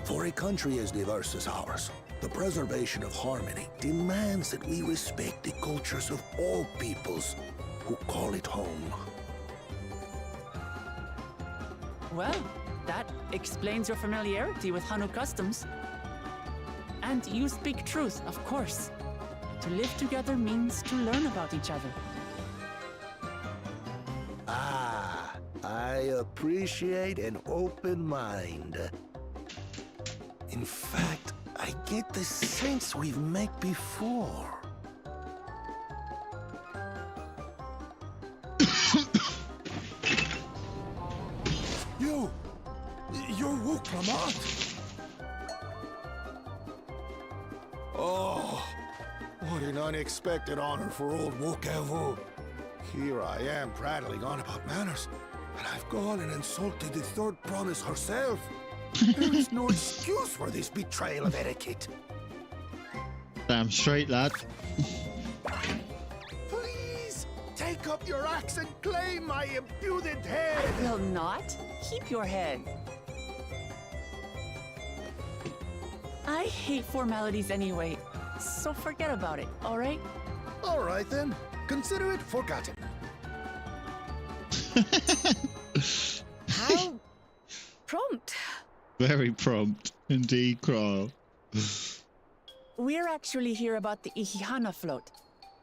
For a country as diverse as ours, the preservation of harmony demands that we respect the cultures of all peoples who call it home. Well, that explains your familiarity with Hanu customs. And you speak truth, of course. To live together means to learn about each other. I appreciate an open mind. In fact, I get the sense we've met before. You're Wu Clement. Oh, what an unexpected honor for old Wu Kevu. Here I am prattling on about manners, and I've gone and insulted the third promise herself. There is no excuse for this betrayal of etiquette. Damn straight, lad. Please, take up your axe and claim my impudent head. I will not. Keep your head. I hate formalities anyway, so forget about it, all right? All right then. Consider it forgotten. How prompt. Very prompt, indeed, Kral. We're actually here about the Ihihana float.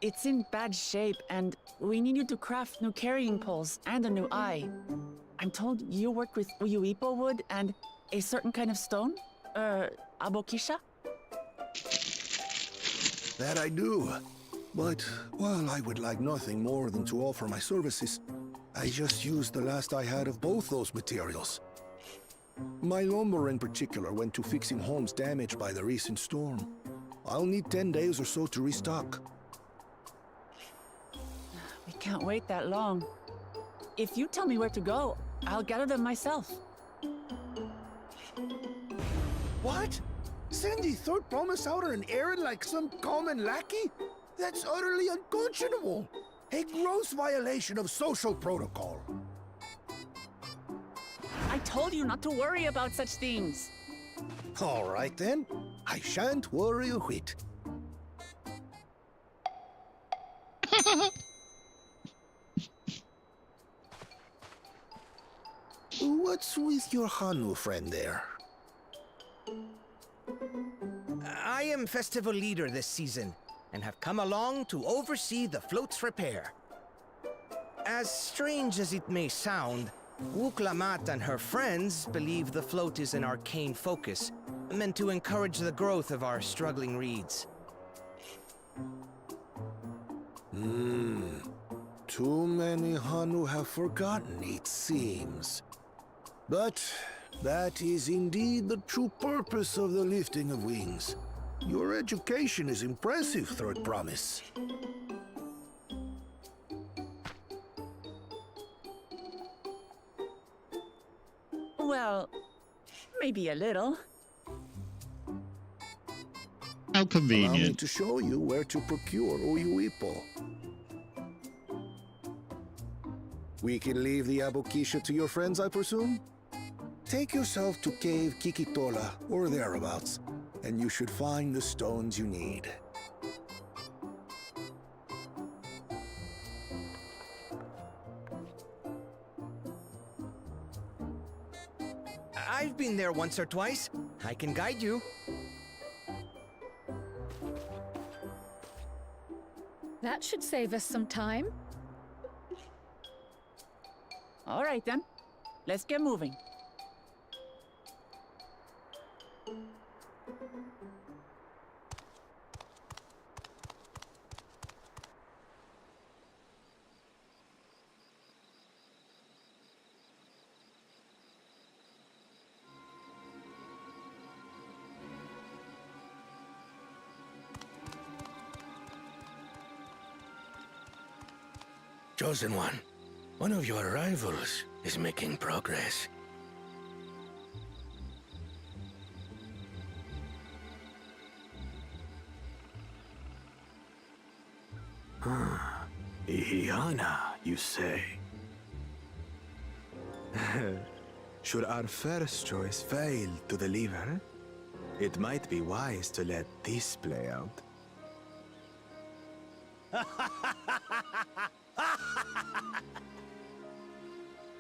It's in bad shape, and we need you to craft new carrying poles and a new eye. I'm told you work with Uyuipo wood and a certain kind of stone? Abokisha? That I do. But while I would like nothing more than to offer my services, I just used the last I had of both those materials. My lumber in particular went to fixing homes damaged by the recent storm. I'll need 10 days or so to restock. We can't wait that long. If you tell me where to go, I'll gather them myself. What? Send the third promise out on an errand like some common lackey? That's utterly unconscionable. A gross violation of social protocol. I told you not to worry about such things. All right then. I shan't worry a whit. What's with your Hanu friend there? I am festival leader this season, and have come along to oversee the float's repair. As strange as it may sound, Wuklamat and her friends believe the float is an arcane focus, meant to encourage the growth of our struggling reeds. Too many Hanu have forgotten, it seems. But that is indeed the true purpose of the lifting of wings. Your education is impressive, Third Promise. Well, maybe a little. How convenient. Allow me to show you where to procure Uyuipo. We can leave the Abokisha to your friends, I presume? Take yourself to Cave Kikitola, or thereabouts, and you should find the stones you need. I've been there once or twice. I can guide you. That should save us some time. All right then, let's get moving. Chosen one of your rivals is making progress. Ihiana, you say? Should our first choice fail to deliver, it might be wise to let this play out.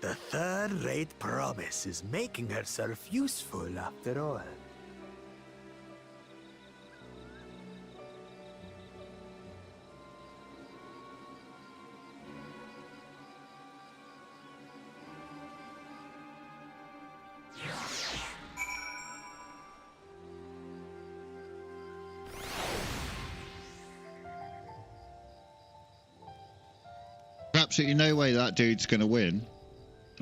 The third-rate promise is making herself useful after all. Absolutely no way that dude's going to win,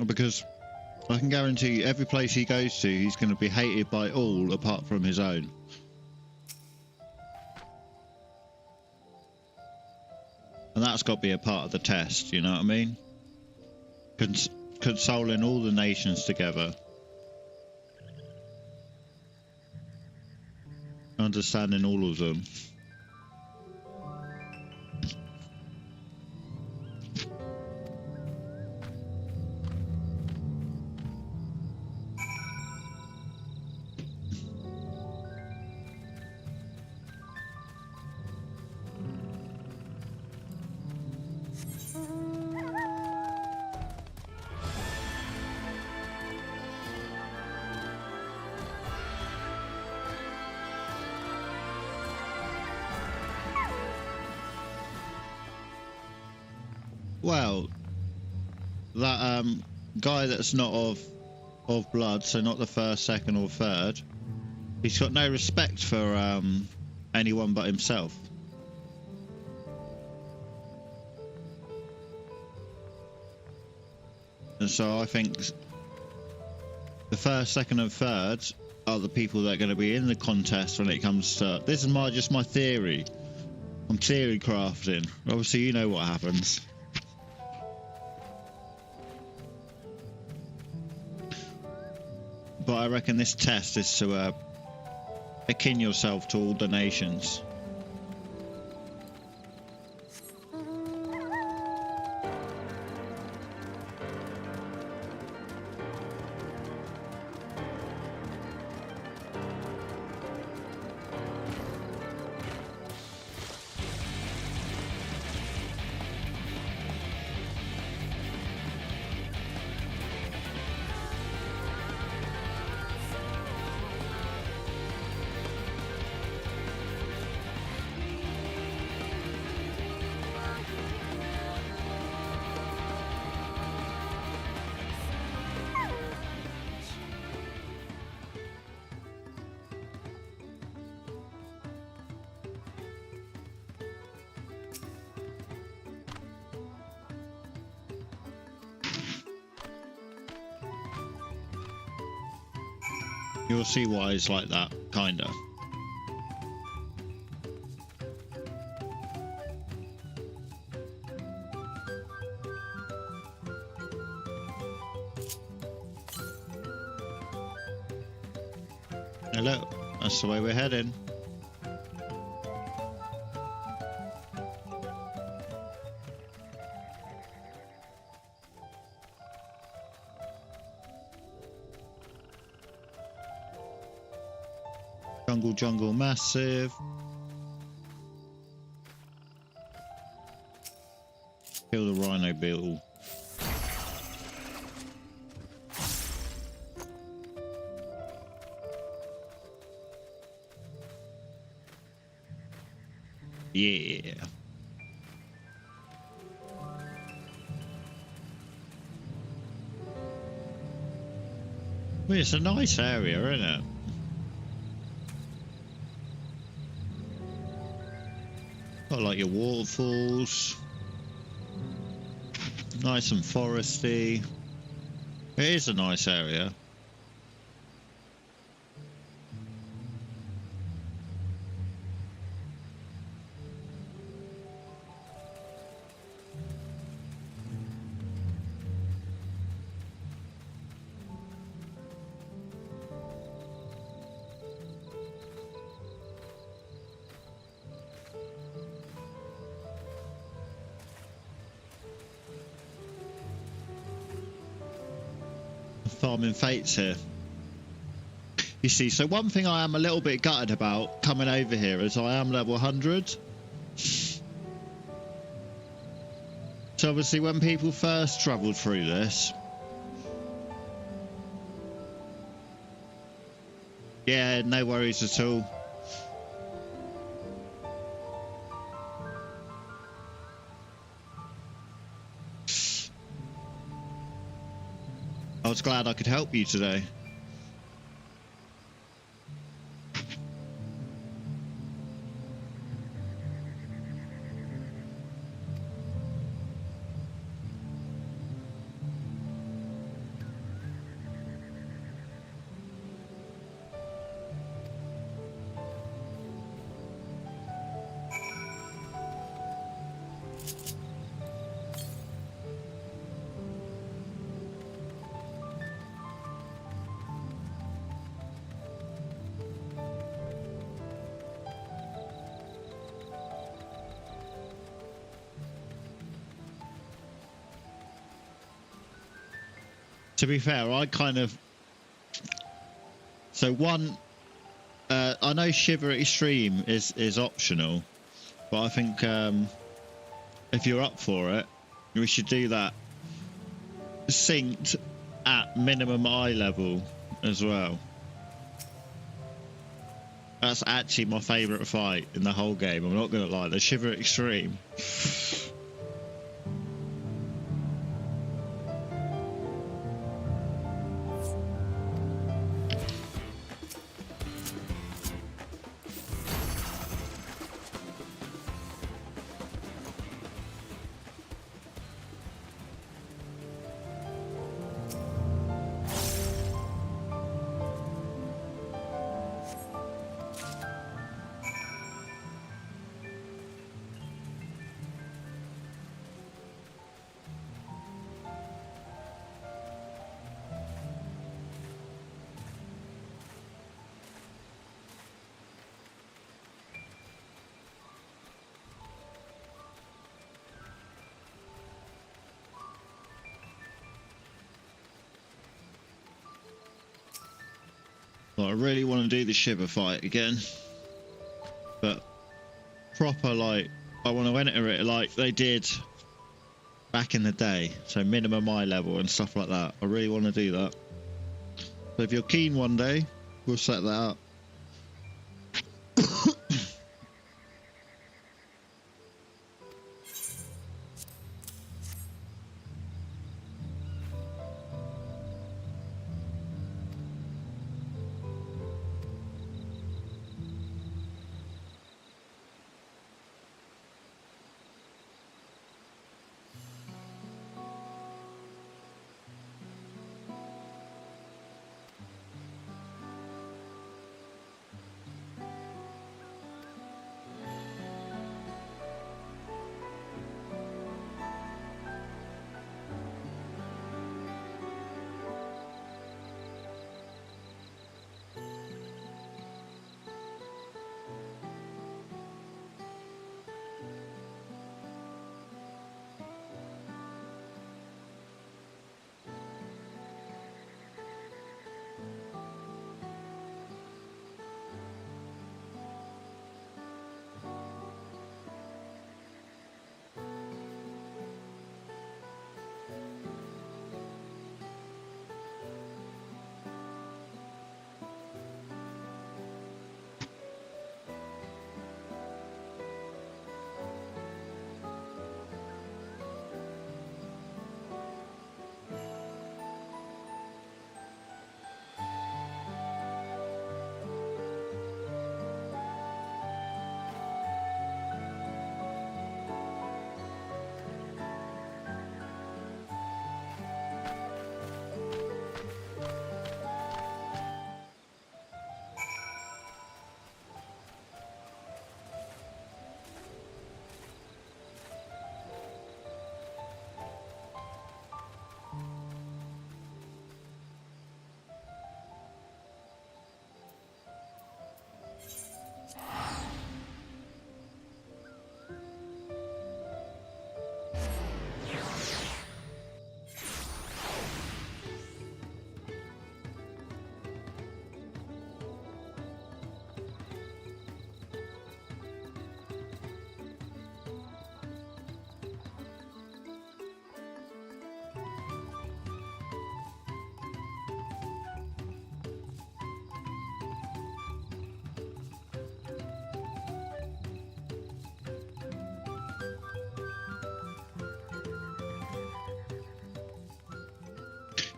because I can guarantee you every place he goes to, he's going to be hated by all apart from his own. And that's got to be a part of the test, you know what I mean? Consoling all the nations together. Understanding all of them. Well, that guy that's not of blood, so not the first, second, or third, he's got no respect for anyone but himself. And so I think the first, second, and third are the people that are going to be in the contest when it comes to... This is just my theory. I'm theory crafting. Obviously, you know what happens. But I reckon this test is to akin yourself to all the nations. You'll see why it's like that, kinda. Hello, that's the way we're heading. Jungle massive. Kill the rhino beetle. Yeah. Well, it's a nice area, isn't it? Got like your waterfalls, nice and foresty. It is a nice area. Farming fates here. You see, so one thing I am a little bit gutted about coming over here is I am level 100. So obviously when people first travelled through this, yeah, no worries at all. I was glad I could help you today. To be fair, I kind of... So one... I know Shiver Extreme is optional, but I think if you're up for it, we should do that synced at minimum eye level as well. That's actually my favourite fight in the whole game, I'm not going to lie, the Shiver Extreme. Like, I really want to do the shiver fight again, but proper, like, I want to enter it like they did back in the day, so minimum eye level and stuff like that. I really want to do that. So if you're keen one day, we'll set that up.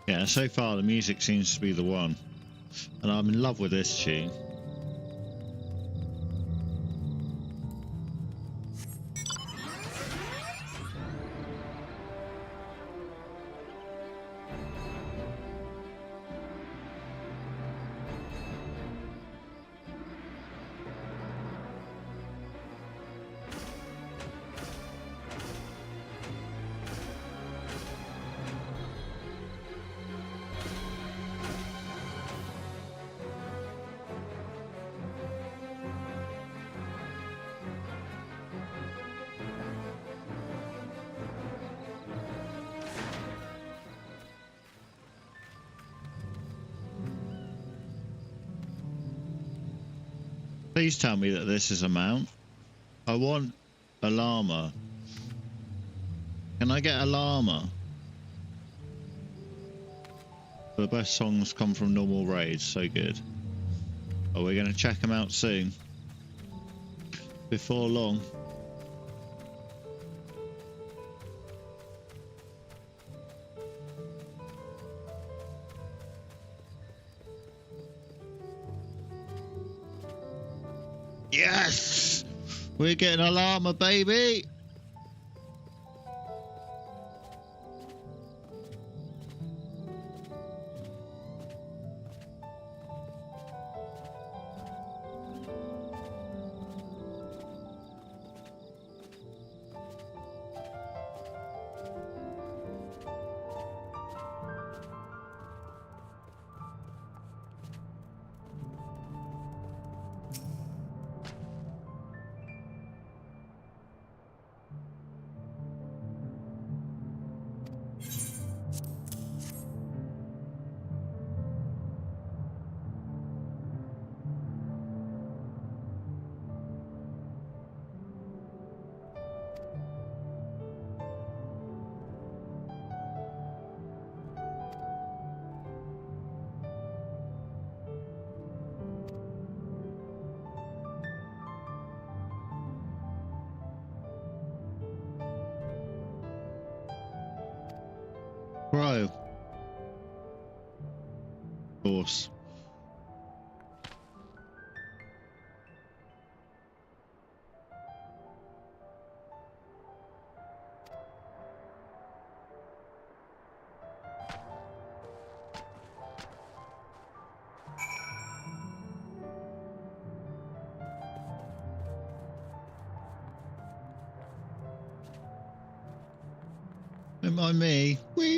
Yeah, so far the music seems to be the one, and I'm in love with this tune. Please tell me that this is a mount. I want a llama. Can I get a llama? The best songs come from normal raids, so good. Oh, we're going to check them out soon. Before long. Yes! We're getting a llama, baby! Bro. Of course. Don't mind me. Whee!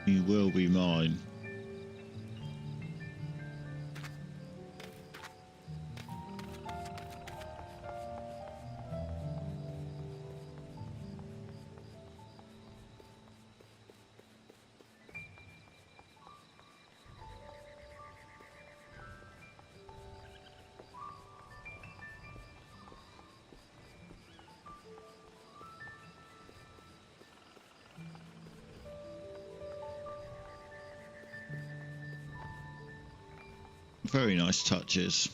You will be mine. Very nice touches.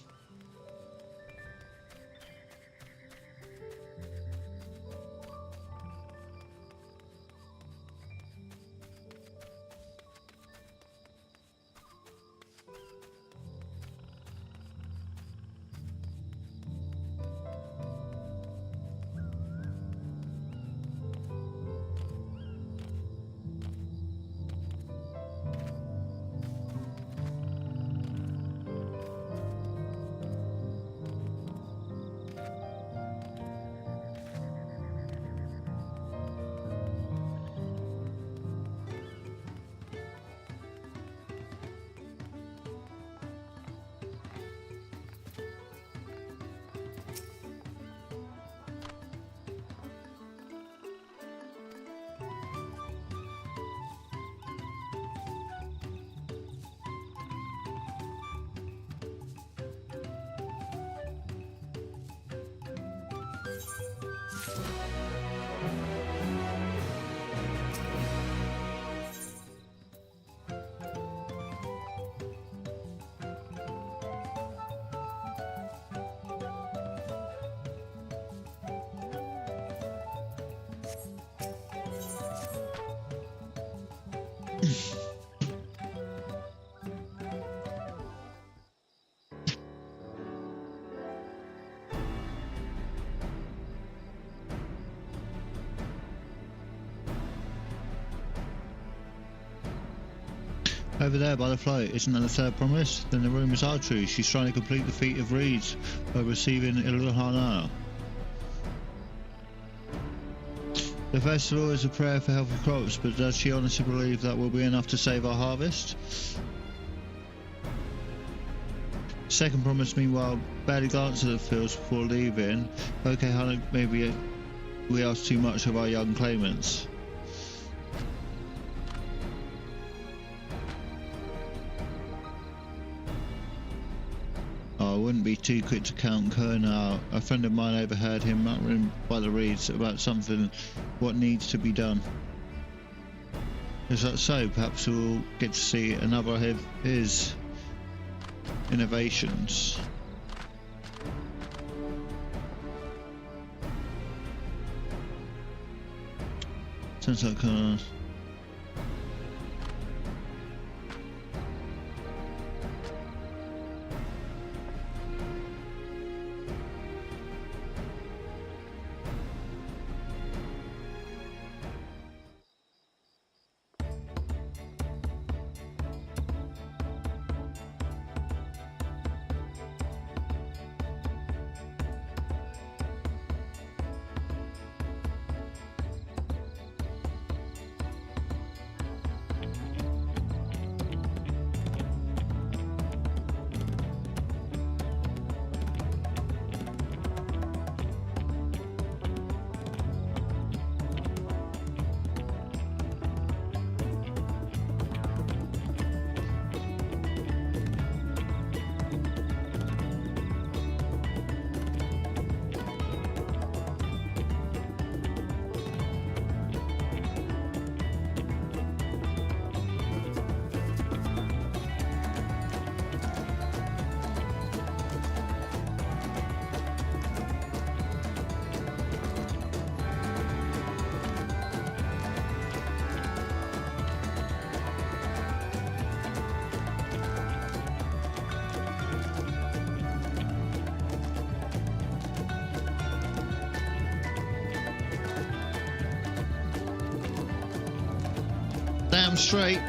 Over there by the float, isn't that the third promise? Then the rumours are true. She's trying to complete the feat of reeds by receiving Illuhana. The festival is a prayer for healthy crops, but does she honestly believe that will be enough to save our harvest? Second promise, meanwhile, barely glanced at the fields before leaving. Okay, honey, maybe we asked too much of our young claimants. I wouldn't be too quick to count Kern out. A friend of mine overheard him muttering by the reeds about something, what needs to be done. Is that so? Perhaps we'll get to see another of his innovations. Sounds like damn straight.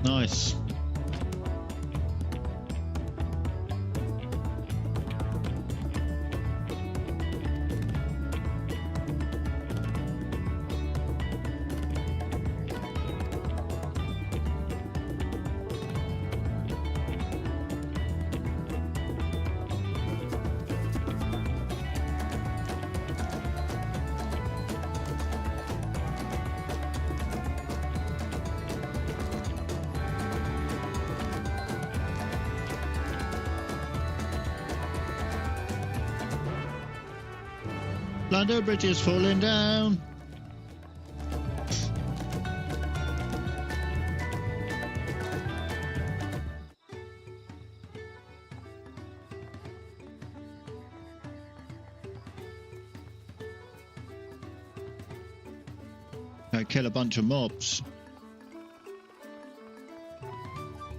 Nice. London Bridge is falling down. Go kill a bunch of mobs.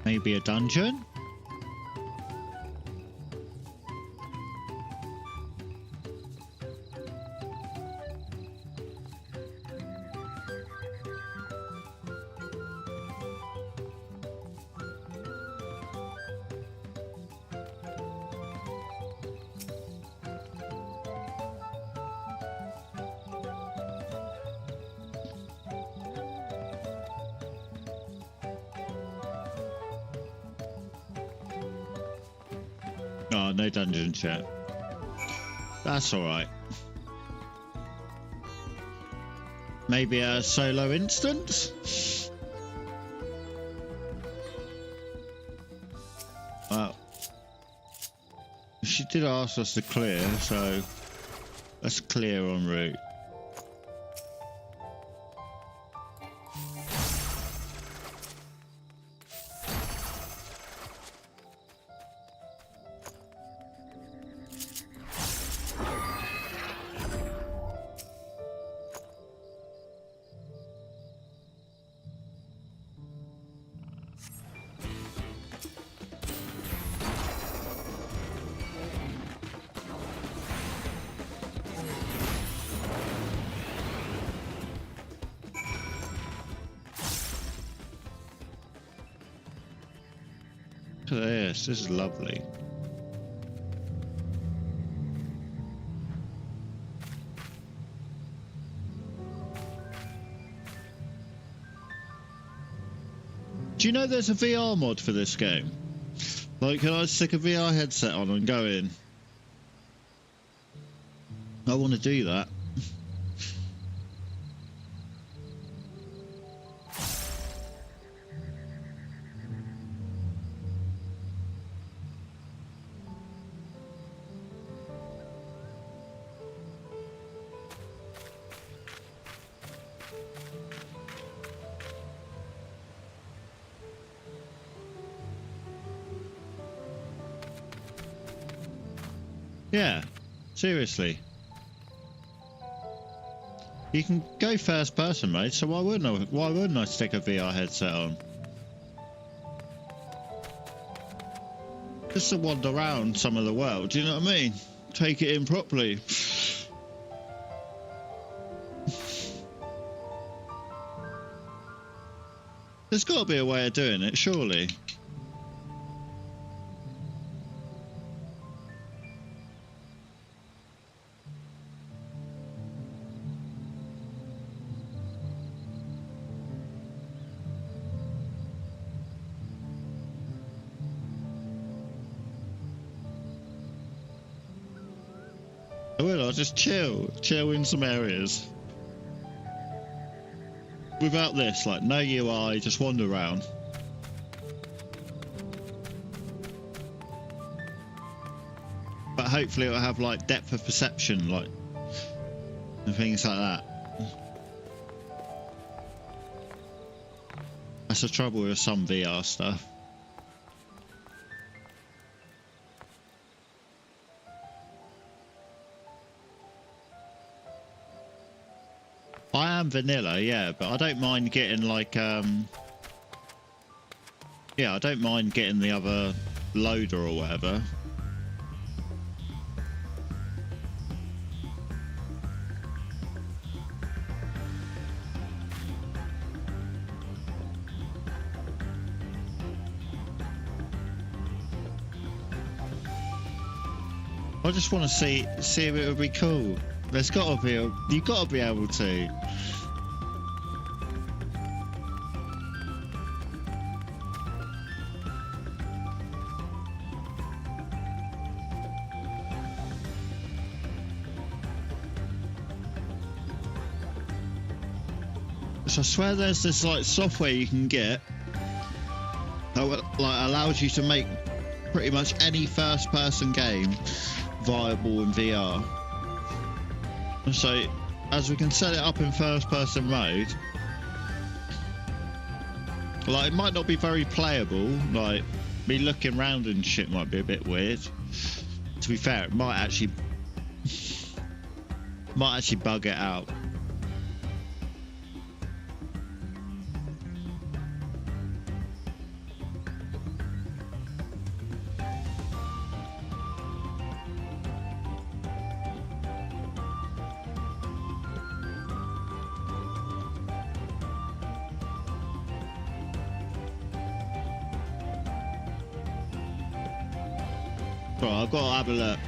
Maybe a dungeon? Oh, no dungeons yet. That's alright. Maybe a solo instance? Well, she did ask us to clear, so let's clear en route. Look at this, this is lovely. Do you know there's a VR mod for this game? Like, can I stick a VR headset on and go in? I want to do that. Yeah, seriously. You can go first person, mate, so why wouldn't I stick a VR headset on? Just to wander around some of the world, do you know what I mean? Take it in properly. There's got to be a way of doing it, surely. I will, I'll just chill in some areas. Without this, like, no UI, just wander around. But hopefully it'll have, like, depth of perception, like, and things like that. That's the trouble with some VR stuff. I am vanilla, yeah, but I don't mind getting like yeah, I don't mind getting the other loader or whatever. I just want to see if it would be cool. There's got to be you've got to be able to. So I swear there's this like software you can get that like allows you to make pretty much any first-person game viable in VR. So as we can set it up in first-person mode, like it might not be very playable, like me looking around and shit might be a bit weird. To be fair, it might actually bug it out. Right, I've got to have a look.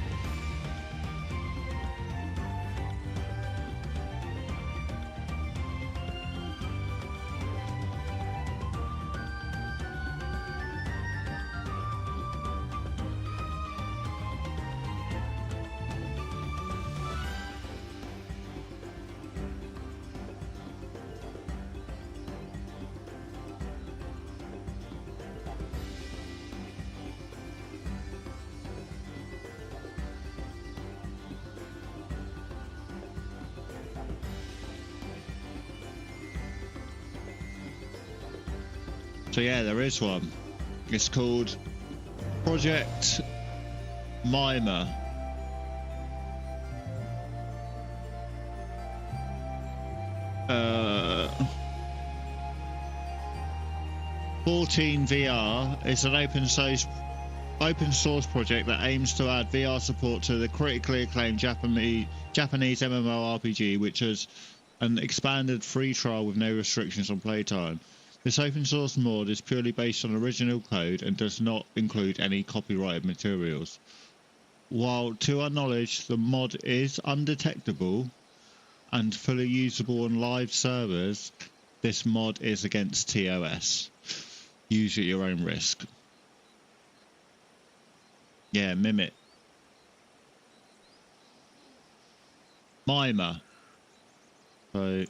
So yeah, there is one. It's called Project Mimer. Uh, 14 VR is an open source project that aims to add VR support to the critically acclaimed Japanese MMORPG, which has an expanded free trial with no restrictions on playtime. This open source mod is purely based on original code and does not include any copyrighted materials. While to our knowledge the mod is undetectable and fully usable on live servers, this mod is against TOS. Use at your own risk. Yeah, Mimic. Mimer. So,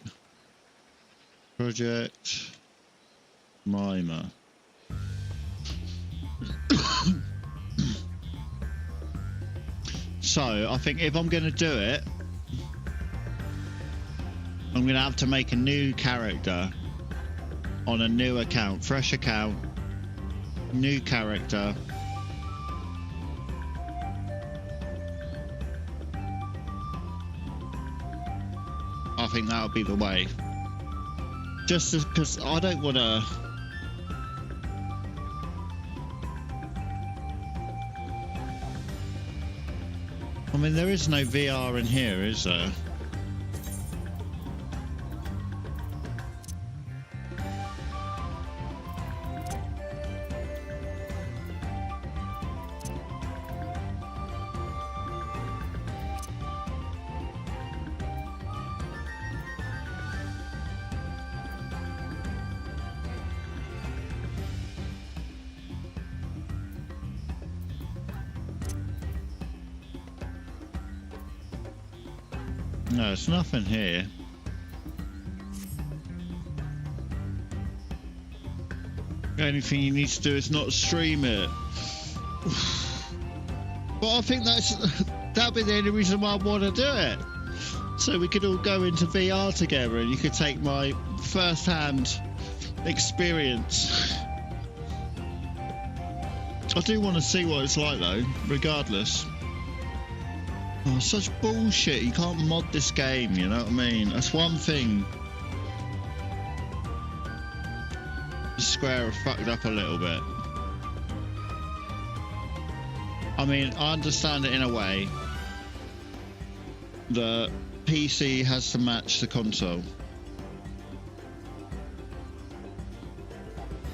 Project Mimer. So, I think if I'm going to do it, I'm going to have to make a new character on a new account, fresh account, new character. I think that would be the way. Just because I don't want to... I mean, there is no VR in here, is there? No, there's nothing here. The only thing you need to do is not stream it. But I think that'd be the only reason why I want to do it. So we could all go into VR together and you could take my first-hand experience. I do want to see what it's like though, regardless. Oh, such bullshit. You can't mod this game, you know what I mean? That's one thing. Square have fucked up a little bit. I mean, I understand it in a way. The PC has to match the console.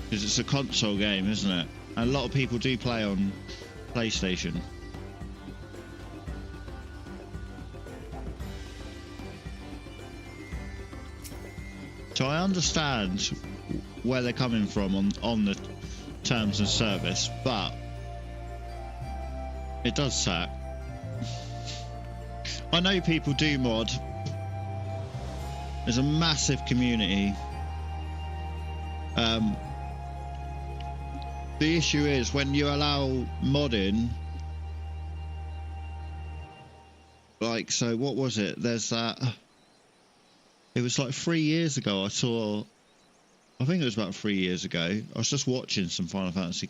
Because it's a console game, isn't it? And a lot of people do play on PlayStation. So I understand where they're coming from on the terms of service, but it does suck. I know people do mod. There's a massive community. The issue is when you allow modding, like, so what was it? There's that. It was like 3 years ago. I think it was about 3 years ago. I was just watching some Final Fantasy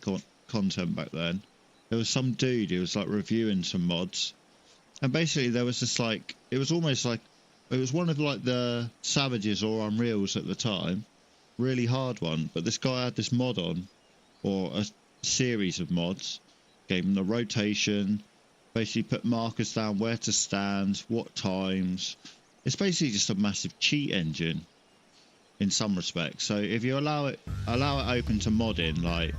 content back then. There was some dude who was like reviewing some mods, and basically there was this like, it was almost like it was one of like the Savages or Unreals at the time, really hard one. But this guy had this mod on, or a series of mods, gave him the rotation, basically put markers down where to stand, what times. It's basically just a massive cheat engine in some respects. So if you allow it open to modding, like,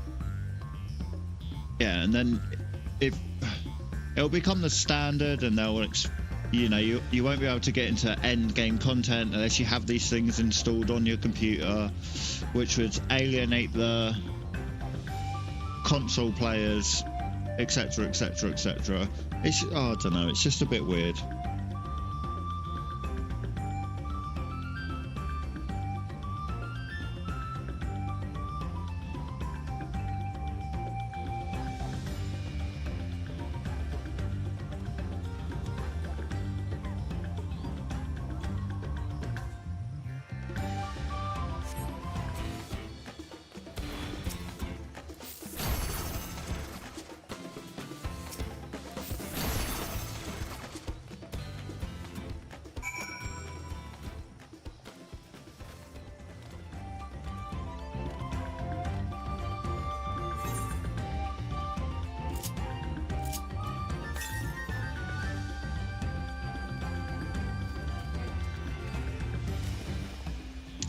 yeah, and then it'll become the standard, and they'll, you know, you won't be able to get into end game content unless you have these things installed on your computer, which would alienate the console players, etc, etc, etc. It's, oh, I don't know, it's just a bit weird.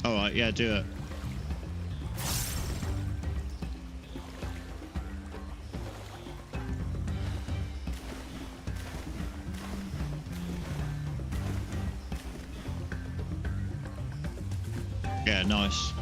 Alright, yeah, do it. Yeah, nice.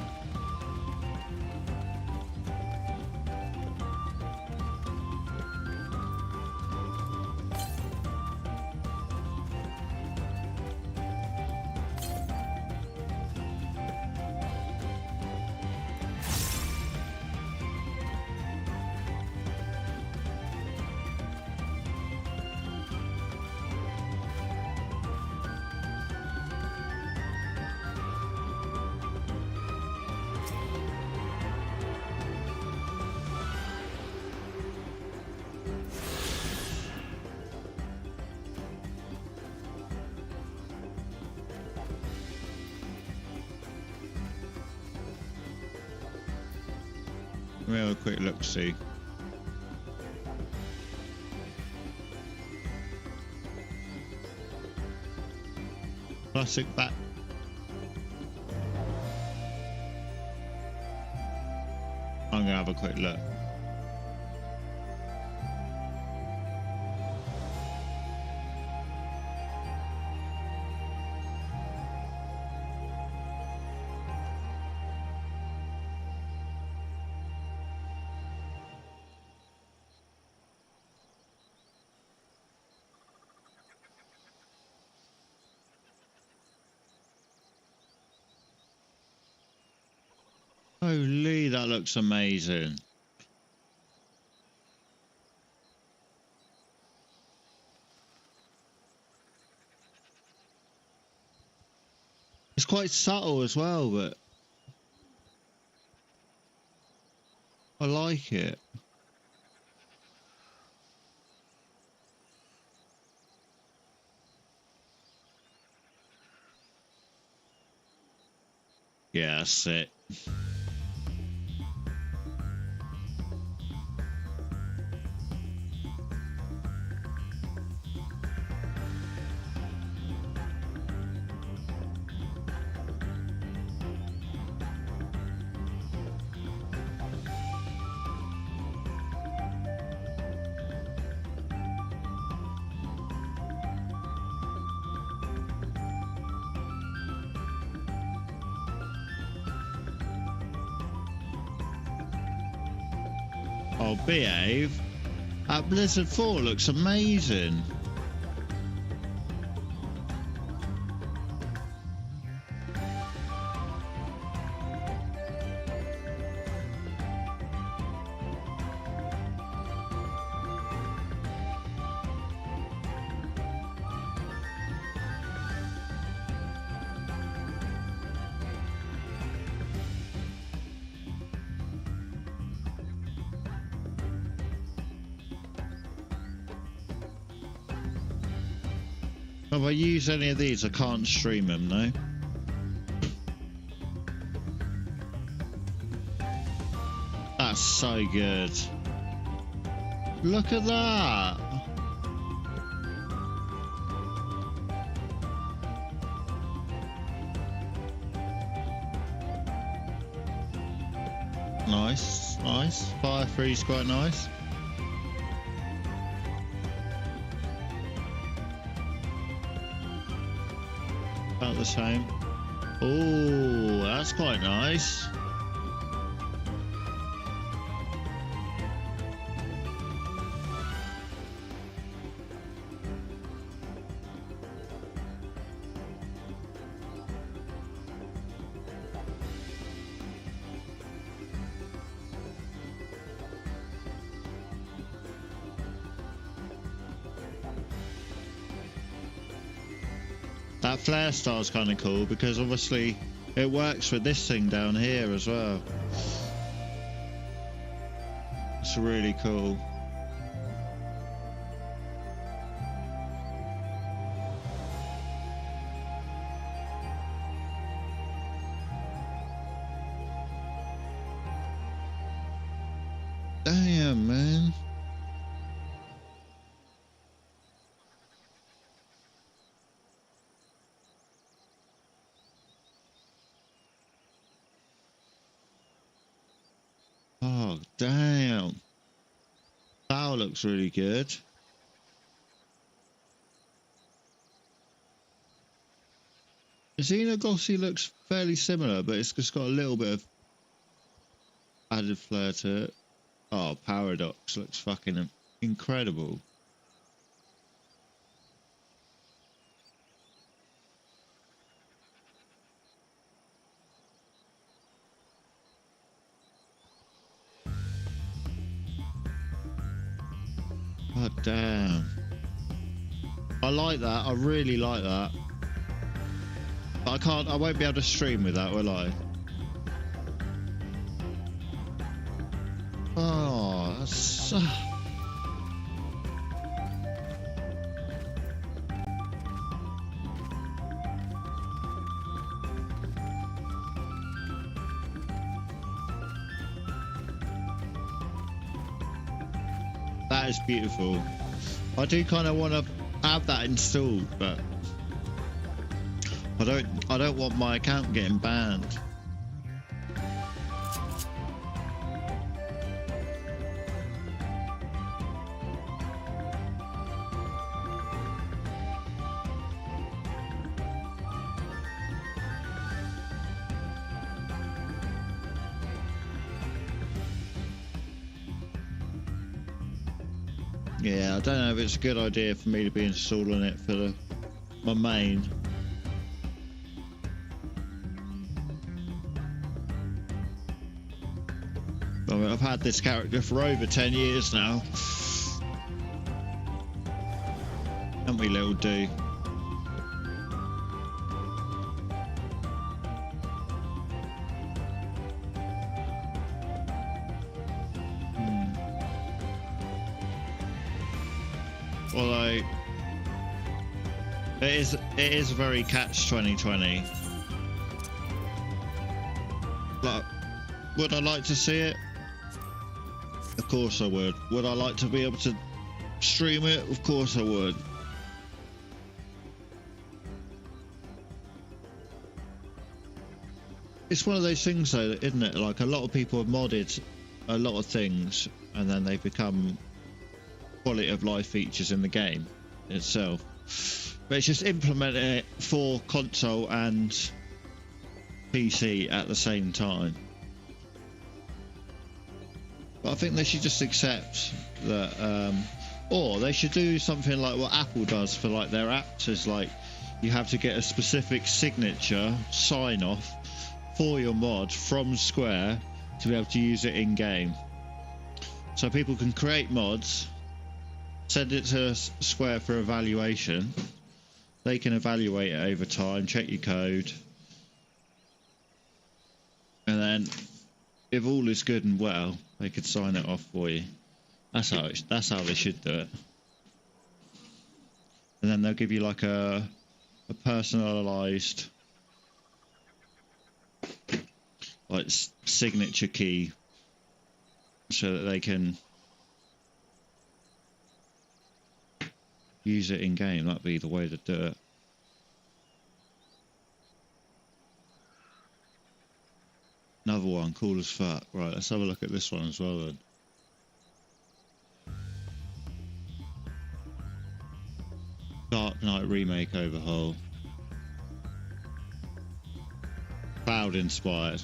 Let me have a quick look, see. Classic back. I'm gonna have a quick look. Holy, that looks amazing. It's quite subtle as well, but I like it. Yeah, that's it. Oh, behave. That Blizzard 4 looks amazing. If I use any of these, I can't stream them, no? That's so good. Look at that. Nice, nice. Fire freeze, quite nice. About the same. Oh, that's quite nice. That flare star is kind of cool because obviously it works with this thing down here as well. It's really cool. Damn, man. Oh, damn. That looks really good. Xenoglossy looks fairly similar, but it's just got a little bit of added flair to it. Oh, Paradox looks fucking incredible. God damn. I like that. I really like that. But I won't be able to stream with that, will I? Oh, that's... That is beautiful. I do kind of want to have that installed, but I don't want my account getting banned. Yeah, I don't know if it's a good idea for me to be installing it for my main. I mean, I've had this character for over 10 years now. Haven't we, little D? like it is very catch 2020. Like, would I like to see it? Of course I would. Would I like to be able to stream it? Of course I would. It's one of those things though, isn't it? Like, a lot of people have modded a lot of things and then they become quality of life features in the game itself. But it's just implementing it for console and PC at the same time. But I think they should just accept that, or they should do something like what Apple does for like their apps, is like you have to get a specific signature sign off for your mod from Square to be able to use it in game. So people can create mods, send it to Square for evaluation. They can evaluate it over time, check your code, and then if all is good and well, they could sign it off for you. That's how they should do it. And then they'll give you like a personalized like signature key so that they can use it in game. That'd be the way to do it. Another one, cool as fuck. Right, let's have a look at this one as well then. Dark Knight remake overhaul. Cloud inspired.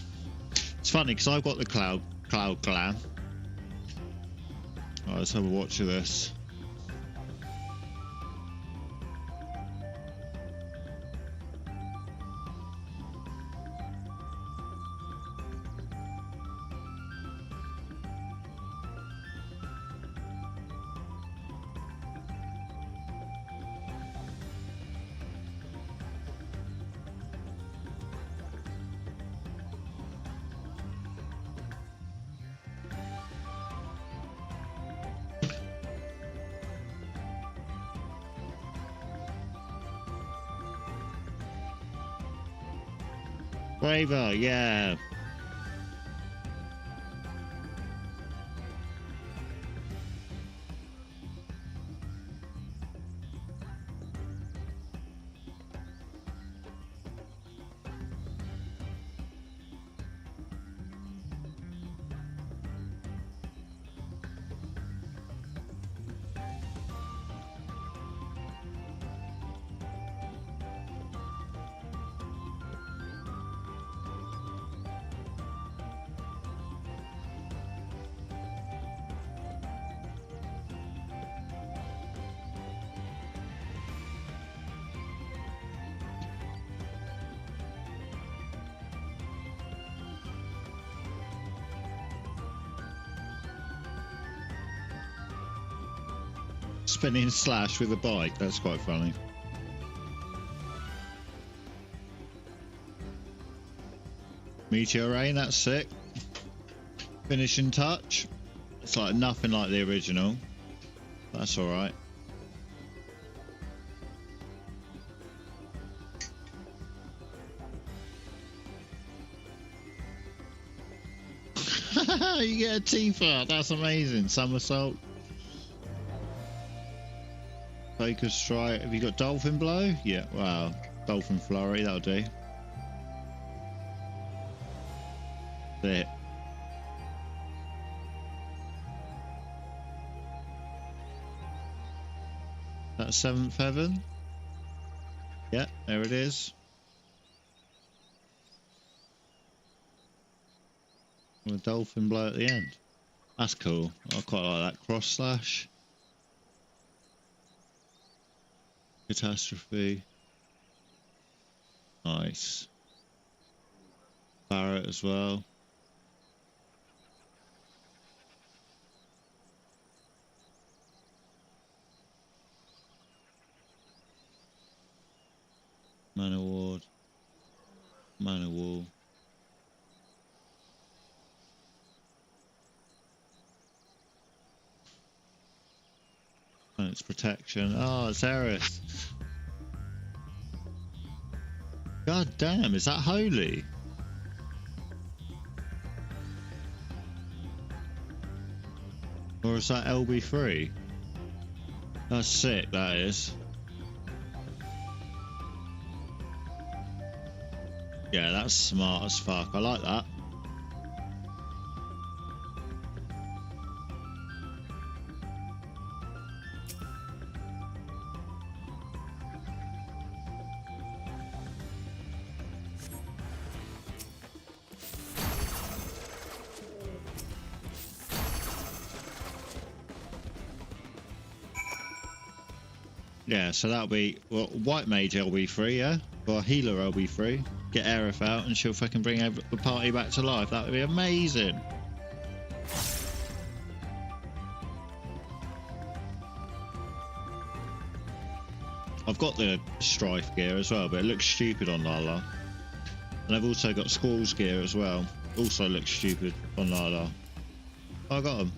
It's funny because I've got the cloud glam. Alright, let's have a watch of this. Braver, yeah. Spinning slash with a bike, that's quite funny. Meteor rain, that's sick. Finishing touch. It's like nothing like the original. That's alright. You get a Tifa, that's amazing. Somersault. Focus strike. Have you got dolphin blow? Yeah, wow. Dolphin flurry, that'll do. There. That's seventh heaven. Yeah, there it is. And a dolphin blow at the end. That's cool. I quite like that cross slash. Catastrophe. Nice. Barret as well. Mana ward. Mana wall. Enhanced protection. Oh, it's Aerith. God damn, is that holy? Or is that LB3? That's sick, that is. Yeah, that's smart as fuck. I like that. Yeah, so that'll be, well, White Mage LB3, yeah? Or Healer LB3. Get Aerith out and she'll fucking bring the party back to life. That would be amazing. I've got the Strife gear as well, but it looks stupid on Lala. And I've also got Squall's gear as well. Also looks stupid on Lala. I got them.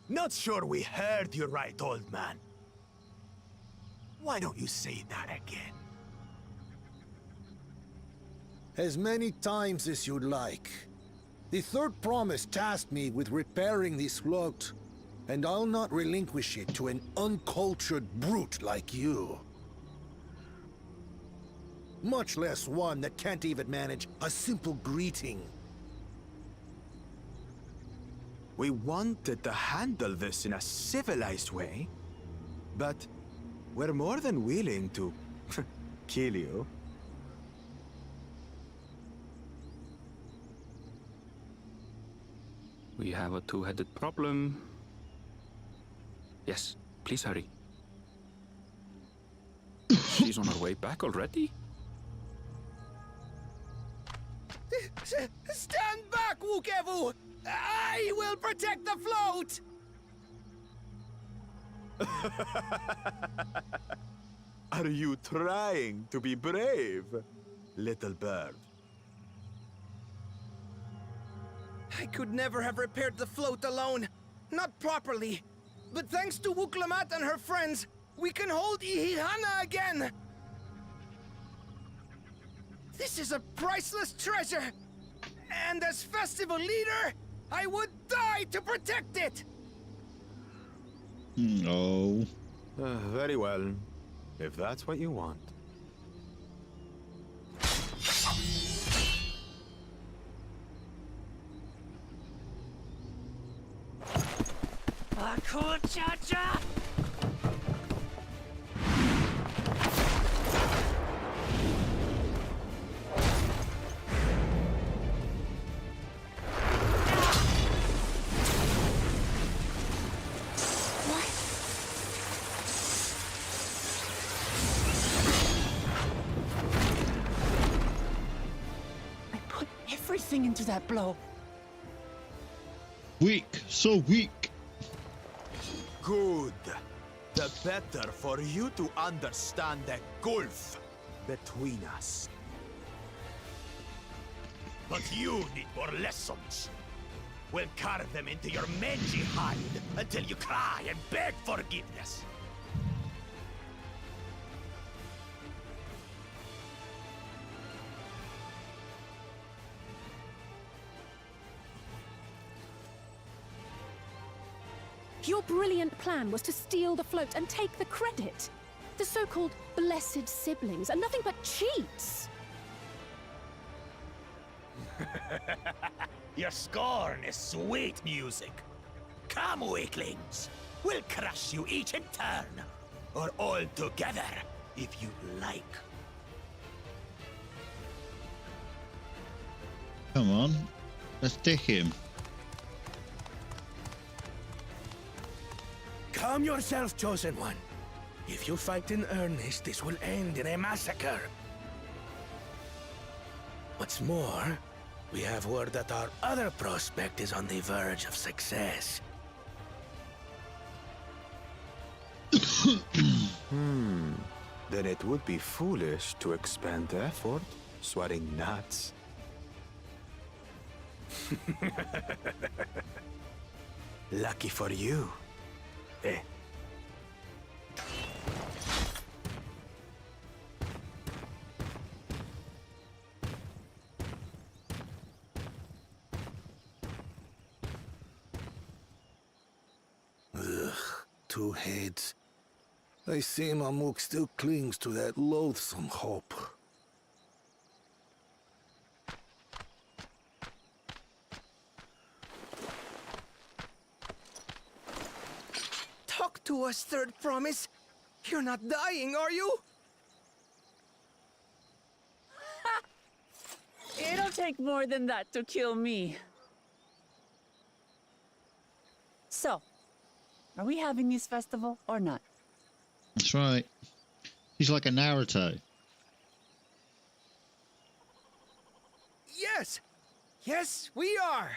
Not sure we heard you right, old man. Why don't you say that again? As many times as you'd like. The third promise tasked me with repairing this float, and I'll not relinquish it to an uncultured brute like you. Much less one that can't even manage a simple greeting. We wanted to handle this in a civilized way, but we're more than willing to kill you. We have a two-headed problem. Yes, please hurry. She's on her way back already? Stand back, Wukevu! I will protect the float! Are you trying to be brave, little bird? I could never have repaired the float alone. Not properly. But thanks to Wuklamat and her friends, we can hold Ihihana again! This is a priceless treasure! And as festival leader, I would die to protect it! No. Very well, if that's what you want. Cha-cha! everything into that blow. Weak, so weak. Good. The better for you to understand the gulf between us. But you need more lessons. We'll carve them into your mangy hide until you cry and beg forgiveness. Your brilliant plan was to steal the float and take the credit. The so-called blessed siblings are nothing but cheats. Your scorn is sweet music. Come, weaklings. We'll crush you each in turn, or all together, if you like. Come on, let's dick him. Calm yourself, Chosen One. If you fight in earnest, this will end in a massacre. What's more, we have word that our other prospect is on the verge of success. Then it would be foolish to expend effort sweating nuts. Lucky for you. Eh? Ugh, two heads. I see Mamuk still clings to that loathsome hope. Talk to us, Third Promise. You're not dying, are you? It'll take more than that to kill me. So, are we having this festival or not? That's right. He's like a Naruto. Yes! Yes, we are!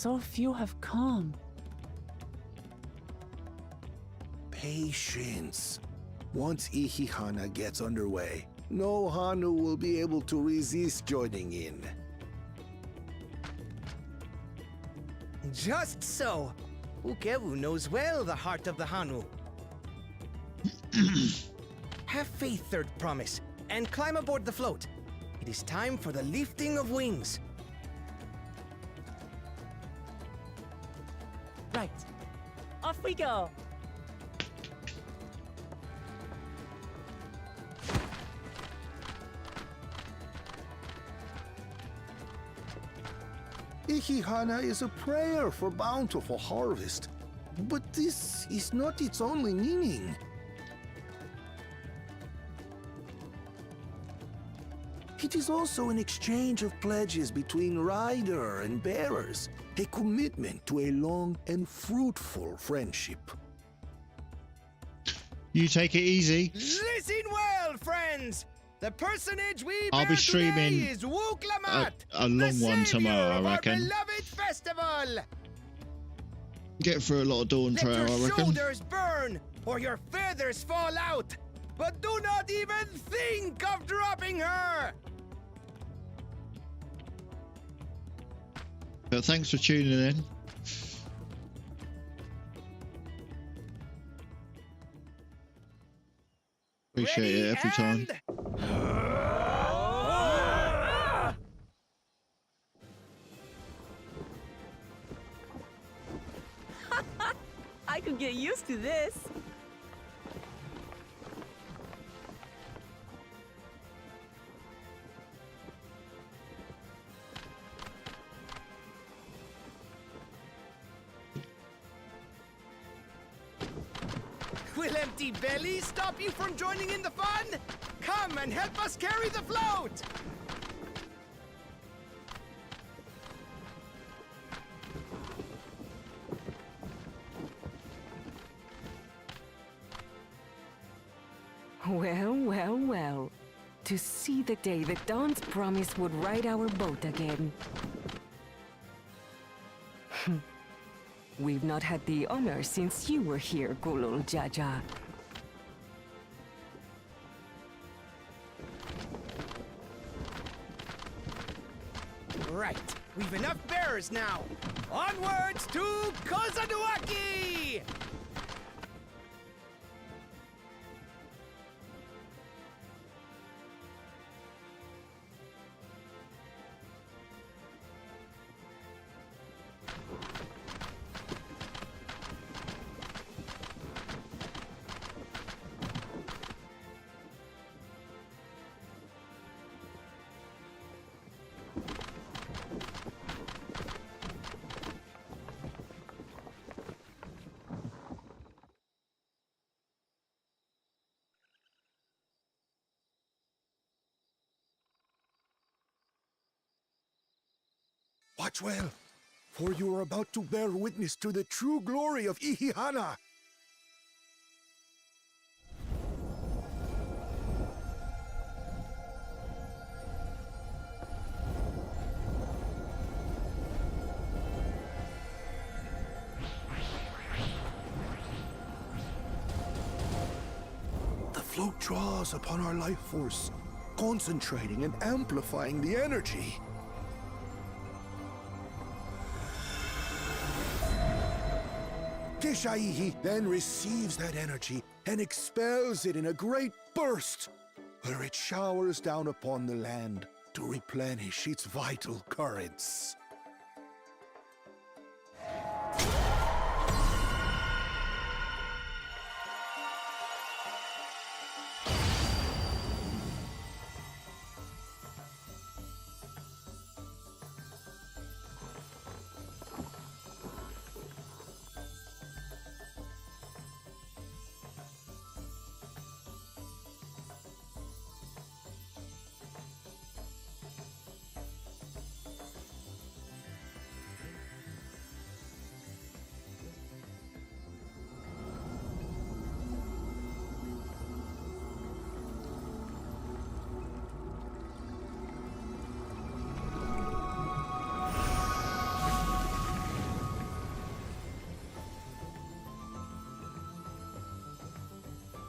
So few have come. Patience. Once Ihihana gets underway, no Hanu will be able to resist joining in. Just so. Ukewu knows well the heart of the Hanu. Have faith, Third Promise, and climb aboard the float. It is time for the lifting of wings. Right. Off we go. Ihihana is a prayer for bountiful harvest. But this is not its only meaning. It is also an exchange of pledges between rider and bearers, a commitment to a long and fruitful friendship. You take it easy. Listen well, friends! The personage we I'll be bear streaming today is Wuklamat, a long one tomorrow, I reckon. our beloved festival. Get through a lot of Dawntrail, Let I your reckon. shoulders burn, or your feathers fall out. But do not even think of dropping her. But thanks for tuning in. Appreciate it every time. I could get used to this. Will empty bellies stop you from joining in the fun? Come and help us carry the float! Well, well, well. To see the day that Dawn's promise would ride our boat again. We've not had the honor since you were here, Gulul Jaja. Right, we've enough bearers now. Onwards to Kozaduaki! Watch well, for you are about to bear witness to the true glory of Ihihana. The float draws upon our life force, concentrating and amplifying the energy. Keshaihi then receives that energy and expels it in a great burst, where it showers down upon the land to replenish its vital currents.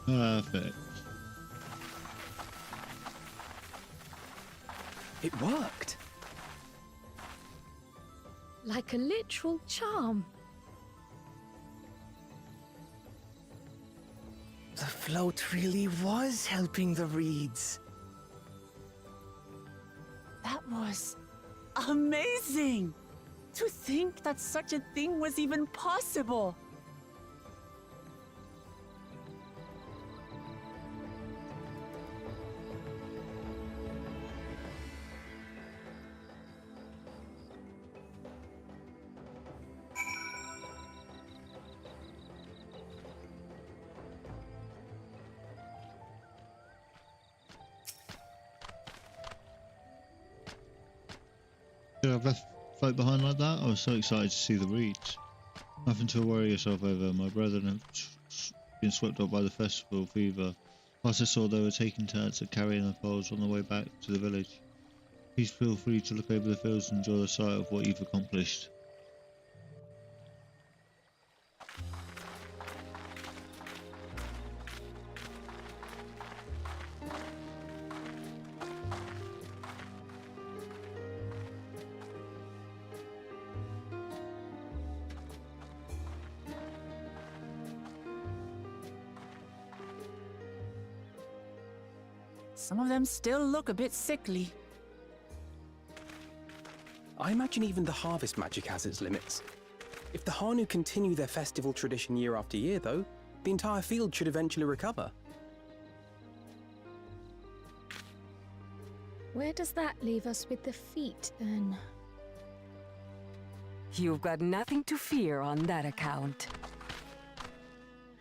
Perfect. It worked. Like a literal charm. The float really was helping the reeds. That was amazing! To think that such a thing was even possible! Should I have left float behind like that? I was so excited to see the reeds. Nothing to worry yourself over. My brethren have been swept up by the festival fever. Plus I saw they were taking turns at carrying the poles on the way back to the village. Please feel free to look over the fields and enjoy the sight of what you've accomplished. Some of them still look a bit sickly. I imagine even the harvest magic has its limits. If the Hanu continue their festival tradition year after year, though, the entire field should eventually recover. Where does that leave us with the feet, then? You've got nothing to fear on that account.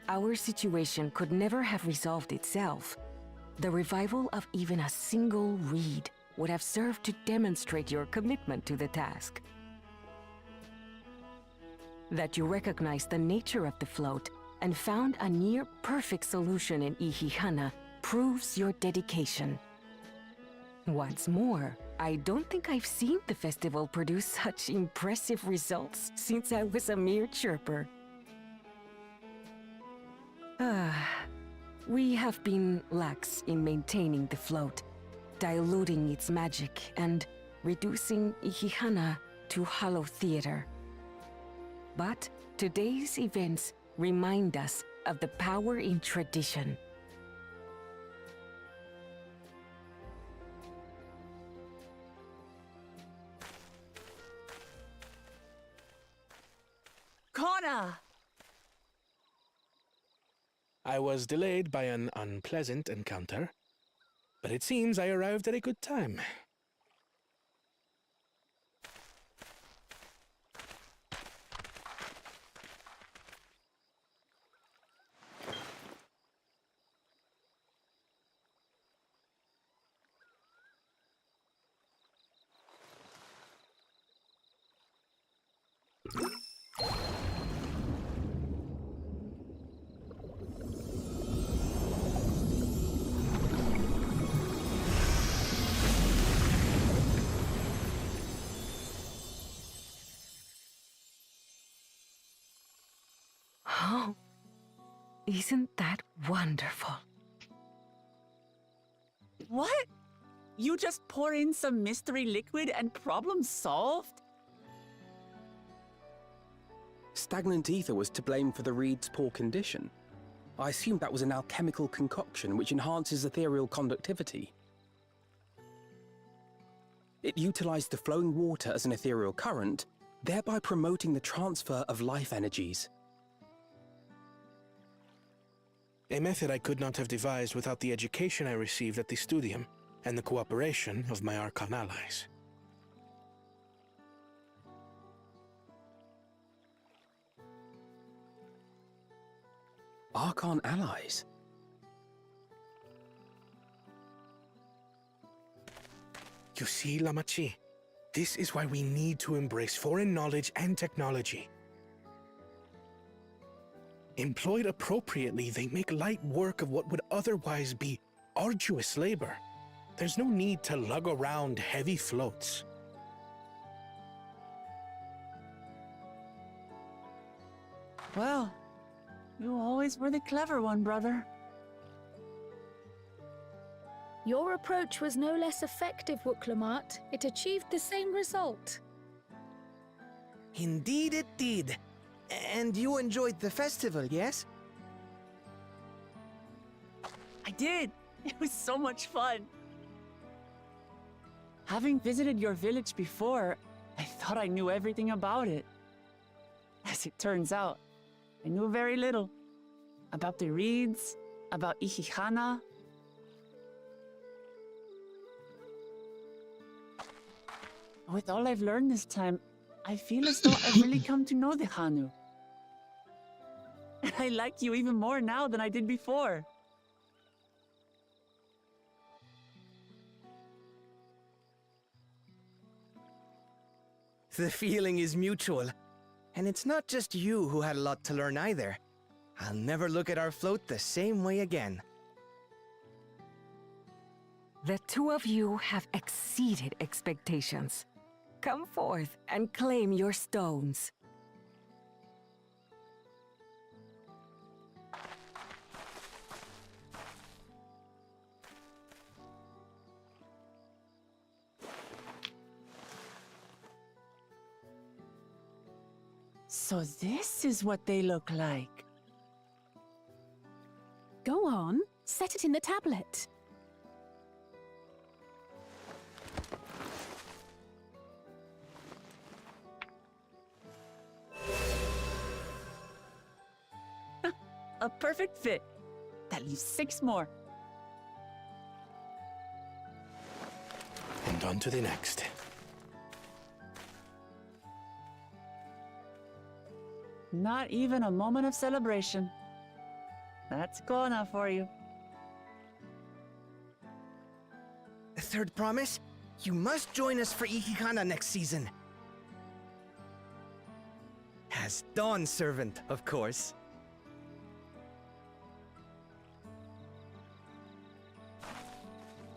Our situation could never have resolved itself. The revival of even a single reed would have served to demonstrate your commitment to the task. That you recognize the nature of the float and found a near-perfect solution in Ihihana proves your dedication. What's more, I don't think I've seen the festival produce such impressive results since I was a mere chirper. We have been lax in maintaining the float, diluting its magic and reducing Ihihana to hollow theater. But today's events remind us of the power in tradition. Connor! I was delayed by an unpleasant encounter, but it seems I arrived at a good time. Oh, isn't that wonderful? What? You just pour in some mystery liquid and problem solved? Stagnant ether was to blame for the reed's poor condition. I assumed that was an alchemical concoction which enhances ethereal conductivity. It utilized the flowing water as an ethereal current, thereby promoting the transfer of life energies. A method I could not have devised without the education I received at the studium and the cooperation of my Archon allies. Archon allies? You see, Lamachi, this is why we need to embrace foreign knowledge and technology. Employed appropriately, they make light work of what would otherwise be arduous labor. There's no need to lug around heavy floats. Well, you always were the clever one, brother. Your approach was no less effective, Wuklamat. It achieved the same result. Indeed it did. And you enjoyed the festival, yes? I did. It was so much fun. Having visited your village before, I thought I knew everything about it. As it turns out, I knew very little. About the reeds, about Ihihana. With all I've learned this time, I feel as though I've really come to know the Hanu. And I like you even more now than I did before. The feeling is mutual. And it's not just you who had a lot to learn either. I'll never look at our float the same way again. The two of you have exceeded expectations. Come forth and claim your stones. So this is what they look like. Go on, set it in the tablet. A perfect fit. That leaves 6 more. And on to the next. Not even a moment of celebration. That's Kona for you. Third promise, you must join us for Ihihana next season. As Dawn servant, of course.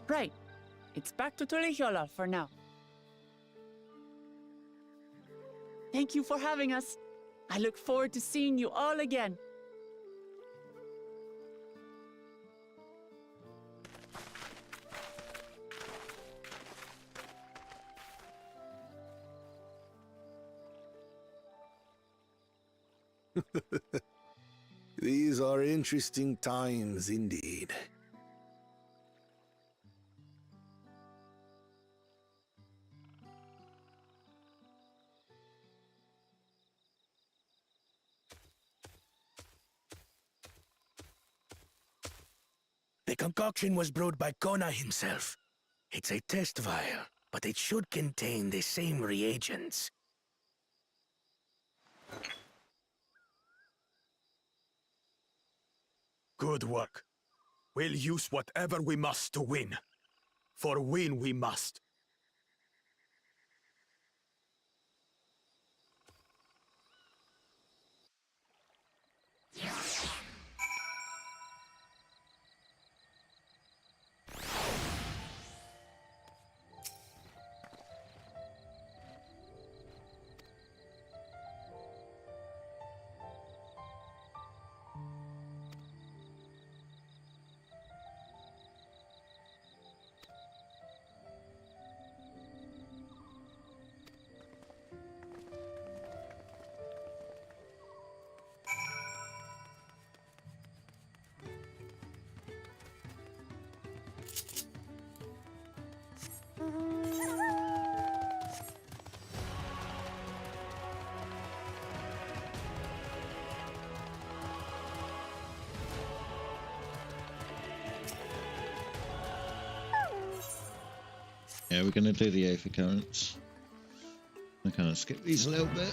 Right. It's back to Tulihiola for now. Thank you for having us. I look forward to seeing you all again. These are interesting times indeed. The concoction was brewed by Kona himself. It's a test vial, but it should contain the same reagents. Good work. We'll use whatever we must to win. For win we must. Yeah, we're going to do the 8th occurrence. I kind of skip these a little bit.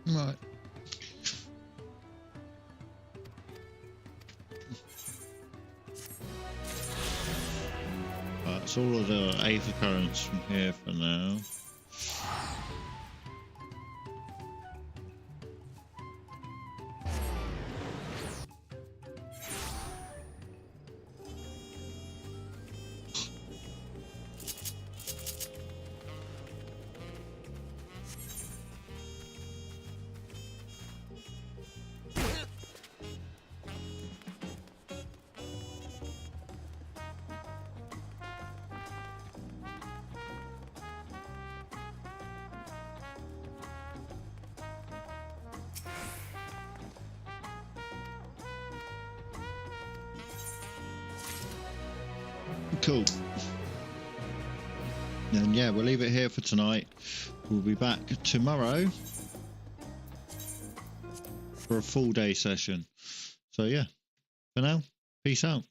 Right. That's all of the 8th occurrence from here for now. Cool. And yeah, we'll leave it here for tonight. We'll be back tomorrow for a full day session. So yeah, for now, peace out.